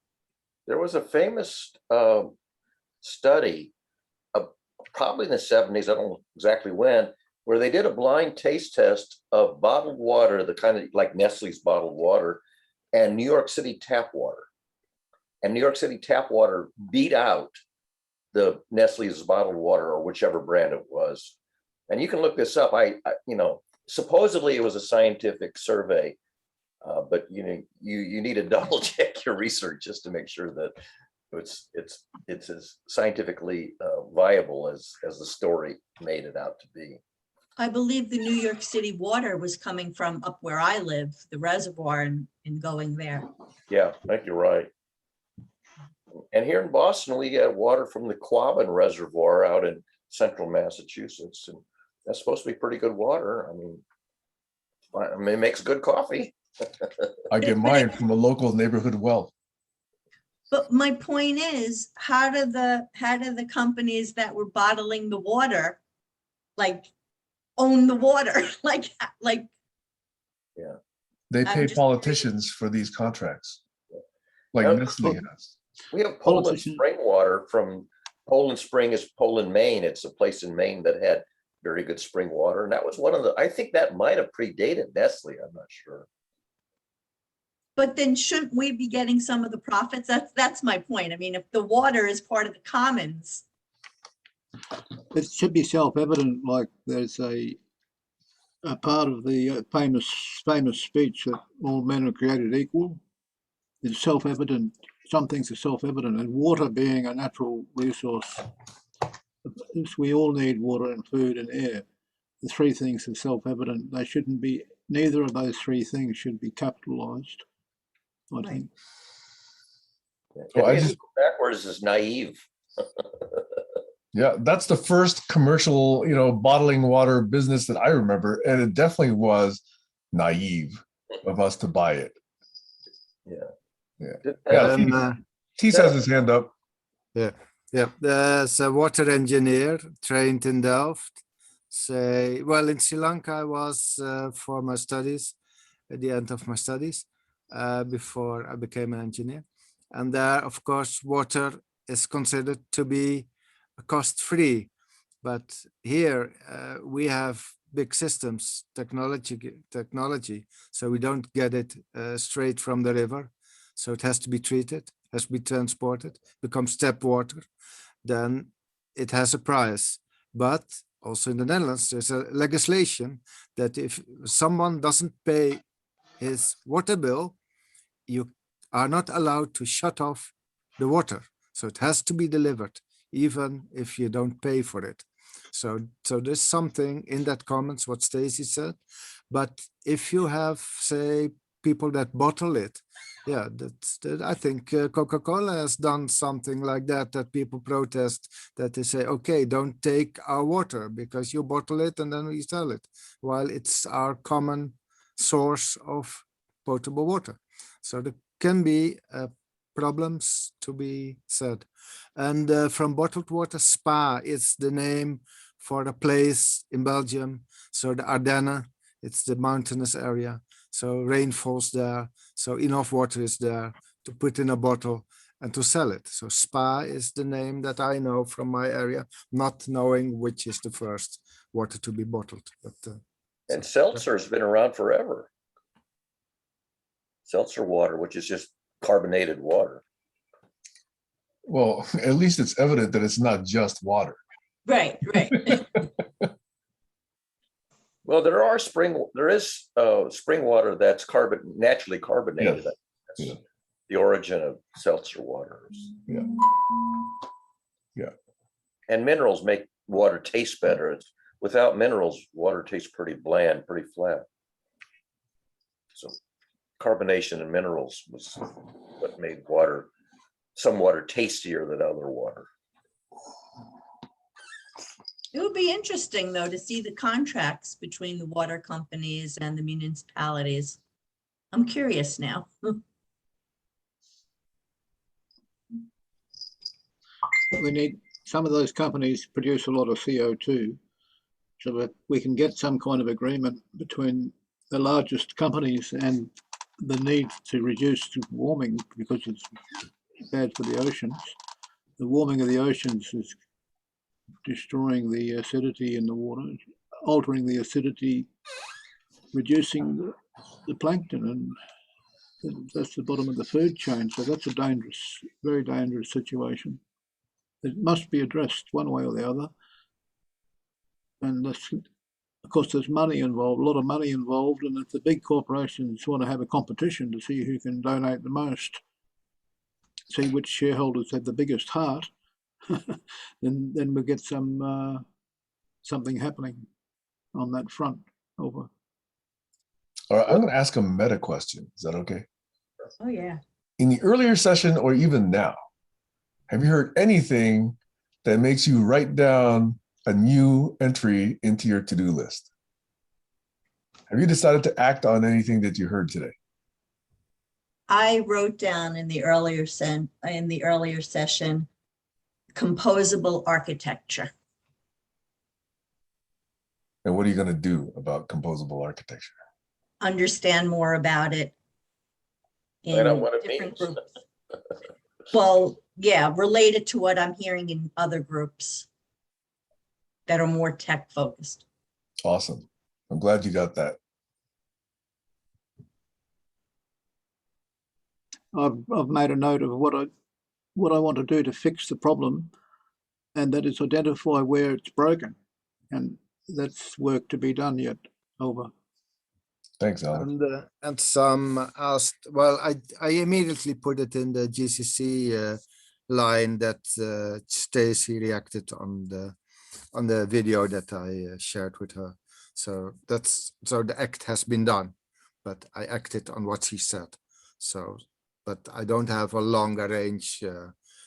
There was a famous study, probably in the 70s, I don't know exactly when, where they did a blind taste test of bottled water, the kind of like Nestle's bottled water, and New York City tap water. And New York City tap water beat out the Nestle's bottled water or whichever brand it was. And you can look this up. I supposedly it was a scientific survey, but you need to double check check your research just to make sure that it's as scientifically viable as the story made it out to be. I believe the New York City water was coming from up where I live, the reservoir, and going there. Yeah, I think you're right. And here in Boston, we get water from the Quabbin Reservoir out in central Massachusetts, and that's supposed to be pretty good water. I mean, it makes good coffee. I get mine from a local neighborhood well. But my point is, how do the companies that were bottling the water, like, own the water? like Yeah. They I'm pay just- politicians for these contracts. Like Yeah. Nestle has. We have Poland Politician. spring water from Poland Spring is Poland, Maine. It's a place in Maine that had very good spring water. And that was one of the, I think that might have predated Nestle. I'm not sure. But then shouldn't we be getting some of the profits? That's my point. I mean, if the water is part of the commons, It should be self-evident, like there's a part of the famous speech that all men are created equal. It's self-evident. Some things are self-evident, and water being a natural resource, we all need water and food and air. The three things are self-evident. They shouldn't be. Neither of those three things should be capitalized, I Right. think. Well, I To me, just- backwards is naive. Yeah, that's the first commercial, bottling water business that I remember. And it definitely was naive of us to buy it. Yeah. Tees has his hand up. Yeah, there's a water engineer trained in Delft. In Sri Lanka, I was for my studies, at the end of my studies, before I became an engineer. And there, of course, water is considered to be cost-free. But here we have big systems, technology, so we don't get it straight from the river. So it has to be treated, has to be transported, becomes tap water. Then it has a price. But also in the Netherlands, there's a legislation that if someone doesn't pay his water bill, you are not allowed to shut off the water. So it has to be delivered, even if you don't pay for it. So there's something in that comments, what Stacy said. But if you have, say, people that bottle it, yeah, I think Coca-Cola has done something like that, that people protest, that they say, okay, don't take our water because you bottle it and then we sell it, while it's our common source of potable water. So there can be problems to be said. And from bottled water, Spa is the name for a place in Belgium. So the Ardennes, it's the mountainous area. So rain falls there. So enough water is there to put in a bottle and to sell it. So Spa is the name that I know from my area, not knowing which is the first water to be bottled. But, And seltzer's been around forever. Seltzer water, which is just carbonated water. Well, at least it's evident that it's not just water. right. Well, there is spring water that's naturally carbonated. Yes. That's Yeah. the origin of seltzer water. Yeah. Yeah. And minerals make water taste better. Without minerals, water tastes pretty bland, pretty flat. So carbonation and minerals was what made some water tastier than other water. It would be interesting, though, to see the contracts between the water companies and the municipalities. I'm curious now. We need, some of those companies produce a lot of CO2, so that we can get some kind of agreement between the largest companies and the need to reduce warming, because it's bad for the oceans. The warming of the oceans is destroying the acidity in the water, altering the acidity, reducing the plankton, and that's the bottom of the food chain. So that's a dangerous, very dangerous situation. It must be addressed one way or the other. And that's, of course, there's money involved, a lot of money involved. And if the big corporations want to have a competition to see who can donate the most, see which shareholders have the biggest heart, then we'll get something happening on that front. Over. All right, I'm going to ask a meta question. Is that okay? Oh, yeah. In the earlier session or even now, have you heard anything that makes you write down a new entry into your to-do list? Have you decided to act on anything that you heard today? I wrote down in the earlier session, composable architecture. And what are you going to do about composable architecture? Understand more about it in Find out what it different means. groups. Well, yeah, related to what I'm hearing in other groups that are more tech focused. Awesome. I'm glad you got that. I've made a note of what I want to do to fix the problem, and that is identify where it's broken, and that's work to be done yet. Over. Thanks, Alan. And some asked, well, I immediately put it in the GCC line that Stacy reacted on the video that I shared with her. So the act has been done, but I acted on what she said. So, but I don't have a longer range,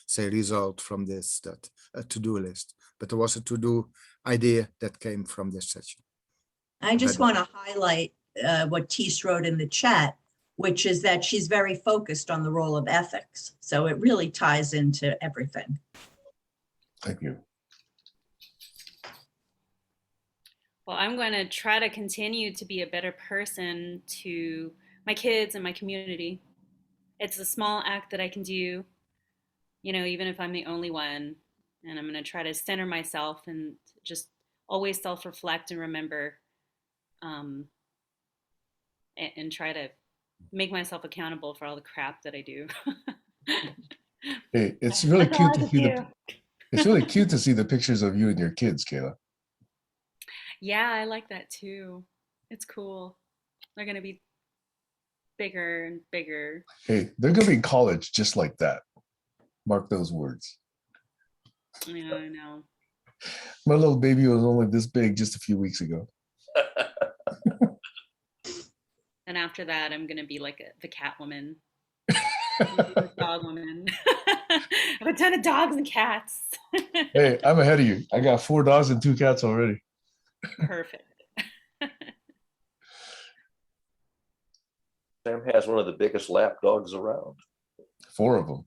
say, result from this, that a to-do list. But there was a to-do idea that came from this session. I just want to highlight what Tees wrote in the chat, which is that she's very focused on the role of ethics. So it really ties into everything. Thank you. Well, I'm going to try to continue to be a better person to my kids and my community. It's a small act that I can do, even if I'm the only one. And I'm going to try to center myself and just always self-reflect and remember, and try to make myself accountable for all the crap that I do. Hey, it's really That's all cute I to can see do. it's really cute to see the pictures of you and your kids, Kayla. Yeah, I like that too. It's cool. They're going to be bigger and bigger. Hey, they're going to be in college just like that. Mark those words. Yeah, I know. My little baby was only this big just a few weeks ago. And after that, I'm going to be like the cat woman. Dog woman. I have a ton of dogs and cats. Hey, I'm ahead of you. I got 4 dogs and 2 cats already. Perfect. Sam has one of the biggest lap dogs around. 4 of them.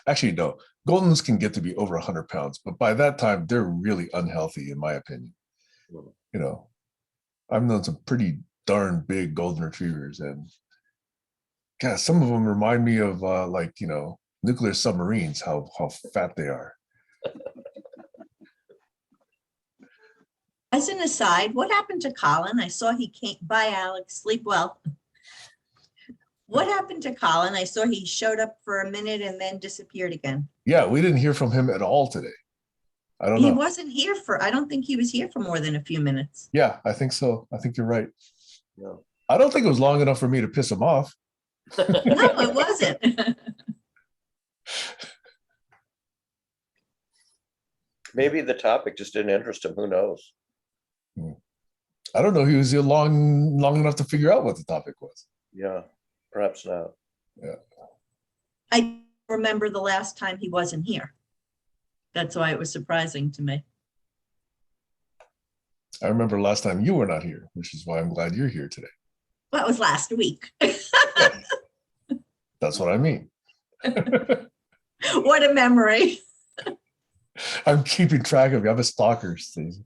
Actually, no. Goldens can get to be over 100 pounds, but by that time, they're really unhealthy, in my opinion. I've known some pretty darn big golden retrievers, and God, some of them remind me of nuclear submarines, how fat they are. As an aside, what happened to Colin? I saw he came by. Alex, sleep well. What happened to Colin? I saw he showed up for a minute and then disappeared again. Yeah, we didn't hear from him at all today. I don't know. He wasn't here I don't think he was here for more than a few minutes. Yeah, I think so. I think you're right. No. I don't think it was long enough for me to piss him off. No, it wasn't. Maybe the topic just didn't interest him. Who knows? I don't know. He was here long enough to figure out what the topic was. Yeah, perhaps not. Yeah. I remember the last time he wasn't here. That's why it was surprising to me. I remember last time you were not here, which is why I'm glad you're here today. Well, it was last week. That's what I mean. What a memory. I'm keeping track of you. I'm a stalker, Stacey.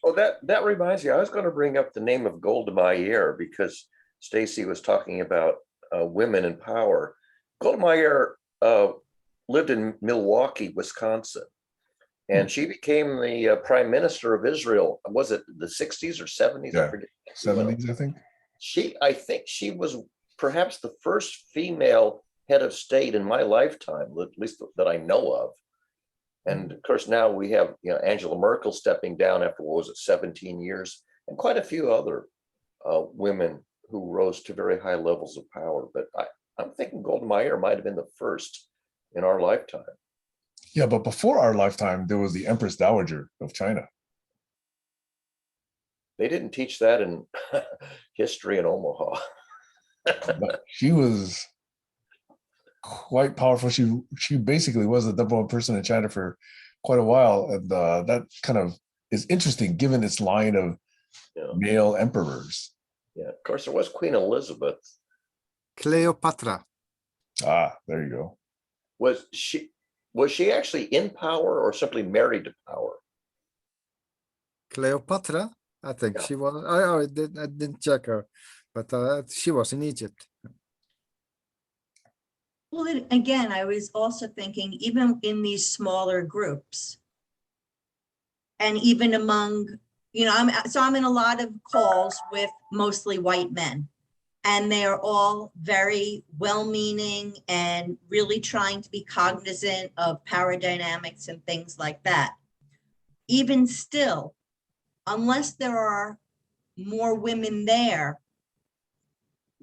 Oh, that reminds me. I was going to bring up the name of Golda Meir because Stacy was talking about women in power. Golda Meir lived in Milwaukee, Wisconsin, and she became the prime minister of Israel. Was it the 60s or 70s? Yeah, I forget. 70s, I think. I think she was perhaps the first female head of state in my lifetime, at least that I know of. And of course, now we have Angela Merkel stepping down after, what was it, 17 years, and quite a few other women who rose to very high levels of power. But I'm thinking Golda Meir might have been the first in our lifetime. Yeah, but before our lifetime, there was the Empress Dowager of China. They didn't teach that in history in Omaha. But she was quite powerful. She basically was the number one person in China for quite a while, and that kind of is interesting given its line of male emperors. Yeah, of course, there was Queen Elizabeth. Cleopatra. Ah, there you go. Was she actually in power or simply married to power? Cleopatra? I think she was. I didn't check her, but she was in Egypt. Well, again, I was also thinking, even in these smaller groups, and even among, I'm in a lot of calls with mostly white men, and they are all very well-meaning and really trying to be cognizant of power dynamics and things like that. Even still, unless there are more women there,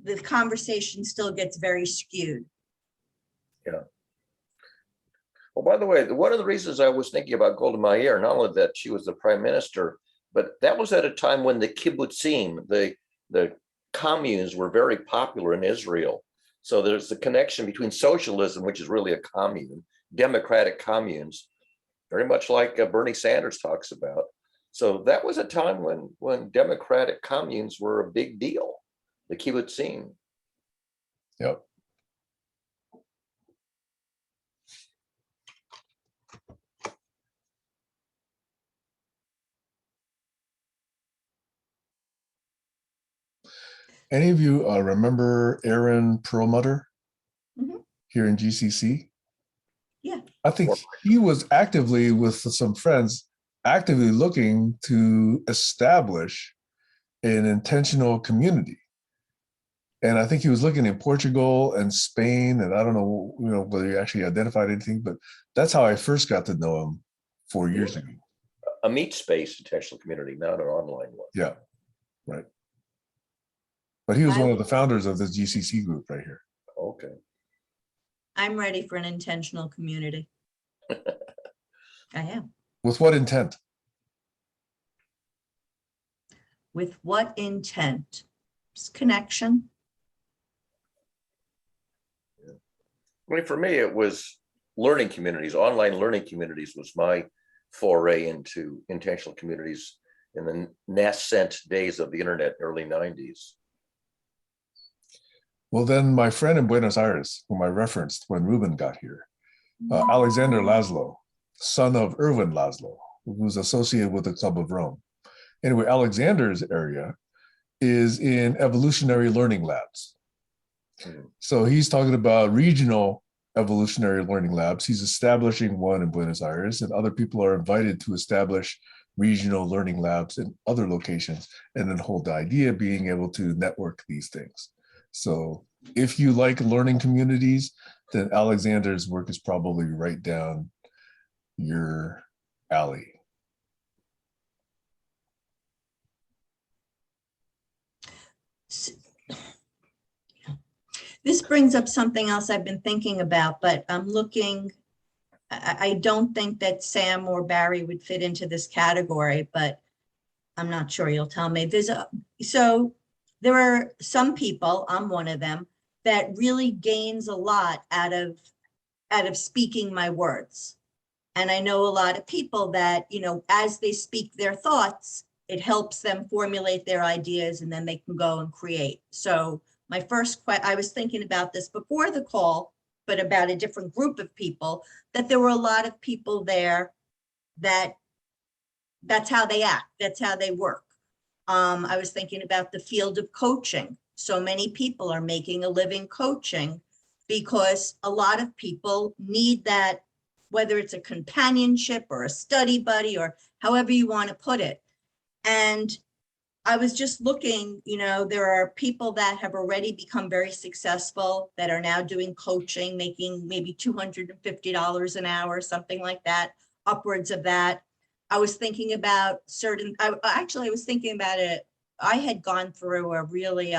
the conversation still gets very skewed. Yeah. Well, by the way, one of the reasons I was thinking about Golda Meir, not only that she was the prime minister, but that was at a time when the kibbutzim, the communes, were very popular in Israel. So there's the connection between socialism, which is really a commune, democratic communes, very much like Bernie Sanders talks about. So that was a time when democratic communes were a big deal, the kibbutzim. Yep. Any of you remember Aaron Perlmutter here in GCC? Yeah. I think he was actively, with some friends, actively looking to establish an intentional community. And I think he was looking in Portugal and Spain, and I don't know, whether he actually identified anything, but that's how I first got to know him 4 years ago. A meat space intentional community, not an online one. Yeah, right. But he was one of the founders of this GCC group right here. Okay. I'm ready for an intentional community. I am. With what intent? With what intent? Just connection. Yeah. I mean, for me, it was learning communities. Online learning communities was my foray into intentional communities in the nascent days of the internet, early 90s. Well, then my friend in Buenos Aires, whom I referenced when Ruben got here, Alexander Laszlo, son of Erwin Laszlo, who's associated with the Club of Rome. Anyway, Alexander's area is in evolutionary learning labs. So he's talking about regional evolutionary learning labs. He's establishing one in Buenos Aires, and other people are invited to establish regional learning labs in other locations, and then hold the idea of being able to network these things. So if you like learning communities, then Alexander's work is probably right down your alley. This brings up something else I've been thinking about, but I'm looking, I don't think that Sam or Barry would fit into this category, but I'm not sure, you'll tell me. So there are some people, I'm one of them, that really gains a lot out of speaking my words. And I know a lot of people that, as they speak their thoughts, it helps them formulate their ideas, and then they can go and create. So my first question, I was thinking about this before the call, but about a different group of people, that there were a lot of people there that's how they act, that's how they work. I was thinking about the field of coaching. So many people are making a living coaching because a lot of people need that, whether it's a companionship or a study buddy or however you want to put it. And I was just looking, there are people that have already become very successful that are now doing coaching, making maybe $250 an hour, something like that, upwards of that. I was thinking about I was thinking about it I had gone through a really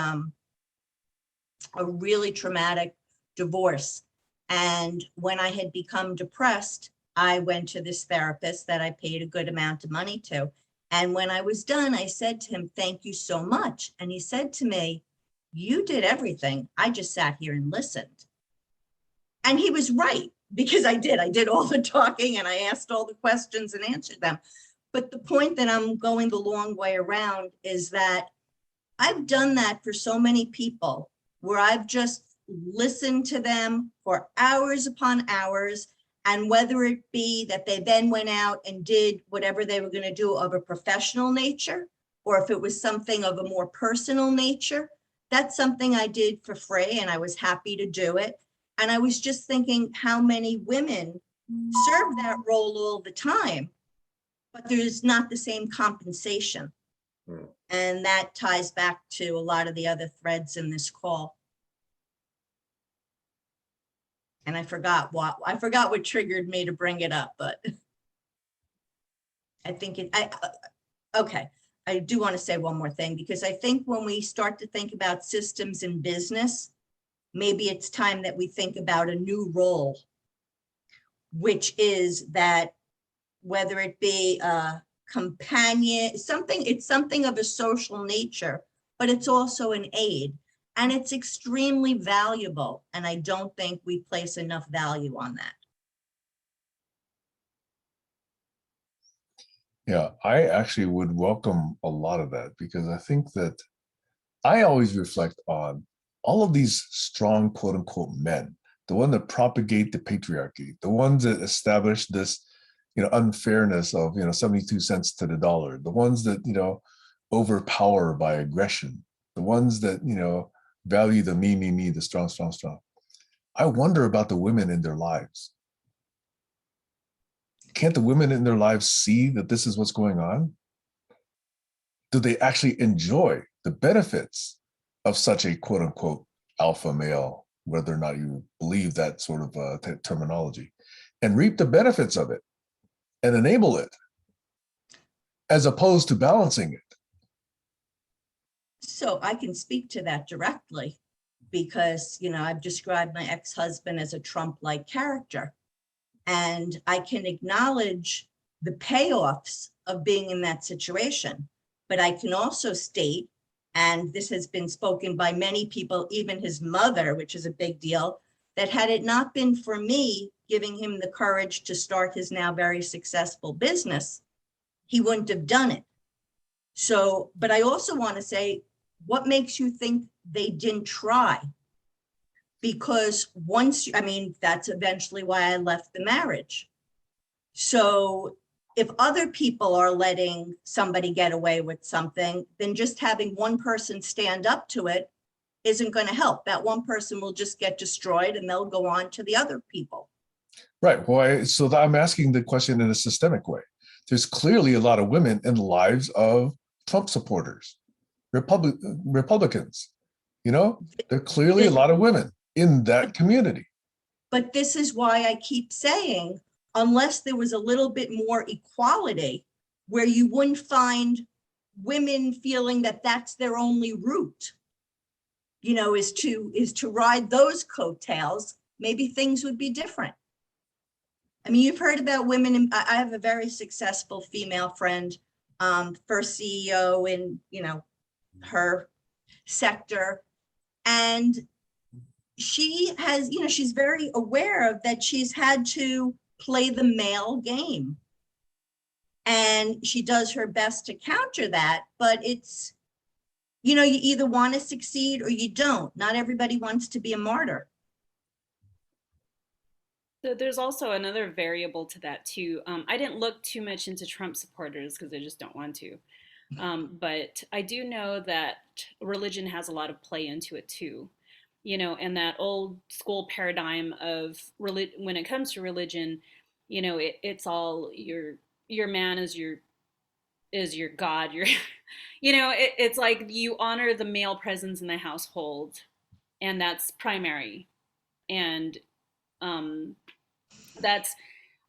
traumatic divorce. And when I had become depressed, I went to this therapist that I paid a good amount of money to. And when I was done, I said to him, "Thank you so much." And he said to me, "You did everything. I just sat here and listened." And he was right, because I did all the talking and I asked all the questions and answered them. But the point that I'm going the long way around is that I've done that for so many people, where I've just listened to them for hours upon hours. And whether it be that they then went out and did whatever they were going to do of a professional nature, or if it was something of a more personal nature, that's something I did for free and I was happy to do it. And I was just thinking how many women serve that role all the time, but there's not the same compensation. Hmm. And that ties back to a lot of the other threads in this call. And I forgot what triggered me to bring it up, but I think okay. I do want to say one more thing, because I think when we start to think about systems in business, maybe it's time that we think about a new role, which is that whether it be a companion, it's something of a social nature, but it's also an aid. And it's extremely valuable. And I don't think we place enough value on that. Yeah, I actually would welcome a lot of that, because I think that I always reflect on all of these strong, quote unquote, men, the one that propagate the patriarchy, the ones that establish this, unfairness of, 72 cents to the dollar, the ones that, overpower by aggression, the ones that, value the me, the strong, strong, strong. I wonder about the women in their lives. Can't the women in their lives see that this is what's going on? Do they actually enjoy the benefits of such a quote unquote alpha male, whether or not you believe that sort of terminology, and reap the benefits of it and enable it, as opposed to balancing it? So I can speak to that directly, because, I've described my ex-husband as a Trump-like character. And I can acknowledge the payoffs of being in that situation. But I can also state, and this has been spoken by many people, even his mother, which is a big deal, that had it not been for me giving him the courage to start his now very successful business, he wouldn't have done it. So, but I also want to say, what makes you think they didn't try? Because that's eventually why I left the marriage. So if other people are letting somebody get away with something, then just having one person stand up to it isn't going to help. That one person will just get destroyed and they'll go on to the other people. Right. Well, so I'm asking the question in a systemic way. There's clearly a lot of women in the lives of Trump supporters, Republicans. There are clearly a lot of women in that community. But this is why I keep saying, unless there was a little bit more equality, where you wouldn't find women feeling that that's their only route, is to ride those coattails, maybe things would be different. I mean, you've heard about women, and I have a very successful female friend, first CEO in, her sector. And she has, she's very aware of that she's had to play the male game. And she does her best to counter that, but it's, you either want to succeed or you don't. Not everybody wants to be a martyr. There's also another variable to that too. I didn't look too much into Trump supporters because I just don't want to. But I do know that religion has a lot of play into it too. And that old school paradigm of when it comes to religion, it's all your man is your God. It's like you honor the male presence in the household, and that's primary. And that's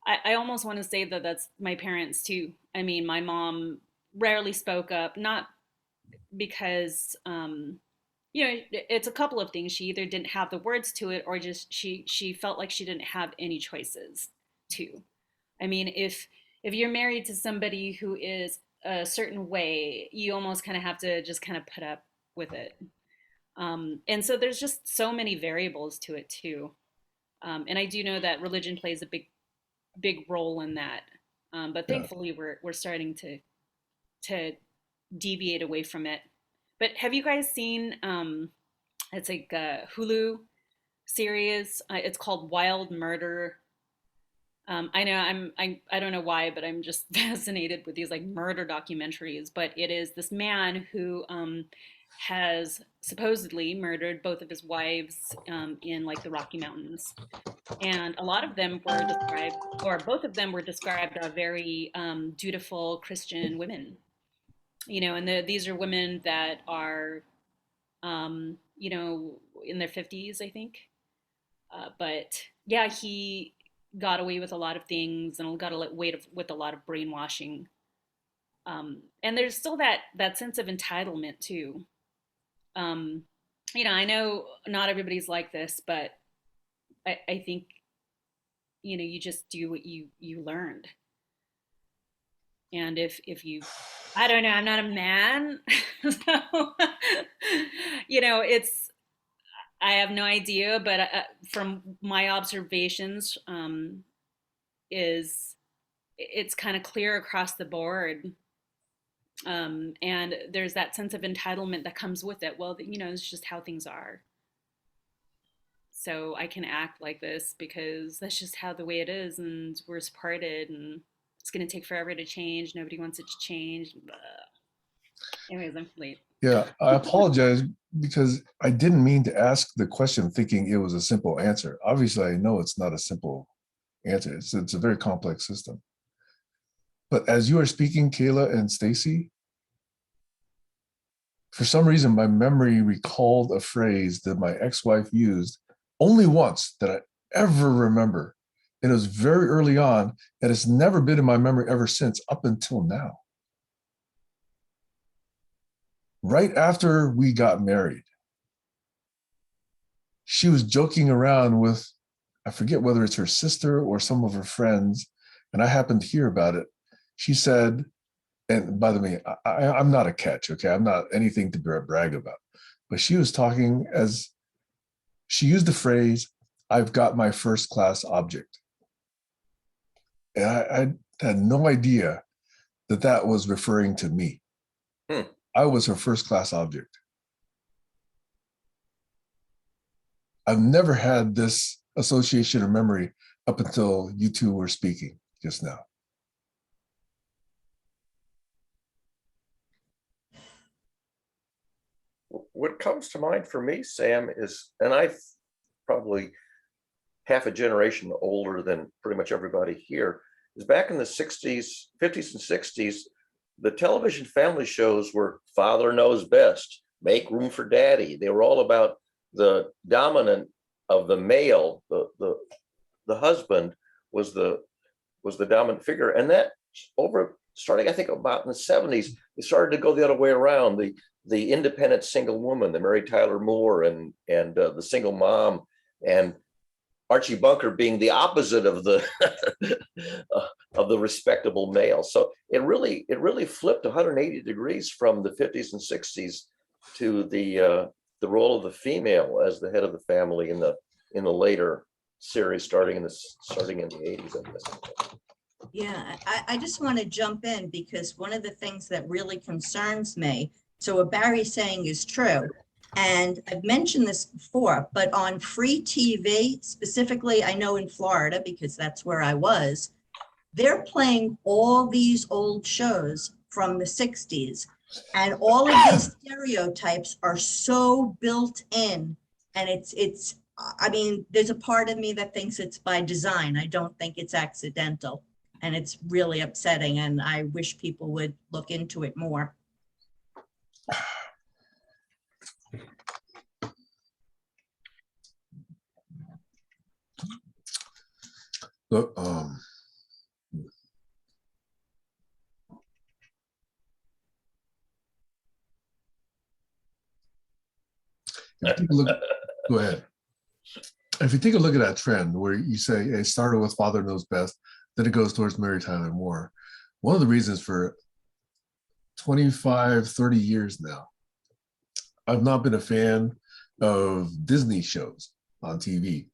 I almost want to say that that's my parents too. I mean, my mom rarely spoke up, not because it's a couple of things. She either didn't have the words to it, or just she felt like she didn't have any choices to. I mean, if you're married to somebody who is a certain way, you almost kind of have to just kind of put up with it. And so there's just so many variables to it too. And I do know that religion plays a big role in that. But Yeah. thankfully, we're starting to deviate away from it. But have you guys seen? It's like a Hulu series. It's called Wild Murder. I know I don't know why, but I'm just fascinated with these like murder documentaries. But it is this man who has supposedly murdered both of his wives in like the Rocky Mountains, and a lot of them were described, or both of them were described as very dutiful Christian women. And these are women that are in their 50s, I think. But yeah, he got away with a lot of things and got away with a lot of brainwashing. And there's still that sense of entitlement too. Um, I know not everybody's like this, but I think you just do what you learned. And if you, I don't know, I'm not a man, so it's, I have no idea, but from my observations, is it's kind of clear across the board. And there's that sense of entitlement that comes with it. Well, it's just how things are. So I can act like this because that's just how the way it is, and we're parted, and it's going to take forever to change. Nobody wants it to change. Blah. Anyways, I'm late. Yeah, I apologize because I didn't mean to ask the question thinking it was a simple answer. Obviously, I know it's not a simple answer. It's a very complex system. But as you are speaking, Kayla and Stacy, for some reason, my memory recalled a phrase that my ex-wife used only once that I ever remember. And it was very early on, and it's never been in my memory ever since, up until now. Right after we got married, she was joking around with, I forget whether it's her sister or some of her friends, and I happened to hear about it. She said, and by the way, I'm not a catch, okay? I'm not anything to brag about. But she was talking as, she used the phrase, I've got my first class object. And I had no idea that was referring to me. I was her first class object. I've never had this association or memory up until you two were speaking just now. What comes to mind for me, Sam, is, and I'm probably half a generation older than pretty much everybody here, is back in the 60s, 50s and 60s, the television family shows were Father Knows Best, Make Room for Daddy. They were all about the dominant of the male, the husband was the dominant figure. And that starting, I think about in the 70s, it started to go the other way around. The independent single woman, the Mary Tyler Moore, and the single mom, and Archie Bunker being the opposite of the of the respectable male. So it really flipped 180 degrees from the 50s and 60s to the role of the female as the head of the family in the later series, starting in the 80s, I guess. Yeah, I just want to jump in because one of the things that really concerns me, so what Barry's saying is true, and I've mentioned this before, but on free TV, specifically, I know in Florida, because that's where I was, they're playing all these old shows from the 60s, and all of these stereotypes are so built in, and it's, I mean, there's a part of me that thinks it's by design. I don't think it's accidental. And it's really upsetting, and I wish people would look into it more. Look, Take a look, go ahead. If you take a look at that trend where you say it started with Father Knows Best, then it goes towards Mary Tyler Moore. One of the reasons for 25, 30 years now, I've not been a fan of Disney shows on TV.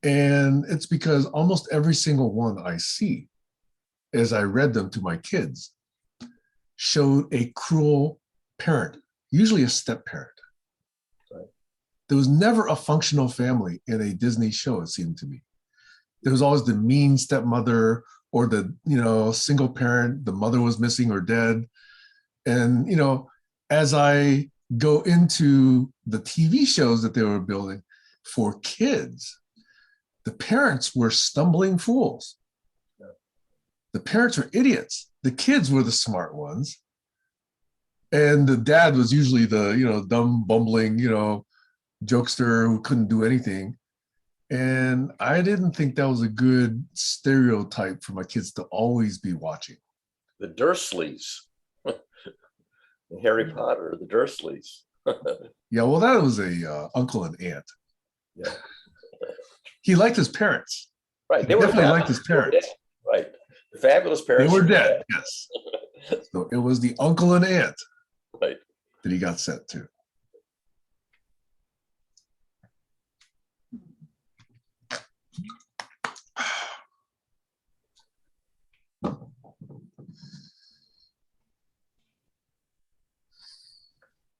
And it's because almost every single one I see, as I read them to my kids, showed a cruel parent, usually a step parent. There was never a functional family in a Disney show, it seemed to me. There was always the mean stepmother or the, single parent, the mother was missing or dead. And, as I go into the TV shows that they were building for kids, the parents were stumbling fools. The parents were idiots. The kids were the smart ones. And the dad was usually the, dumb, bumbling, jokester who couldn't do anything. And I didn't think that was a good stereotype for my kids to always be watching. The Dursleys. Harry Potter, the Dursleys. Yeah, well, that was a uncle and aunt. Yeah. He liked his parents. Right. They definitely liked his parents. Right. The fabulous parents. They were dead, yes. So it was the uncle and aunt right. that he got sent to.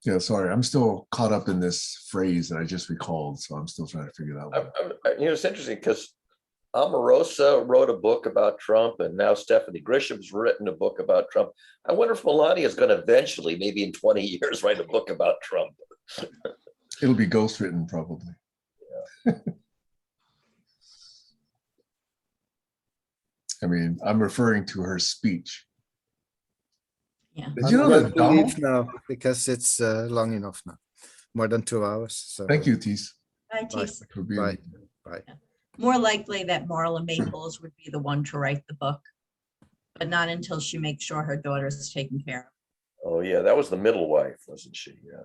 Yeah, sorry, I'm still caught up in this phrase that I just recalled, so I'm still trying to figure that out. It's interesting because Omarosa wrote a book about Trump, and now Stephanie Grisham's written a book about Trump. I wonder if Melania is going to eventually, maybe in 20 years, write a book about Trump. It'll be ghostwritten, probably. Yeah. I mean, I'm referring to her speech. Yeah. Did you know that Donald? Now because it's long enough now, more than 2 hours. So thank you, Tees. Bye, Tees. Bye. Bye. More likely that Marla Maples would be the one to write the book, but not until she makes sure her daughter's taken care of. Oh yeah, that was the middle wife, wasn't she? Yeah.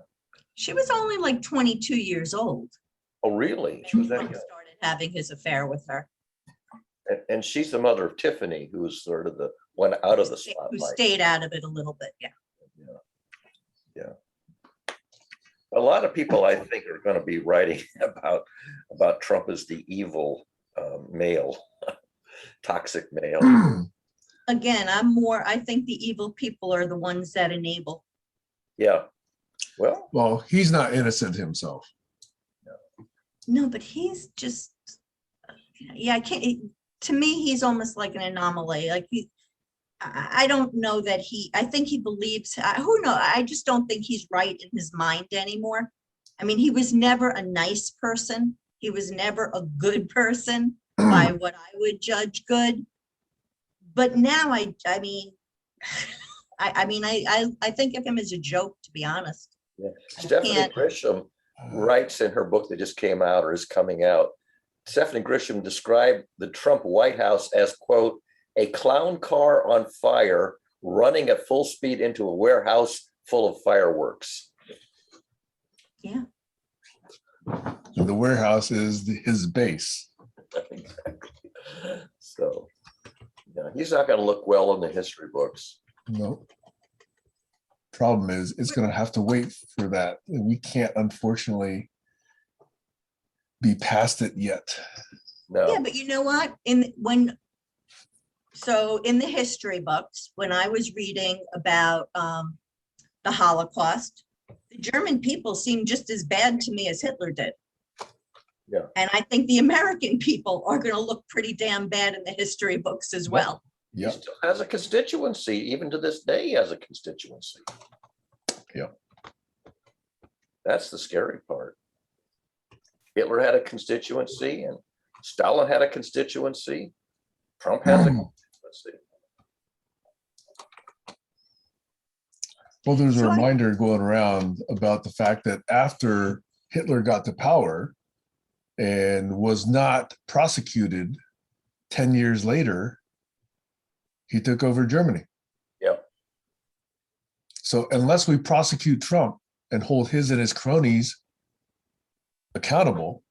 She was only like 22 years old. Oh really? She When was that Trump young. started having his affair with her. And she's the mother of Tiffany, who's sort of the one out of the spotlight. Who stayed out of it a little bit, yeah. Yeah. A lot of people, I think, are going to be writing about Trump as the evil male, toxic male. Again, I think the evil people are the ones that enable. Yeah. Well, he's not innocent himself. No, but he's just, yeah, I can't, to me, he's almost like an anomaly. Like I don't know that I think he believes, who knows? I just don't think he's right in his mind anymore. I mean, he was never a nice person. He was never a good person by what I would judge good. But now I think of him as a joke, to be honest. Yeah. Stephanie Grisham writes in her book that just came out or is coming out. Stephanie Grisham described the Trump White House as, quote, a clown car on fire running at full speed into a warehouse full of fireworks. Yeah. And the warehouse is his base. Exactly. So, yeah, he's not going to look well in the history books. No. Problem is, it's going to have to wait for that. And we can't, unfortunately, be past it yet. No. Yeah, but you know what? So in the history books, when I was reading about the Holocaust, the German people seemed just as bad to me as Hitler did. Yeah. And I think the American people are going to look pretty damn bad in the history books as well. Yeah. He still has a constituency, even to this day, he has a constituency. Yeah. That's the scary part. Hitler had a constituency and Stalin had a constituency. Trump has a constituency. Well, there's a reminder going around about the fact that after Hitler got to power and was not prosecuted 10 years later, he took over Germany. Yeah. So unless we prosecute Trump and hold his and his cronies accountable,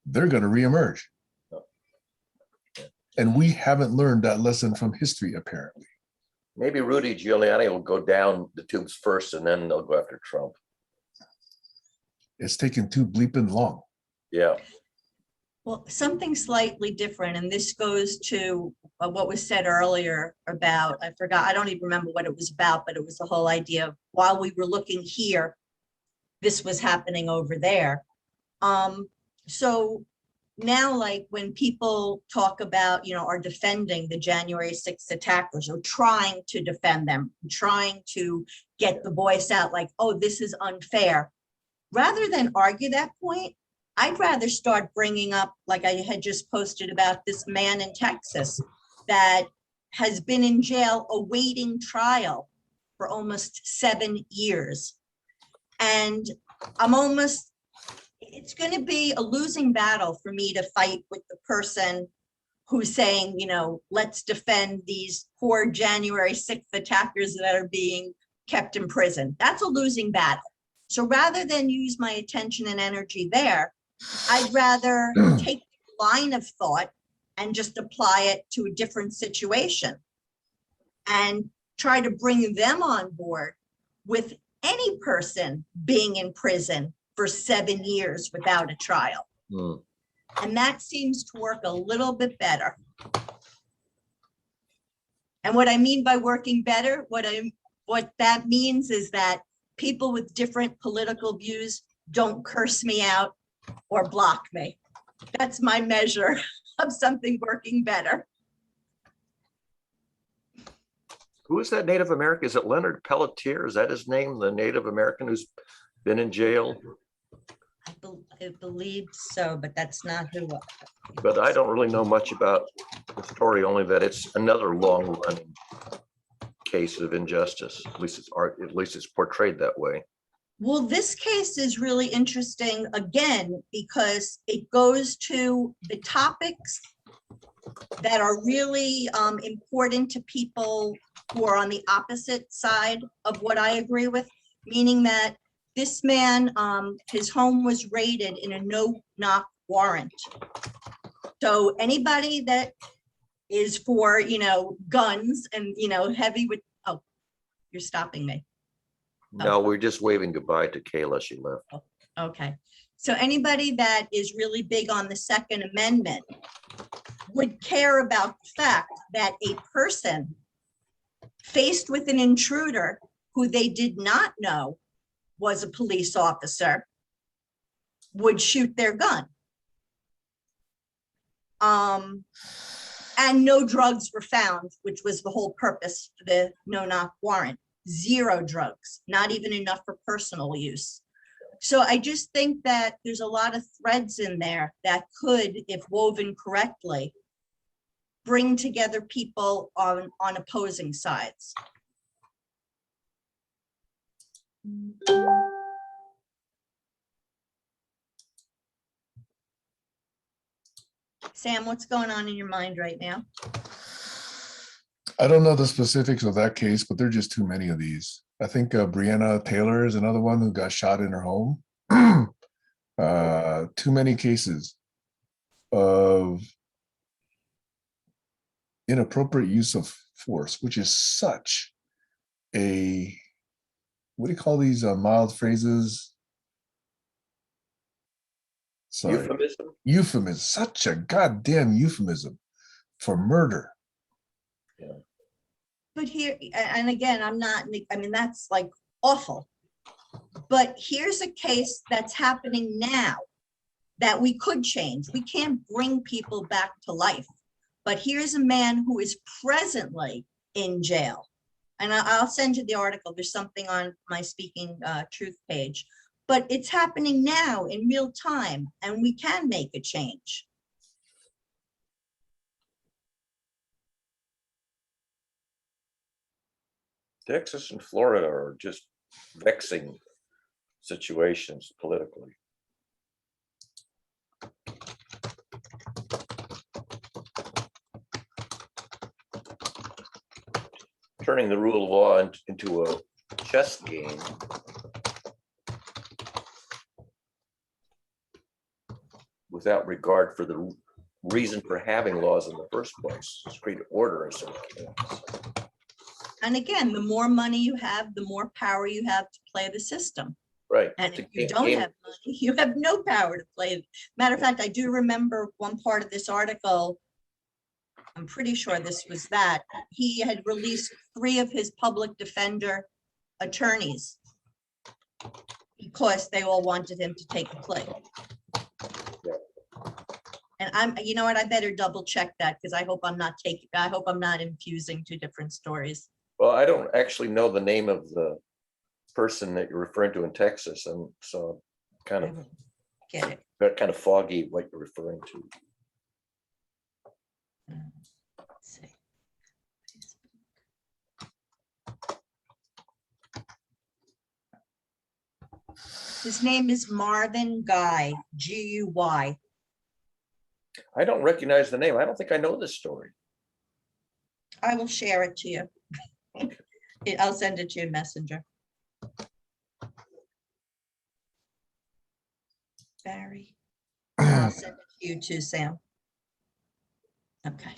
they're going to reemerge. And we haven't learned that lesson from history, apparently. Maybe Rudy Giuliani will go down the tubes first and then they'll go after Trump. It's taken too bleeping long. Yeah. Well, something slightly different, and this goes to what was said earlier about, I forgot, I don't even remember what it was about, but it was the whole idea of while we were looking here, this was happening over there. So now, like when people talk about, are defending the January 6th attackers or trying to defend them, trying to get the voice out like, oh, this is unfair. Rather than argue that point, I'd rather start bringing up, like I had just posted about this man in Texas that has been in jail awaiting trial for almost 7 years. And it's going to be a losing battle for me to fight with the person who's saying, let's defend these poor January 6th attackers that are being kept in prison. That's a losing battle. So rather than use my attention and energy there, I'd rather take the line of thought and just apply it to a different situation and try to bring them on board with any person being in prison for 7 years without a trial. And that seems to work a little bit better. And what I mean by working better, what that means is that people with different political views don't curse me out or block me. That's my measure of something working better. Who is that Native American? Is it Leonard Pelletier? Is that his name? The Native American who's been in jail? I believe so, but that's not who. But I don't really know much about the story, only that it's another long-running case of injustice. At least it's portrayed that way. Well, this case is really interesting, again, because it goes to the topics that are really important to people who are on the opposite side of what I agree with, meaning that this man, his home was raided in a no-knock warrant. So anybody that is for, guns and, heavy with, oh, you're stopping me. No, we're just waving goodbye to Kayla. She left. Okay. So anybody that is really big on the Second Amendment would care about the fact that a person faced with an intruder who they did not know was a police officer would shoot their gun. And no drugs were found, which was the whole purpose for the no-knock warrant. 0 drugs, not even enough for personal use. So I just think that there's a lot of threads in there that could, if woven correctly, bring together people on opposing sides. Sam, what's going on in your mind right now? I don't know the specifics of that case, but there are just too many of these. I think Breonna Taylor is another one who got shot in her home. Too many cases of inappropriate use of force, which is such a, what do you call these mild phrases? Sorry. Euphemism? Euphemism, such a goddamn euphemism for murder. Yeah. But here, and again, that's like awful. But here's a case that's happening now that we could change. We can't bring people back to life. But here's a man who is presently in jail. And I'll send you the article. There's something on my Speaking Truth page. But it's happening now in real time, and we can make a change. Texas and Florida are just vexing situations politically. Turning the rule of law into a chess game. without regard for the reason for having laws in the first place. It's create order in some cases. And again, the more money you have, the more power you have to play the system. Right. And To if you game- don't game- have money, you have no power to play. Matter of fact, I do remember one part of this article. I'm pretty sure this was that. He had released 3 of his public defender attorneys because they all wanted him to take a plea. And you know what, I better double check that because I hope I'm not infusing 2 different stories. Well, I don't actually know the name of the person that you're referring to in Texas, and so kind of Get it. kind of foggy what you're referring to. Let's see. His name is Marvin Guy, G-U-Y. I don't recognize the name. I don't think I know this story. I will share it to you. I'll send it to you in Messenger. Barry. I'll send it to you too, Sam. Okay.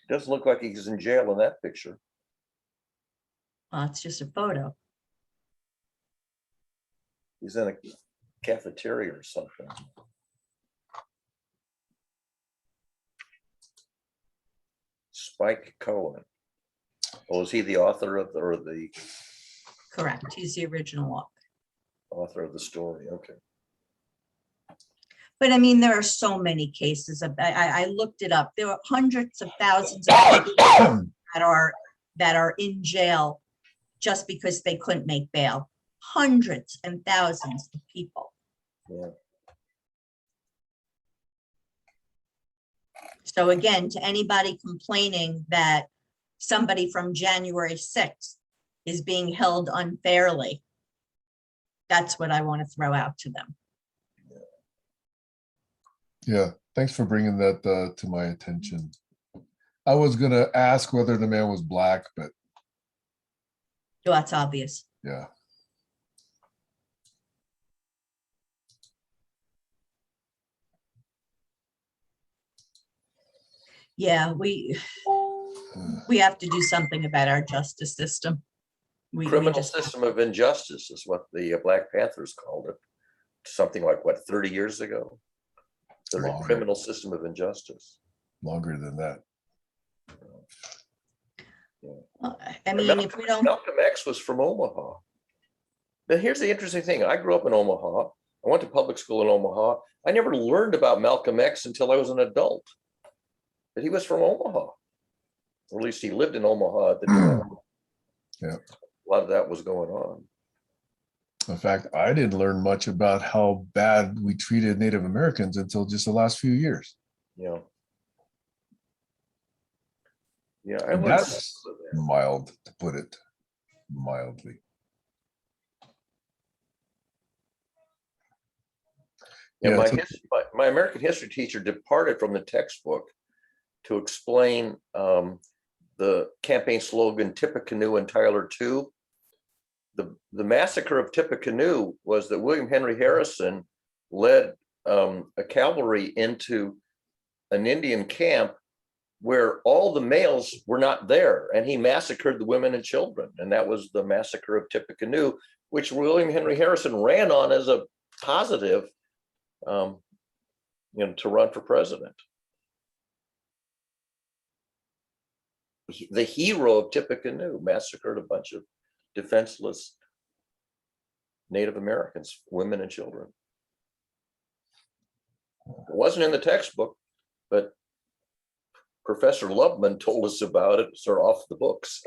Doesn't look like he's in jail in that picture. Well, it's just a photo. He's in a cafeteria or something. Spike Cohen. Oh, is he the author of the Correct. He's the original author. Author of the story? Okay. But I mean, there are so many cases of, I looked it up. There are hundreds of thousands of people that are in jail just because they couldn't make bail. Hundreds and thousands of people. Yeah. So again, to anybody complaining that somebody from January 6th is being held unfairly, that's what I want to throw out to them. Yeah, thanks for bringing that to my attention. I was gonna ask whether the man was black, but Oh, that's obvious. yeah. Yeah, we have to do something about our justice system. We Criminal just have system of injustice is what the Black Panthers called it. Something like what, 30 years ago? The Longer. criminal system of injustice. Longer than that. Well, I mean, if we don't, Malcolm X was from Omaha. But here's the interesting thing. I grew up in Omaha. I went to public school in Omaha. I never learned about Malcolm X until I was an adult. But he was from Omaha. Or at least he lived in Omaha at the time. Yeah. A lot of that was going on. In fact, I didn't learn much about how bad we treated Native Americans until just the last few years. Yeah. Yeah, I And learned that's some of that. mild, to put it mildly. Yeah, Yeah, my American history teacher departed from the textbook to explain the campaign slogan Tippecanoe and Tyler too. The massacre of Tippecanoe was that William Henry Harrison led a cavalry into an Indian camp where all the males were not there, and he massacred the women and children, and that was the massacre of Tippecanoe, which William Henry Harrison ran on as a positive, to run for president. The hero of Tippecanoe massacred a bunch of defenseless Native Americans, women and children. It wasn't in the textbook, but Professor Lubman told us about it, sort of off the books.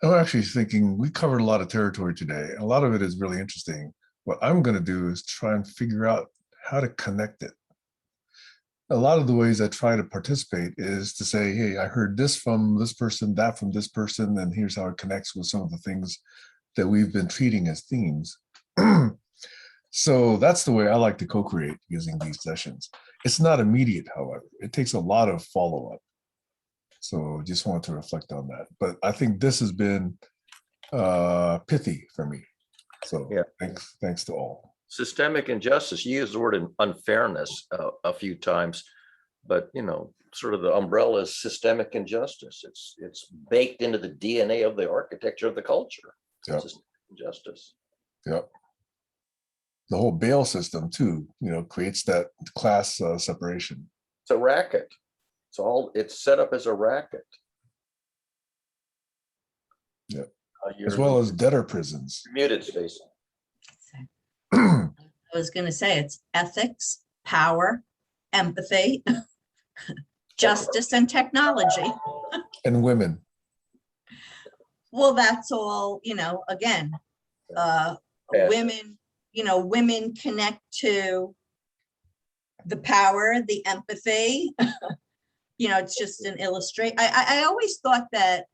I'm actually thinking we covered a lot of territory today. A lot of it is really interesting. What I'm going to do is try and figure out how to connect it. a lot of the ways I try to participate is to say, hey, I heard this from this person, that from this person, and here's how it connects with some of the things that we've been treating as themes. So that's the way I like to co-create using these sessions. It's not immediate, however. It takes a lot of follow-up. So just wanted to reflect on that. But I think this has been pithy for me. So yeah, thanks to all. Systemic injustice. You used the word unfairness a few times, but you know, sort of the umbrella is systemic injustice. It's baked into the DNA of the architecture of the culture. Yep. Systemic injustice. Yep. The whole bail system too, you know, creates that class separation. It's a racket. It's set up as a racket. Yeah. As well as debtor prisons. Muted, Stacey. I was going to say it's ethics, power, empathy, justice, and technology. And women. Well, that's all, you know, again, women, you know, women connect to the power, the empathy. You know, it's just an illustration. I always thought that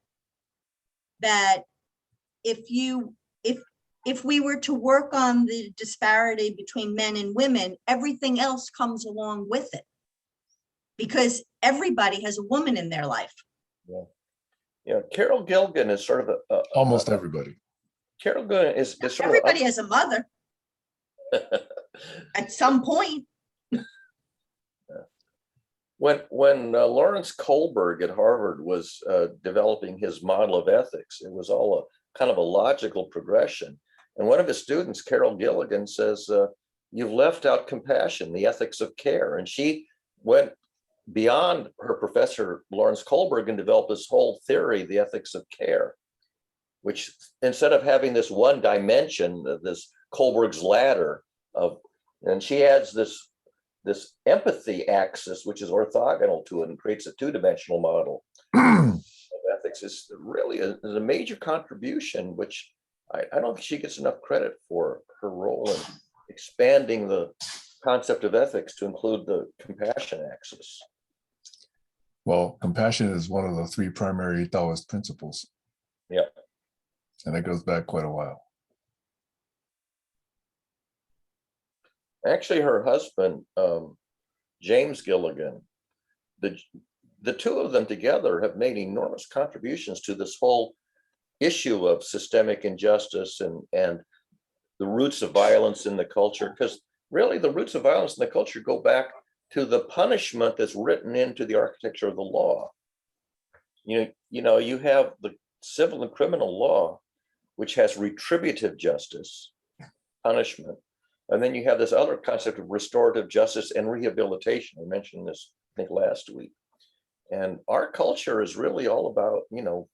if we were to work on the disparity between men and women, everything else comes along with it, because everybody has a woman in their life. Yeah, yeah. Carol Gilligan is sort of almost everybody. Carol Gilligan is sort everybody has a mother at some point. When Lawrence Kohlberg at Harvard was developing his model of ethics, it was all a kind of a logical progression. And one of his students, Carol Gilligan, says, you've left out compassion, the ethics of care. And she went beyond her professor, Lawrence Kohlberg, and developed this whole theory, the ethics of care, which instead of having this one dimension, this Kohlberg's ladder and she adds this empathy axis, which is orthogonal to it and creates a two-dimensional model of ethics. Is really a major contribution, which I don't think she gets enough credit for her role in expanding the concept of ethics to include the compassion axis. Well, compassion is one of the three primary Taoist principles. Yeah. And it goes back quite a while. Actually, her husband, James Gilligan, the two of them together have made enormous contributions to this whole issue of systemic injustice and the roots of violence in the culture. Because really, the roots of violence in the culture go back to the punishment that's written into the architecture of the law. You know, you have the civil and criminal law, which has retributive justice, punishment. And then you have this other concept of restorative justice and rehabilitation. I mentioned this, I think, last week. And our culture is really all about, you know,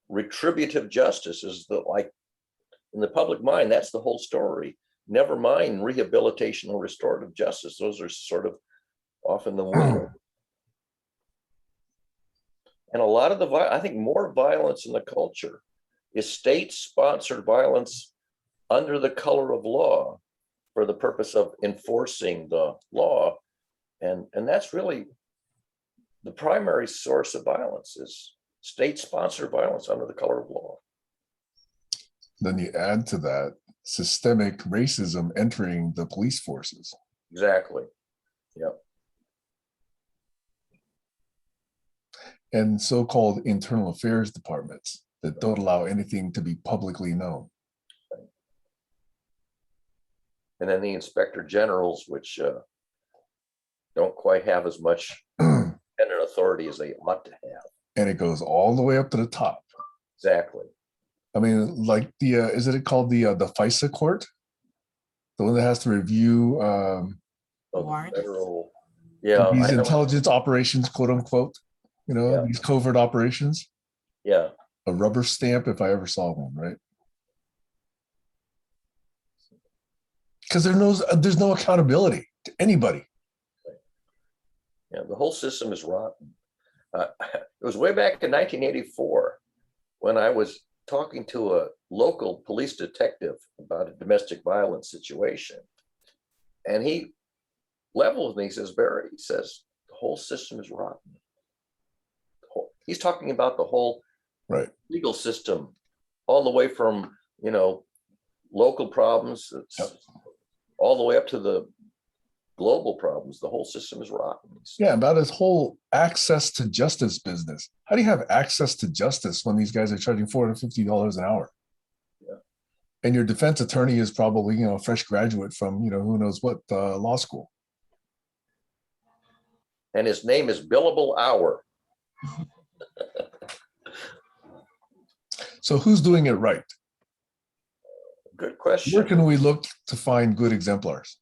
retributive justice is like in the public mind, that's the whole story. Never mind rehabilitation or restorative justice. Those are sort of often the wing. And a lot of I think more violence in the culture is state-sponsored violence under the color of law, for the purpose of enforcing the law. And that's really the primary source of violence, is state-sponsored violence under the color of law. Then you add to that systemic racism entering the police forces. Exactly. Yep. And so-called internal affairs departments that don't allow anything to be publicly known. And then the inspector generals, which don't quite have as much independent authority as they ought to have. And it goes all the way up to the top. Exactly. I mean, like is it called the FISA court? The one that has to review Federal, these intelligence operations, quote unquote, you know, these covert operations. Yeah. A rubber stamp if I ever saw one, right? Because there's no accountability to anybody. Yeah, the whole system is rotten. It was way back in 1984 when I was talking to a local police detective about a domestic violence situation. And he leveled with me, he says, Barry, he says, the whole system is rotten. He's talking about the whole Right. legal system, all the way from, you know, local problems, all the way up to the global problems. The whole system is rotten. Yeah, about his whole access to justice business. How do you have access to justice when these guys are charging $450 an hour? Yeah. And your defense attorney is probably, you know, a fresh graduate from, you know, who knows what law school. And his name is Billable Hour. So who's doing it right? Good question. Where can we look to find good exemplars?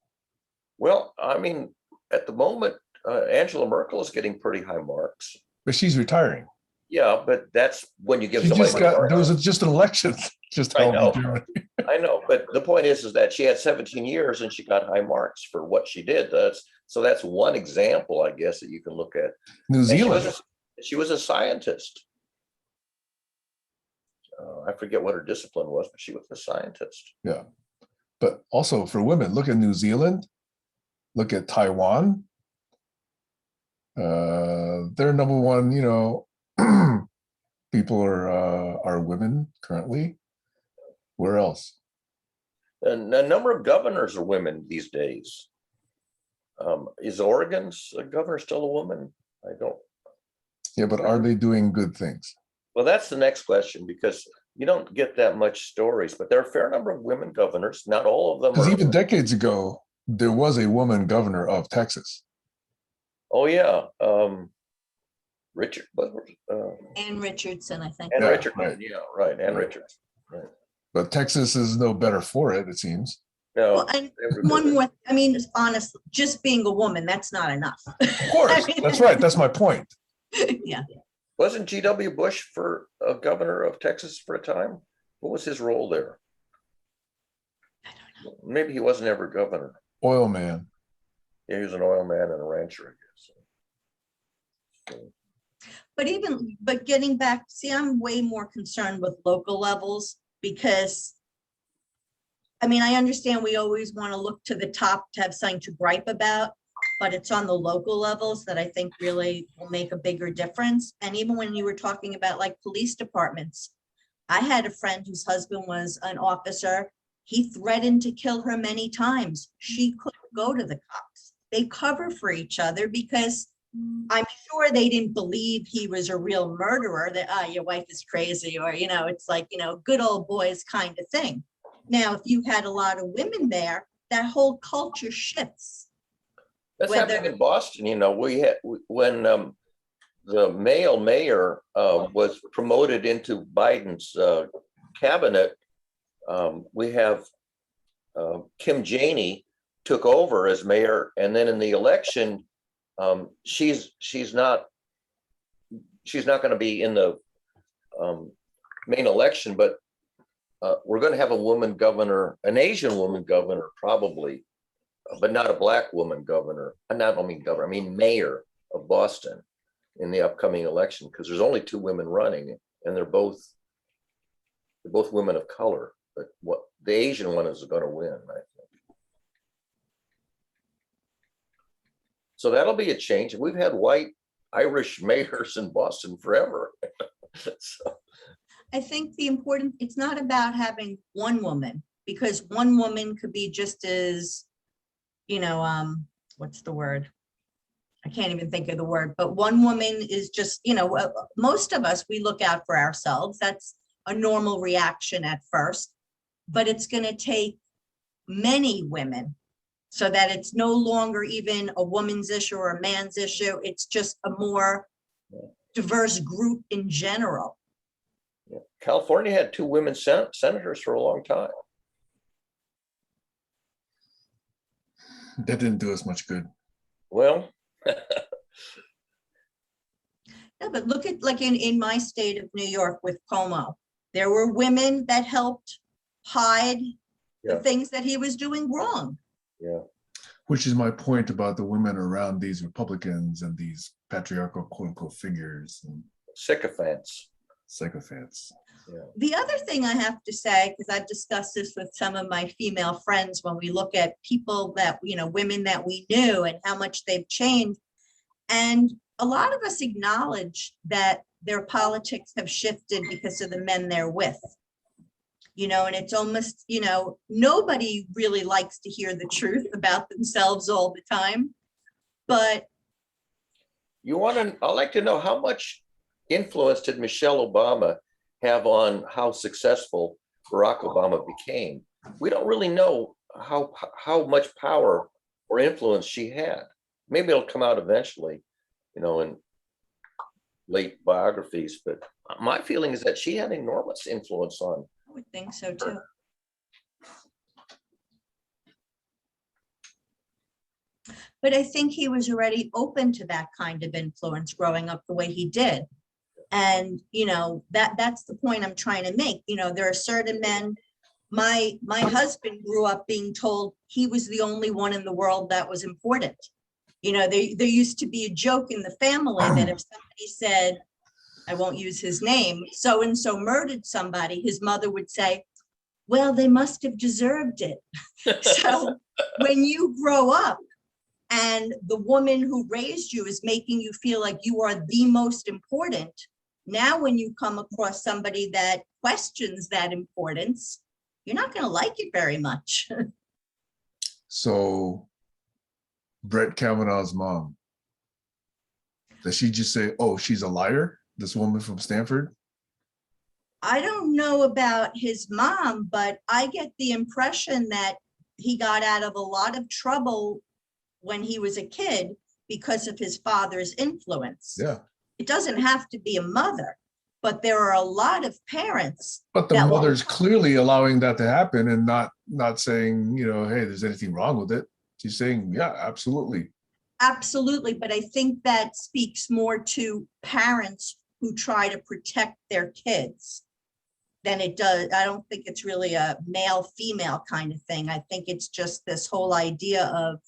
Well, I mean, at the moment, Angela Merkel is getting pretty high marks. But she's retiring. Yeah, but that's when you give She somebody. just got, there was just an election just I held in know. Germany. I know, but the point is that she had 17 years and she got high marks for what she did. That's one example, I guess, that you can look at. New Zealand. She was a scientist. I forget what her discipline was, but she was a scientist. Yeah. But also for women, look at New Zealand, look at Taiwan. They're number one, you know, people are women currently. Where else? And a number of governors are women these days. Is Oregon's governor still a woman? I don't. Yeah, but are they doing good things? Well, that's the next question, because you don't get that much stories, but there are a fair number of women governors. Not all of them. Because even decades ago, there was a woman governor of Texas. Oh yeah, Richard. Ann Richardson, I think. Ann Yeah, Richardson. right. Yeah, right. Ann Right. Richardson. Right. But Texas is no better for it, it seems. No, Well, and one more, I mean, honestly, just being a woman, that's not enough. Of course, that's right. That's my point. Yeah. wasn't G.W. Bush for a governor of Texas for a time? What was his role there? I don't know. Maybe he wasn't ever governor. Oil man. Yeah, he was an oil man and a rancher, I guess. But getting back, see, I'm way more concerned with local levels, because I mean, I understand we always want to look to the top to have something to gripe about, but it's on the local levels that I think really will make a bigger difference. And even when you were talking about like police departments, I had a friend whose husband was an officer. He threatened to kill her many times. She couldn't go to the cops. They cover for each other because I'm sure they didn't believe he was a real murderer, that, your wife is crazy, or, you know, it's like, you know, good old boys kind of thing. Now, if you had a lot of women there, that whole culture shifts. That's happening in Boston. You know, when the male mayor was promoted into Biden's cabinet, we have Kim Janey took over as mayor, and then in the election, she's not going to be in the main election, but we're going to have a woman governor, an Asian woman governor, probably, but not a black woman governor. I mean mayor of Boston in the upcoming election, because there's only 2 women running, and they're both women of color. But what the Asian one is going to win, I think. So that'll be a change. We've had white Irish mayors in Boston forever. So. I think it's not about having one woman, because one woman could be just as, you know, what's the word? I can't even think of the word, but one woman is just, you know, most of us, we look out for ourselves. That's a normal reaction at first, but it's going to take many women so that it's no longer even a woman's issue or a man's issue. It's just a more diverse group in general. Yeah. California had 2 women senators for a long time. That didn't do us much good. Well, Yeah, but look at, like, in my state of New York with Cuomo, there were women that helped hide the things that he was doing wrong. Yeah. Which is my point about the women around these Republicans and these patriarchal quote unquote figures and Sycophants. Yeah. The other thing I have to say, because I've discussed this with some of my female friends, when we look at people that, you know, women that we knew and how much they've changed, And a lot of us acknowledge that their politics have shifted because of the men they're with. You know, and it's almost, you know, nobody really likes to hear the truth about themselves all the time. But I'd like to know, how much influence did Michelle Obama have on how successful Barack Obama became? We don't really know how much power or influence she had. Maybe it'll come out eventually, you know, in late biographies, but my feeling is that she had enormous influence on. I would think so too. But I think he was already open to that kind of influence growing up the way he did. And, you know, that's the point I'm trying to make. You know, there are certain men, my husband grew up being told he was the only one in the world that was important. You know, there used to be a joke in the family that if somebody said, I won't use his name, so-and-so murdered somebody, his mother would say, well, they must have deserved it. So when you grow up and the woman who raised you is making you feel like you are the most important, now when you come across somebody that questions that importance, you're not going to like it very much. So Brett Kavanaugh's mom, does she just say, oh, she's a liar, this woman from Stanford? I don't know about his mom, but I get the impression that he got out of a lot of trouble when he was a kid because of his father's influence. Yeah. It doesn't have to be a mother, but there are a lot of parents. But the mother's clearly allowing that to happen and not saying, you know, hey, there's anything wrong with it. She's saying, yeah, absolutely. Absolutely. But I think that speaks more to parents who try to protect their kids than it does. I don't think it's really a male-female kind of thing. I think it's just this whole idea of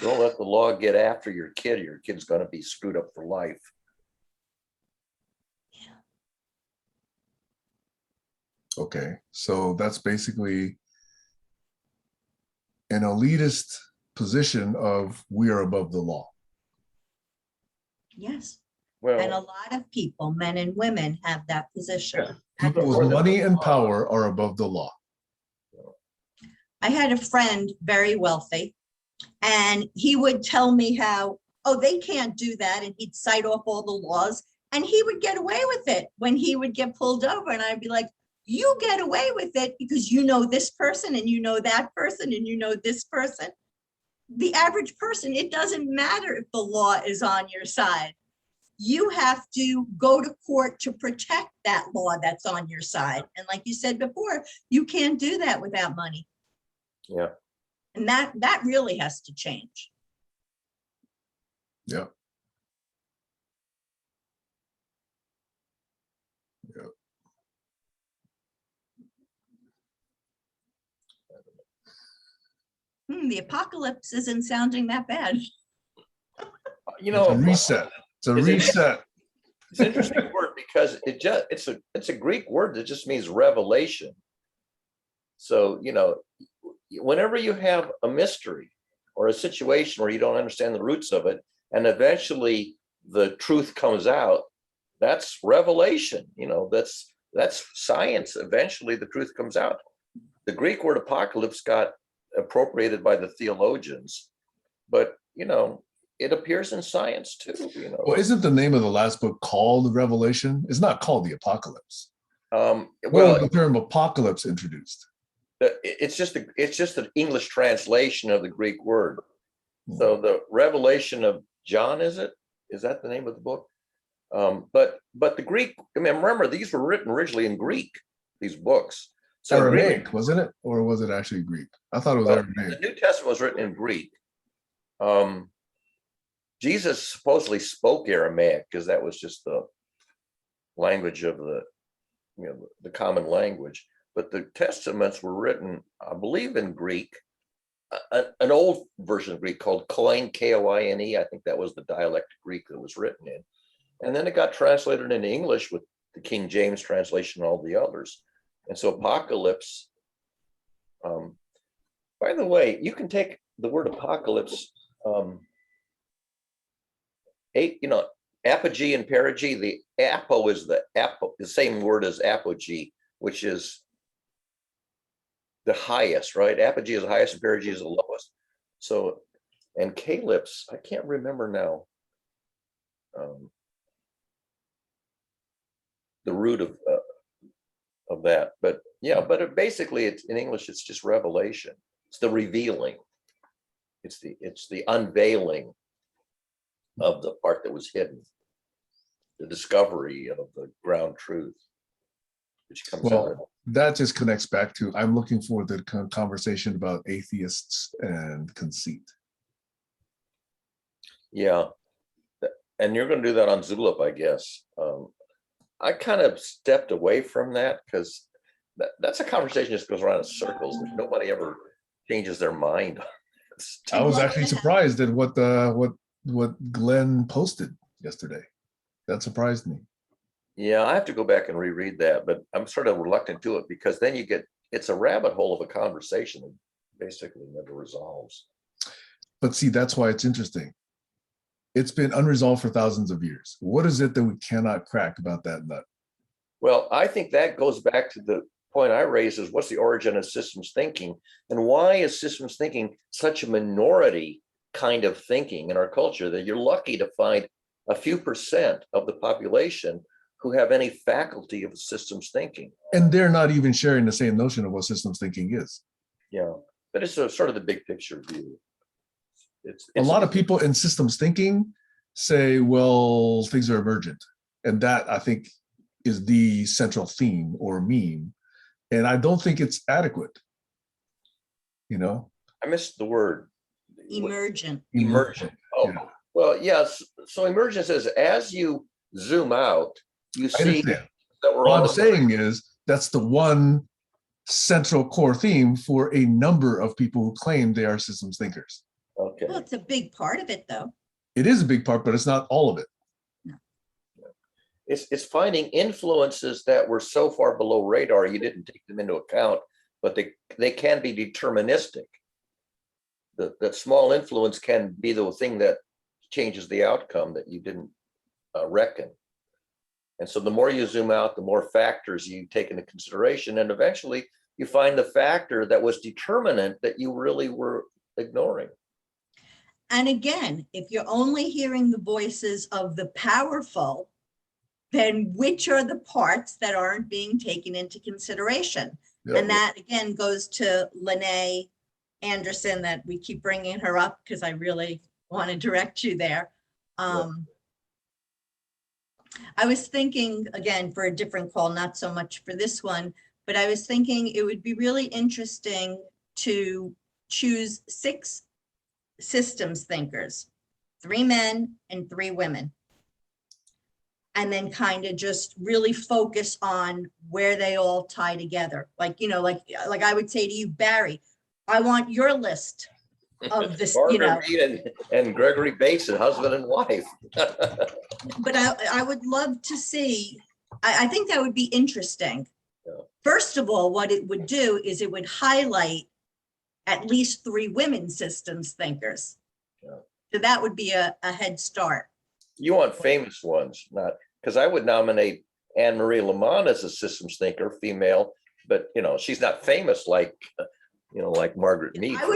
don't let the law get after your kid. Your kid's going to be screwed up for life. Okay, so that's basically an elitist position of we are above the law. yes. Well, And a lot of people, men and women, have that position. Yeah. People with money and power are above the law. I had a friend, very wealthy, and he would tell me how, oh, they can't do that. And he'd cite off all the laws and he would get away with it when he would get pulled over. And I'd be like, you get away with it because you know this person and you know that person and you know this person. The average person, it doesn't matter if the law is on your side. You have to go to court to protect that law that's on your side. And like you said before, you can't do that without money. yeah. And that really has to change. Yeah. Yeah. The apocalypse isn't sounding that bad. You know, It's a reset. It's a reset. It's an interesting word because it's a Greek word that just means revelation. So, you know, whenever you have a mystery or a situation where you don't understand the roots of it, and eventually the truth comes out, that's revelation. You know, that's science. Eventually the truth comes out. The Greek word apocalypse got appropriated by the theologians, but, you know, it appears in science too, you know. Well, isn't the name of the last book called Revelation? It's not called the Apocalypse. Well, was the term apocalypse introduced? it's just an English translation of the Greek word. So the Revelation of John, is that the name of the book? But the Greek, I mean, remember, these were written originally in Greek, these books. So Aramaic, Greek, wasn't it? Or was it actually Greek? I thought it was Aramaic. The New Testament was written in Greek. Jesus supposedly spoke Aramaic because that was just the language of the common language. But the Testaments were written, I believe, in Greek, an old version of Greek called Koine, K-O-I-N-E. I think that was the dialect Greek that was written in. And then it got translated into English with the King James translation and all the others. And so apocalypse, by the way, you can take the word apocalypse apogee and perigee, the apo is the same word as apogee, which is the highest, right? Apogee is the highest and perigee is the lowest. So, and calyps, I can't remember now. The root of that, but yeah, but basically it's in English, it's just revelation. It's the revealing. It's the unveiling of the part that was hidden, the discovery of the ground truth, which comes out of it. That just connects back to, I'm looking forward to the conversation about atheists and conceit. Yeah, and you're going to do that on Zulip, I guess. I kind of stepped away from that because that's a conversation that just goes around in circles. Nobody ever changes their mind. I was actually surprised at what Glenn posted yesterday. That surprised me. Yeah, I have to go back and reread that, but I'm sort of reluctant to it because then it's a rabbit hole of a conversation that basically never resolves. But see, that's why it's interesting. It's been unresolved for thousands of years. What is it that we cannot crack about that nut? Well, I think that goes back to the point I raised is what's the origin of systems thinking and why is systems thinking such a minority kind of thinking in our culture that you're lucky to find a few % of the population who have any faculty of systems thinking. And they're not even sharing the same notion of what systems thinking is. Yeah, but it's sort of the big picture view. It's a lot of people in systems thinking say, well, things are emergent. And that, I think, is the central theme or meme. And I don't think it's adequate. I missed the word. Emergent. Emergent. Oh, yeah. Well, yes. So emergence is as you zoom out, you see that we're all I'm saying is that's the one central core theme for a number of people who claim they are systems thinkers. Okay. Well, it's a big part of it, though. It is a big part, but it's not all of it. No. It's finding influences that were so far below radar you didn't take them into account, but they can be deterministic. That small influence can be the thing that changes the outcome that you didn't reckon. And so the more you zoom out, the more factors you take into consideration, and eventually you find the factor that was determinant that you really were ignoring. And again, if you're only hearing the voices of the powerful, then which are the parts that aren't being taken into consideration? Yeah. And that again goes to Lene Anderson, that we keep bringing her up because I really want to direct you there. I was thinking, again, for a different call, not so much for this one, but I was thinking it would be really interesting to choose 6 systems thinkers, 3 men and 3 women, and then kind of just really focus on where they all tie together. Like, like I would say to you, Barry, I want your list of this, Barbara Reed and Gregory Bateson, husband and wife. But I would love to see, I think that would be interesting. Yeah. First of all, what it would do is it would highlight at least 3 women systems thinkers. Yeah. So that would be a head start. You want famous ones, not, because I would nominate Anne-Marie Lamont as a systems thinker, female, but she's not famous like like Margaret Mead. I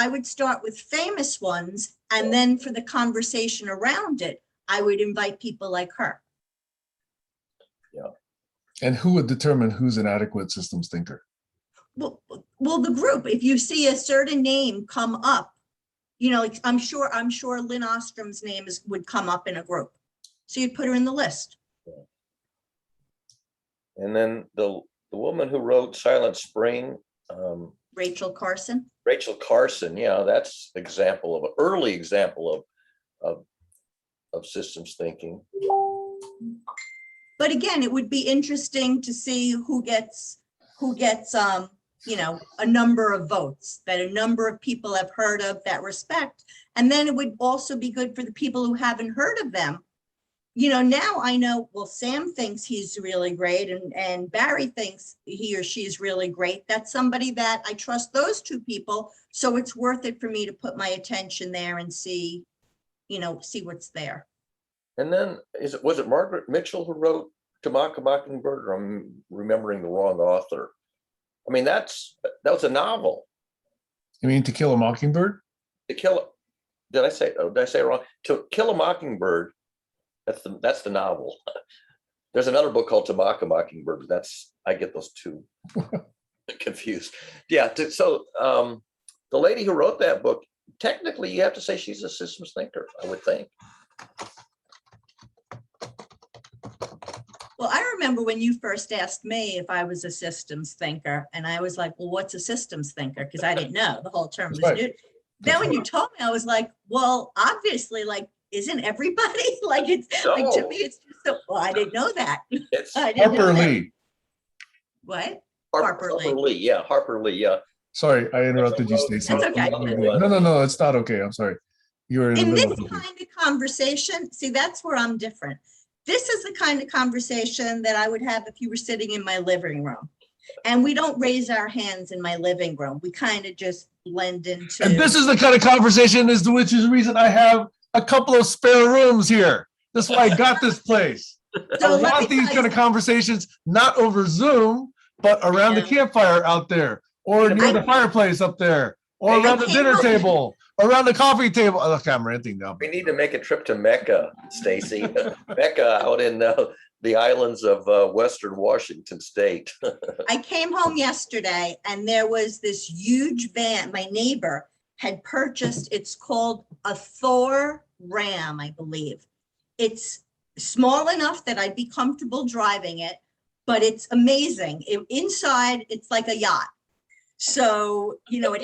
would start with famous ones, and then for the conversation around it, I would invite people like her. Yeah. And who would determine who's an adequate systems thinker? Well, the group. If you see a certain name come up, like I'm sure Lynn Ostrom's name would come up in a group, so you'd put her in the list. Yeah. And then the woman who wrote Silent Spring. Rachel Carson. Rachel Carson, yeah, that's early example of systems thinking. But again, it would be interesting to see who gets a number of votes that a number of people have heard of that respect. And then it would also be good for the people who haven't heard of them. Now I know, well, Sam thinks he's really great and Barry thinks he or she is really great. That's somebody that I trust those 2 people. So it's worth it for me to put my attention there and see what's there. And then was it Margaret Mitchell who wrote To Mock a Mockingbird, or I'm remembering the wrong author? I mean, that was a novel. You mean To Kill a Mockingbird? Did I say it wrong? To Kill a Mockingbird. That's the novel. There's another book called To Mock a Mockingbird. I get those two confused. Yeah. So the lady who wrote that book, technically, you have to say she's a systems thinker, I would think. Well, I remember when you first asked me if I was a systems thinker, and I was like, well, what's a systems thinker? Because I didn't know, the whole term was That's new. Then when you told me, I was like, well, obviously, like, isn't everybody like it's like to No. me, it's just so, well, I didn't know that. It's I didn't know Harper that. Lee. What? Harper Lee. Yeah, Harper Lee. Yeah. Sorry, I interrupted you, Stacey. That's okay. No, it's not okay. I'm sorry. You were in the In middle this of something. kind of conversation, see, that's where I'm different. This is the kind of conversation that I would have if you were sitting in my living room. And we don't raise our hands in my living room. We kind of just blend into. And this is the kind of conversation which is the reason I have a couple of spare rooms here. That's why I got this place. So I let want me these tell kind you of conversations, not over Zoom, but around the Yeah. campfire out there, or near the fireplace up there, or Hey, around the came dinner up- table, around the coffee table. Oh, look, I'm ranting now. We need to make a trip to Mecca, Stacy. Mecca out in the islands of Western Washington State. I came home yesterday and there was this huge van. My neighbor had purchased, it's called a Thor Ram, I believe. It's small enough that I'd be comfortable driving it, but it's amazing. Inside, it's like a yacht. So, you know, and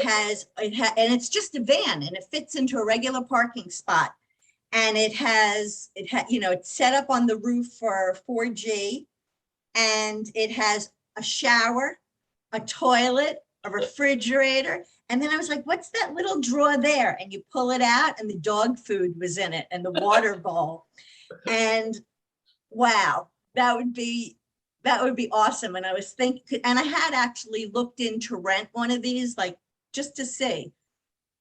it's just a van and it fits into a regular parking spot. And it's set up on the roof for 4G, and it has a shower, a toilet, a refrigerator. And then I was like, what's that little drawer there? And you pull it out and the dog food was in it and the water bowl. And wow, that would be awesome. And I was thinking, and I had actually looked into rent one of these, like just to see,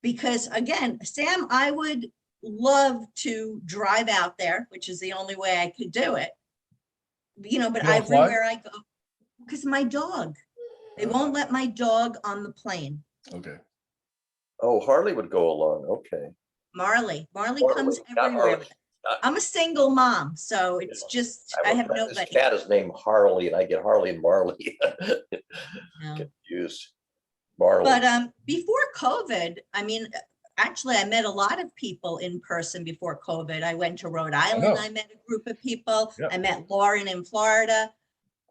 because again, Sam, I would love to drive out there, which is the only way I could do it. You know, but You don't fly? everywhere I go, because my dog, they won't let my dog on the plane. Okay. Oh, Harley would go along. Okay. Marley comes not everywhere. Harley. I'm a single mom, so it's just, I have This nobody. cat is named Harley, and I get Harley and Marley No. confused. Marley. But before COVID, I mean, actually, I met a lot of people in person before COVID. I went to Rhode Island. I met a group of people. Yeah. I met Lauren in Florida.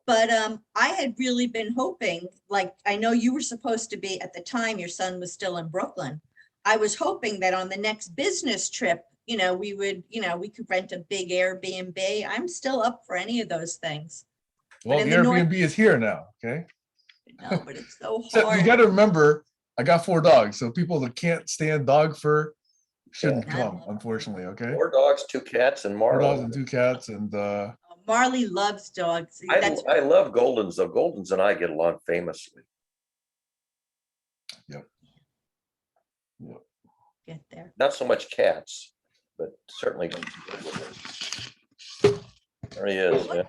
But I had really been hoping, like, I know you were supposed to be at the time, your son was still in Brooklyn. I was hoping that on the next business trip, you know, we could rent a big Airbnb. I'm still up for any of those things. Well, in the the Airbnb is here now. Okay. No, but it's so So hard. you got to remember, I got 4 dogs, so people that can't stand dog fur shouldn't Yeah. come, unfortunately. Okay. 4 dogs, 2 cats, and 4 dogs Marley. and 2 cats, and Marley loves dogs. That's I love Goldens, though. Goldens and I get along famously. get there. Not so much cats, but certainly. There he is. Yeah.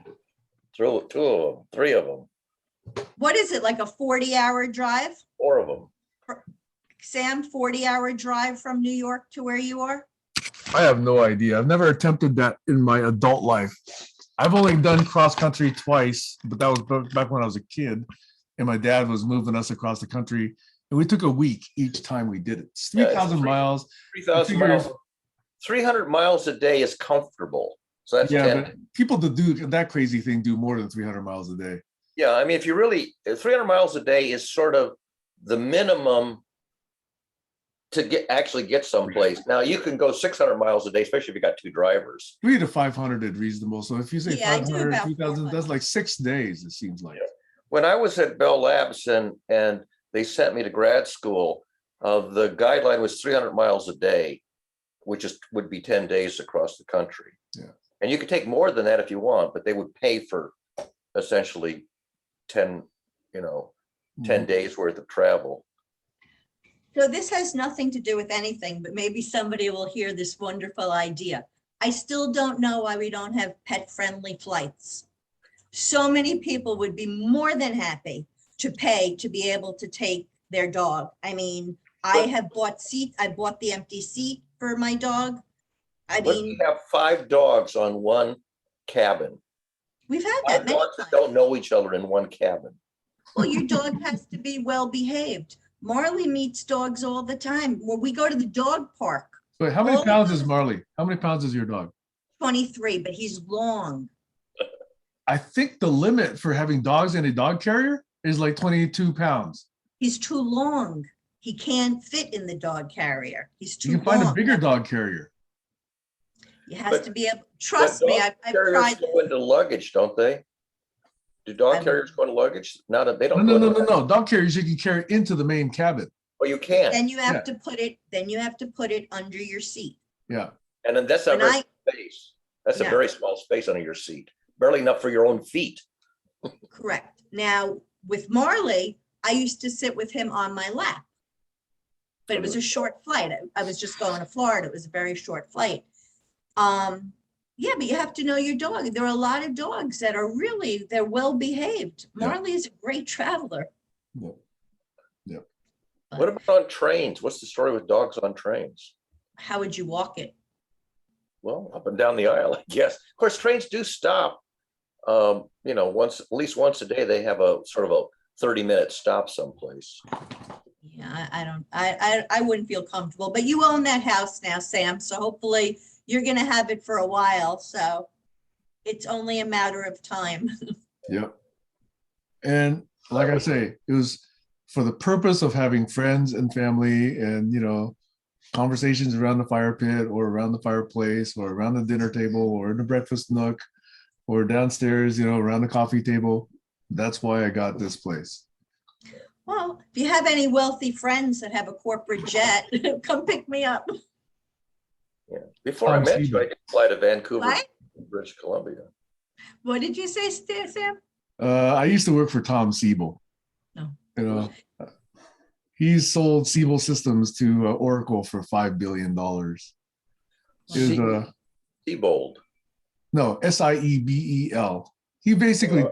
2 of them, 3 of them, What is it, like a 40-hour drive? 4 of them. Sam, 40-hour drive from New York to where you are? I have no idea. I've never attempted that in my adult life. I've only done cross country twice, but that was back when I was a kid, and my dad was moving us across the country, and we took a week each time we did it. It's 3,000 miles. 3,000 miles. 300 miles a day is comfortable. So that's Yeah, 10. but people that do that crazy thing do more than 300 miles a day. Yeah, I mean, if you really, 300 miles a day is sort of the minimum to actually get someplace. Now you can go 600 miles a day, especially if you got 2 drivers. 3 to 500 is reasonable. So if you say Yeah, I do 500, about 3,000, 400. that's like 6 days, it seems like. Yeah. When I was at Bell Labs and they sent me to grad school, the guideline was 300 miles a day, which would be 10 days across the country. Yeah. And you could take more than that if you want, but they would pay for essentially 10 days worth of travel. So this has nothing to do with anything, but maybe somebody will hear this wonderful idea. I still don't know why we don't have pet-friendly flights. So many people would be more than happy to pay to be able to take their dog. I mean, I have bought seats. I bought the empty seat for my dog. I What if mean, you have 5 dogs on one cabin? we've had 5 that many dogs that times. don't know each other in one cabin. Well, your dog has to be well behaved. Marley meets dogs all the time. When we go to the dog park, Wait, how many all pounds of is those- Marley? How many pounds is your dog? 23, but he's long. I think the limit for having dogs in a dog carrier is like 22 pounds. He's too long. He can't fit in the dog carrier. He's too You can find a long. bigger dog carrier. He has But- to be able, trust But me, dog I've carriers tried. go into luggage, don't they? Do dog I'm- carriers go into luggage? Not that they No, don't. no, go no, into- no, no. Dog carriers you can carry into the main cabin. Oh, you can. Then you have Yeah. to put it, then you have to put it under your seat. Yeah. And then that's a When very I- space. That's a No. very small space under your seat. Barely enough for your own feet. Correct. Now, with Marley, I used to sit with him on my lap. But it was a short flight. I was just going to Florida. It was a very short flight. Yeah, but you have to know your dog. There are a lot of dogs that are really, they're well behaved. Yeah. Marley is a great traveler. Yep. What about on trains? What's the story with dogs on trains? How would you walk it? Well, up and down the aisle, I guess. Of course, trains do stop. At least once a day, they have a sort of a 30-minute stop someplace. Yeah, I wouldn't feel comfortable, but you own that house now, Sam. So hopefully you're gonna have it for a while. So it's only a matter of time. Yep. And like I say, it was for the purpose of having friends and family and, conversations around the fire pit or around the fireplace or around the dinner table or in the breakfast nook or downstairs, around the coffee table. That's why I got this place. Well, if you have any wealthy friends that have a corporate jet, come pick me up. Yeah. Before I met you, I did fly to Vancouver, What? British Columbia. What did you say, Sam? I used to work for Tom Siebel. No. He sold Siebel Systems to Oracle for $5 billion. Siebold. No, Siebel. He basically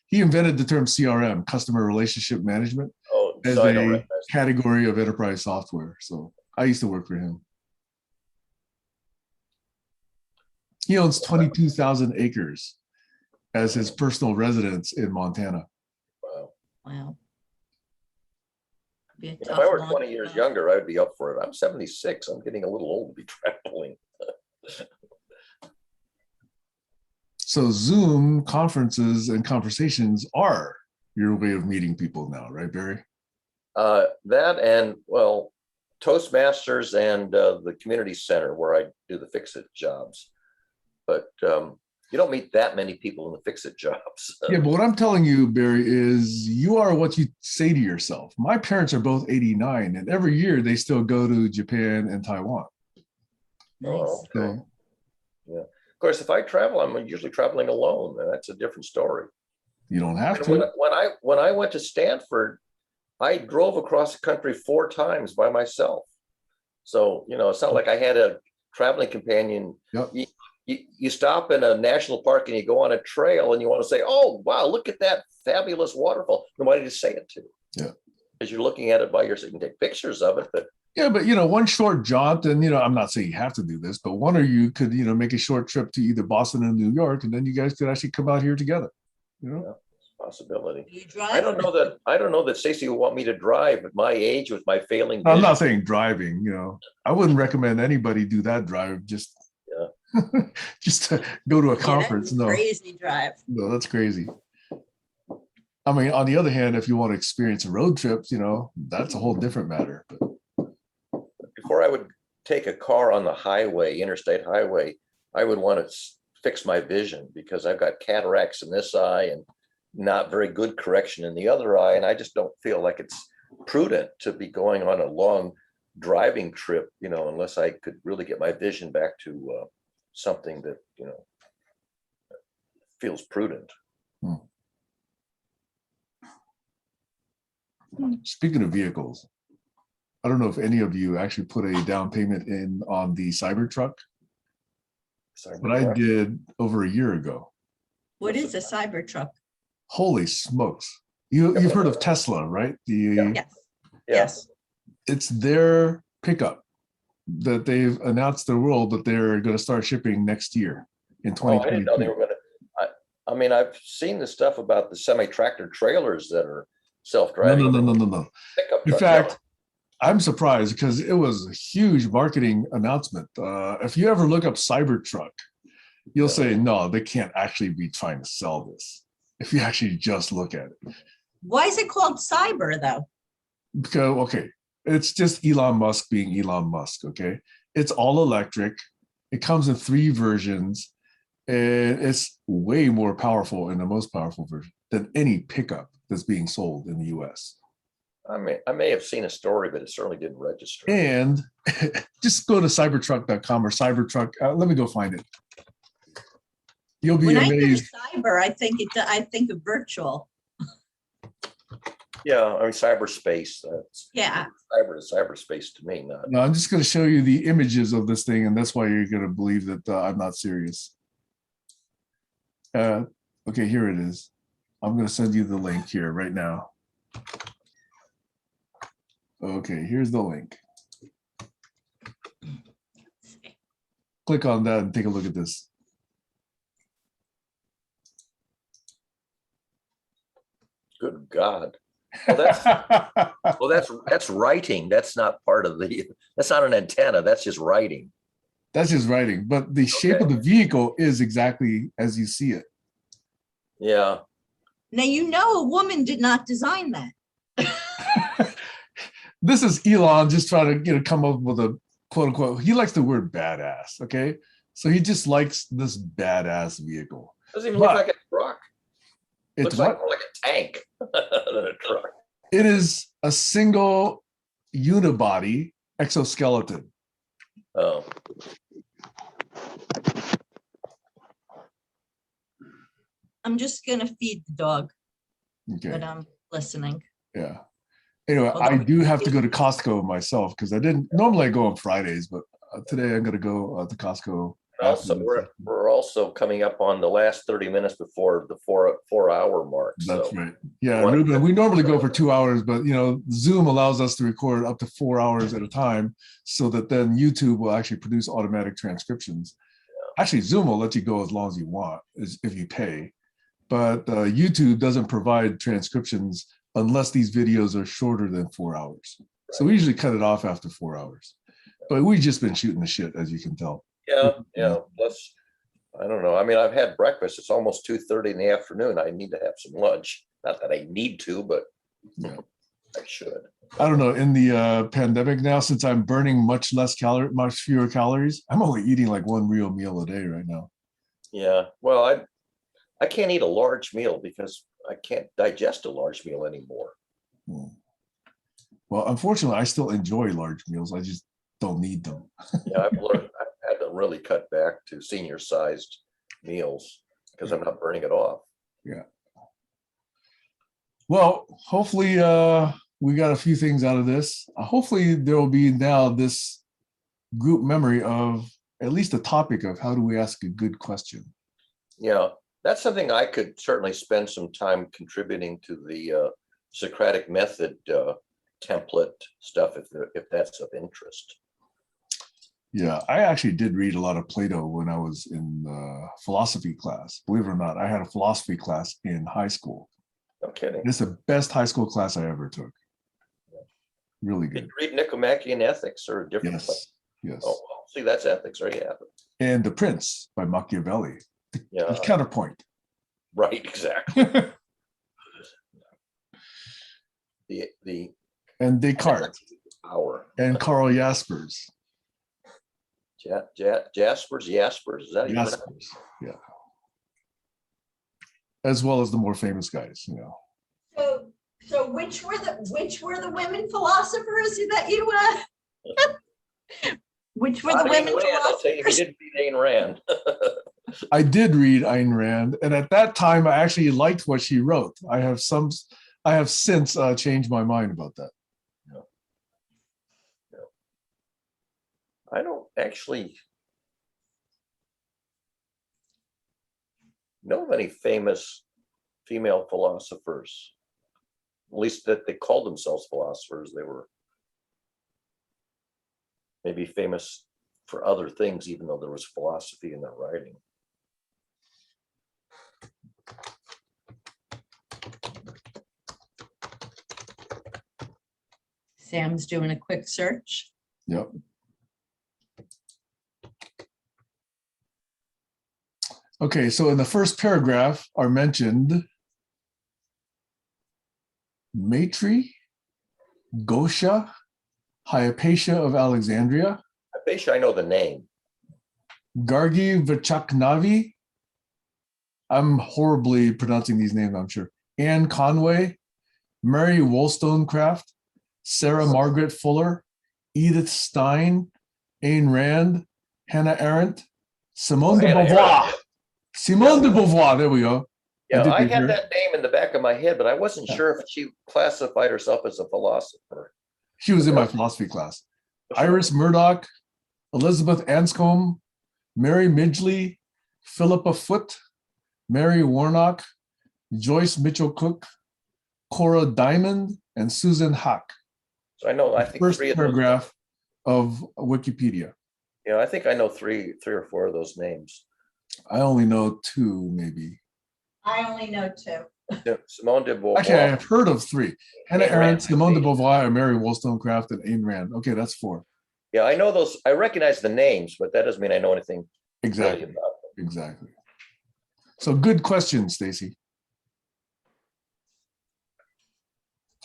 he invented the term CRM, customer relationship management, Oh, as so I don't a recognize it. category of enterprise software. So I used to work for him. He owns 22,000 acres as his personal residence in Montana. Wow. Wow. Be a If tough I were one. 20 years younger, I would be up for it. I'm 76. I'm getting a little old to be traveling. So Zoom conferences and conversations are your way of meeting people now, right, Barry? That and, well, Toastmasters and the community center where I do the fix-it jobs. But you don't meet that many people in the fix-it jobs. Yeah, but what I'm telling you, Barry, is you are what you say to yourself. My parents are both 89, and every year they still go to Japan and Taiwan. Oh, Nice. okay. So, Yeah. Of course, if I travel, I'm usually traveling alone, and that's a different story. you don't have And to. when I went to Stanford, I drove across the country 4 times by myself. So, it's not like I had a traveling companion. Yep. You stop in a national park and you go on a trail and you want to say, oh, wow, look at that fabulous waterfall. Nobody to say it to. Yeah. Because you're looking at it by yourself. You can take pictures of it, but Yeah, but one short jaunt, and I'm not saying you have to do this, but one of you could, make a short trip to either Boston or New York, and then you guys could actually come out here together. it's a possibility. You drive? I don't know that Stacey would want me to drive at my age with my failing I'm vision. not saying driving, I wouldn't recommend anybody do that drive just just to go to a Yeah, conference. that's a No, crazy drive. no, that's crazy. I mean, on the other hand, if you want to experience a road trip, that's a whole different matter. But Before I would take a car on the highway, interstate highway, I would want to fix my vision because I've got cataracts in this eye and not very good correction in the other eye. And I just don't feel like it's prudent to be going on a long driving trip, unless I could really get my vision back to something that, feels prudent. Speaking of vehicles, I don't know if any of you actually put a down payment in on the Cybertruck. what I did over a year ago. What is a Cybertruck? Holy smokes. You've heard of Tesla, right? Yes. Yes. It's their pickup that they've announced to the world that they're going to start shipping next year in Oh, I didn't know 2022. they were going to. I mean, I've seen the stuff about the semi-tractor trailers that are self-driving. No. Pickup In truck. fact, I'm surprised because it was a huge marketing announcement. If you ever look up Cybertruck, you'll say, no, they can't actually be trying to sell this. If you actually just look at it. Why is it called cyber though? Because, okay, it's just Elon Musk being Elon Musk, okay? It's all electric. It comes in 3 versions, and it's way more powerful in the most powerful version than any pickup that's being sold in the US. I may have seen a story, but it certainly didn't register. And just go to cybertruck.com or Cybertruck. Let me go find it. You'll be When I hear amazed. cyber, I think of virtual. Yeah, I mean, cyberspace. Yeah. Cyberspace to me. Not. No, I'm just going to show you the images of this thing, and that's why you're going to believe that I'm not serious. Okay, here it is. I'm going to send you the link here right now. Okay, here's the link. Click on that and take a look at this. Good God. Well, that's writing. That's not part of the. That's not an antenna. That's just writing. That's just writing, but the shape of the vehicle is exactly as you see it. Yeah. Now, a woman did not design that. This is Elon just trying to come up with a quote unquote. He likes the word badass. Okay, so he just likes this badass vehicle. Doesn't even look like a truck. It's Looks like more like a tank than a truck. It is a single unibody exoskeleton. Oh. I'm just gonna feed the dog, Okay. but I'm listening. Yeah. Anyway, I do have to go to Costco myself because I didn't normally I go on Fridays, but today I'm going to go to Costco. Also, we're also coming up on the last 30 minutes before the four hour mark. That's right. Yeah, Ruben, we normally go for 2 hours, but Zoom allows us to record up to 4 hours at a time, so that then YouTube will actually produce automatic transcriptions. Yeah. Actually, Zoom will let you go as long as you want, if you pay, but YouTube doesn't provide transcriptions unless these videos are shorter than 4 hours. Right. So we usually cut it off after 4 hours. But we've just been shooting the shit, as you can tell. Yeah. Plus, I don't know. I mean, I've had breakfast. It's almost 2:30 in the afternoon. I need to have some lunch. Not that I need to, but I should. I don't know. In the pandemic now, since I'm burning much fewer calories, I'm only eating like 1 real meal a day right now. Yeah. Well, I can't eat a large meal because I can't digest a large meal anymore. Well, unfortunately, I still enjoy large meals. I just don't need them. Yeah, I've had to really cut back to senior-sized meals because I'm not burning it off. Yeah. Well, hopefully we got a few things out of this. Hopefully there will be now this group memory of at least a topic of how do we ask a good question. Yeah, that's something I could certainly spend some time contributing to the Socratic method template stuff if that's of interest. Yeah, I actually did read a lot of Plato when I was in philosophy class. Believe it or not, I had a philosophy class in high school. No kidding. It's the best high school class I ever took. Really good. Did you read Nicomachean Ethics or a different place? Yes. Oh, well, see, that's ethics. There you have it. And The Prince by Machiavelli. The counterpoint. Right, exactly. And Descartes. Power. And Karl Jaspers. Jaspers, is that Jaspers, yeah. As well as the more famous guys, So which were the women philosophers that you which were the women philosophers? I'll tell you, he didn't read Ayn Rand. I did read Ayn Rand, and at that time I actually liked what she wrote. I have since changed my mind about that. I don't actually. know of any famous female philosophers, at least that they called themselves philosophers. They were maybe famous for other things, even though there was philosophy in their writing. Sam's doing a quick search. Yep. Okay, so in the first paragraph are mentioned Maitri, Gosha, Hypatia of Alexandria, I know the name. Gargi Vachaknavi. I'm horribly pronouncing these names, I'm sure. Anne Conway, Mary Wollstonecraft, Sarah Margaret Fuller, Edith Stein, Ayn Rand, Hannah Arendt, Simone de Hannah Beauvoir. Arendt. Simone de Beauvoir, there we go. Yeah, I did had hear. that name in the back of my head, but I wasn't sure if she classified herself as a philosopher. She was in my philosophy class. Iris Murdoch, Elizabeth Anscombe, Mary Midgley, Philippa Foote, Mary Warnock, Joyce Mitchell Cook, Cora Diamond, and Susan Hack. So I think First three of those. paragraph of Wikipedia. Yeah, I think I know three or four of those names. I only know two, maybe. I only know two. Yeah, Simone de Beauvoir. Actually, I've heard of three. Hannah Ayn Rand. Arendt, Simone de Beauvoir, and Mary Wollstonecraft, and Ayn Rand. Okay, that's four. Yeah, I know those. I recognize the names, but that doesn't mean I know anything Exactly. really about them. Exactly. So good question, Stacy.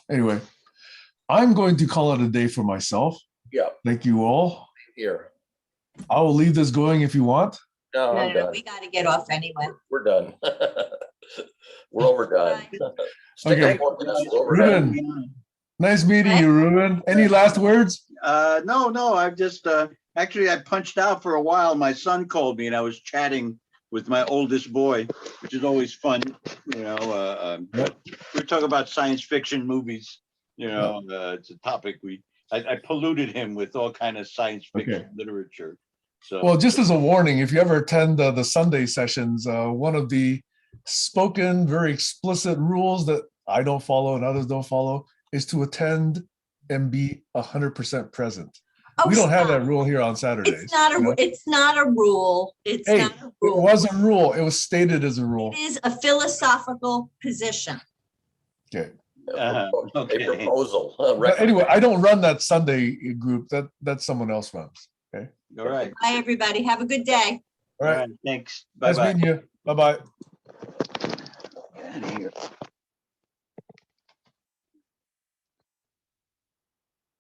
Anyway, I'm going to call it a day for myself. Yeah, Thank you all. here. I will leave this going if you want. No, No, I'm no, done. we got to get off anyway. We're done. We're overdone. Stick Okay. up for this. We're overdone. Ruben, nice meeting you, Ruben. Any last words? No, I've just, actually, I punched out for a while. My son called me and I was chatting with my oldest boy, which is always fun. You know, we're talking about science fiction movies. You know, it's a topic I polluted him with all kind of science fiction literature. So, Well, just as a warning, if you ever attend the Sunday sessions, one of the spoken, very explicit rules that I don't follow and others don't follow is to attend and be 100% present. Oh, We don't have stop. that rule here on Saturdays. It's not you know? it's not a rule. It's Hey, not a it rule. was a rule. It was stated as a rule. It is a philosophical position. Okay. A okay. proposal. But anyway, I don't run that Sunday group. That's someone else runs. Okay. all right. Bye, everybody. Have a good day. All right. Thanks. Nice Bye-bye. meeting you. Bye-bye. Get out of here.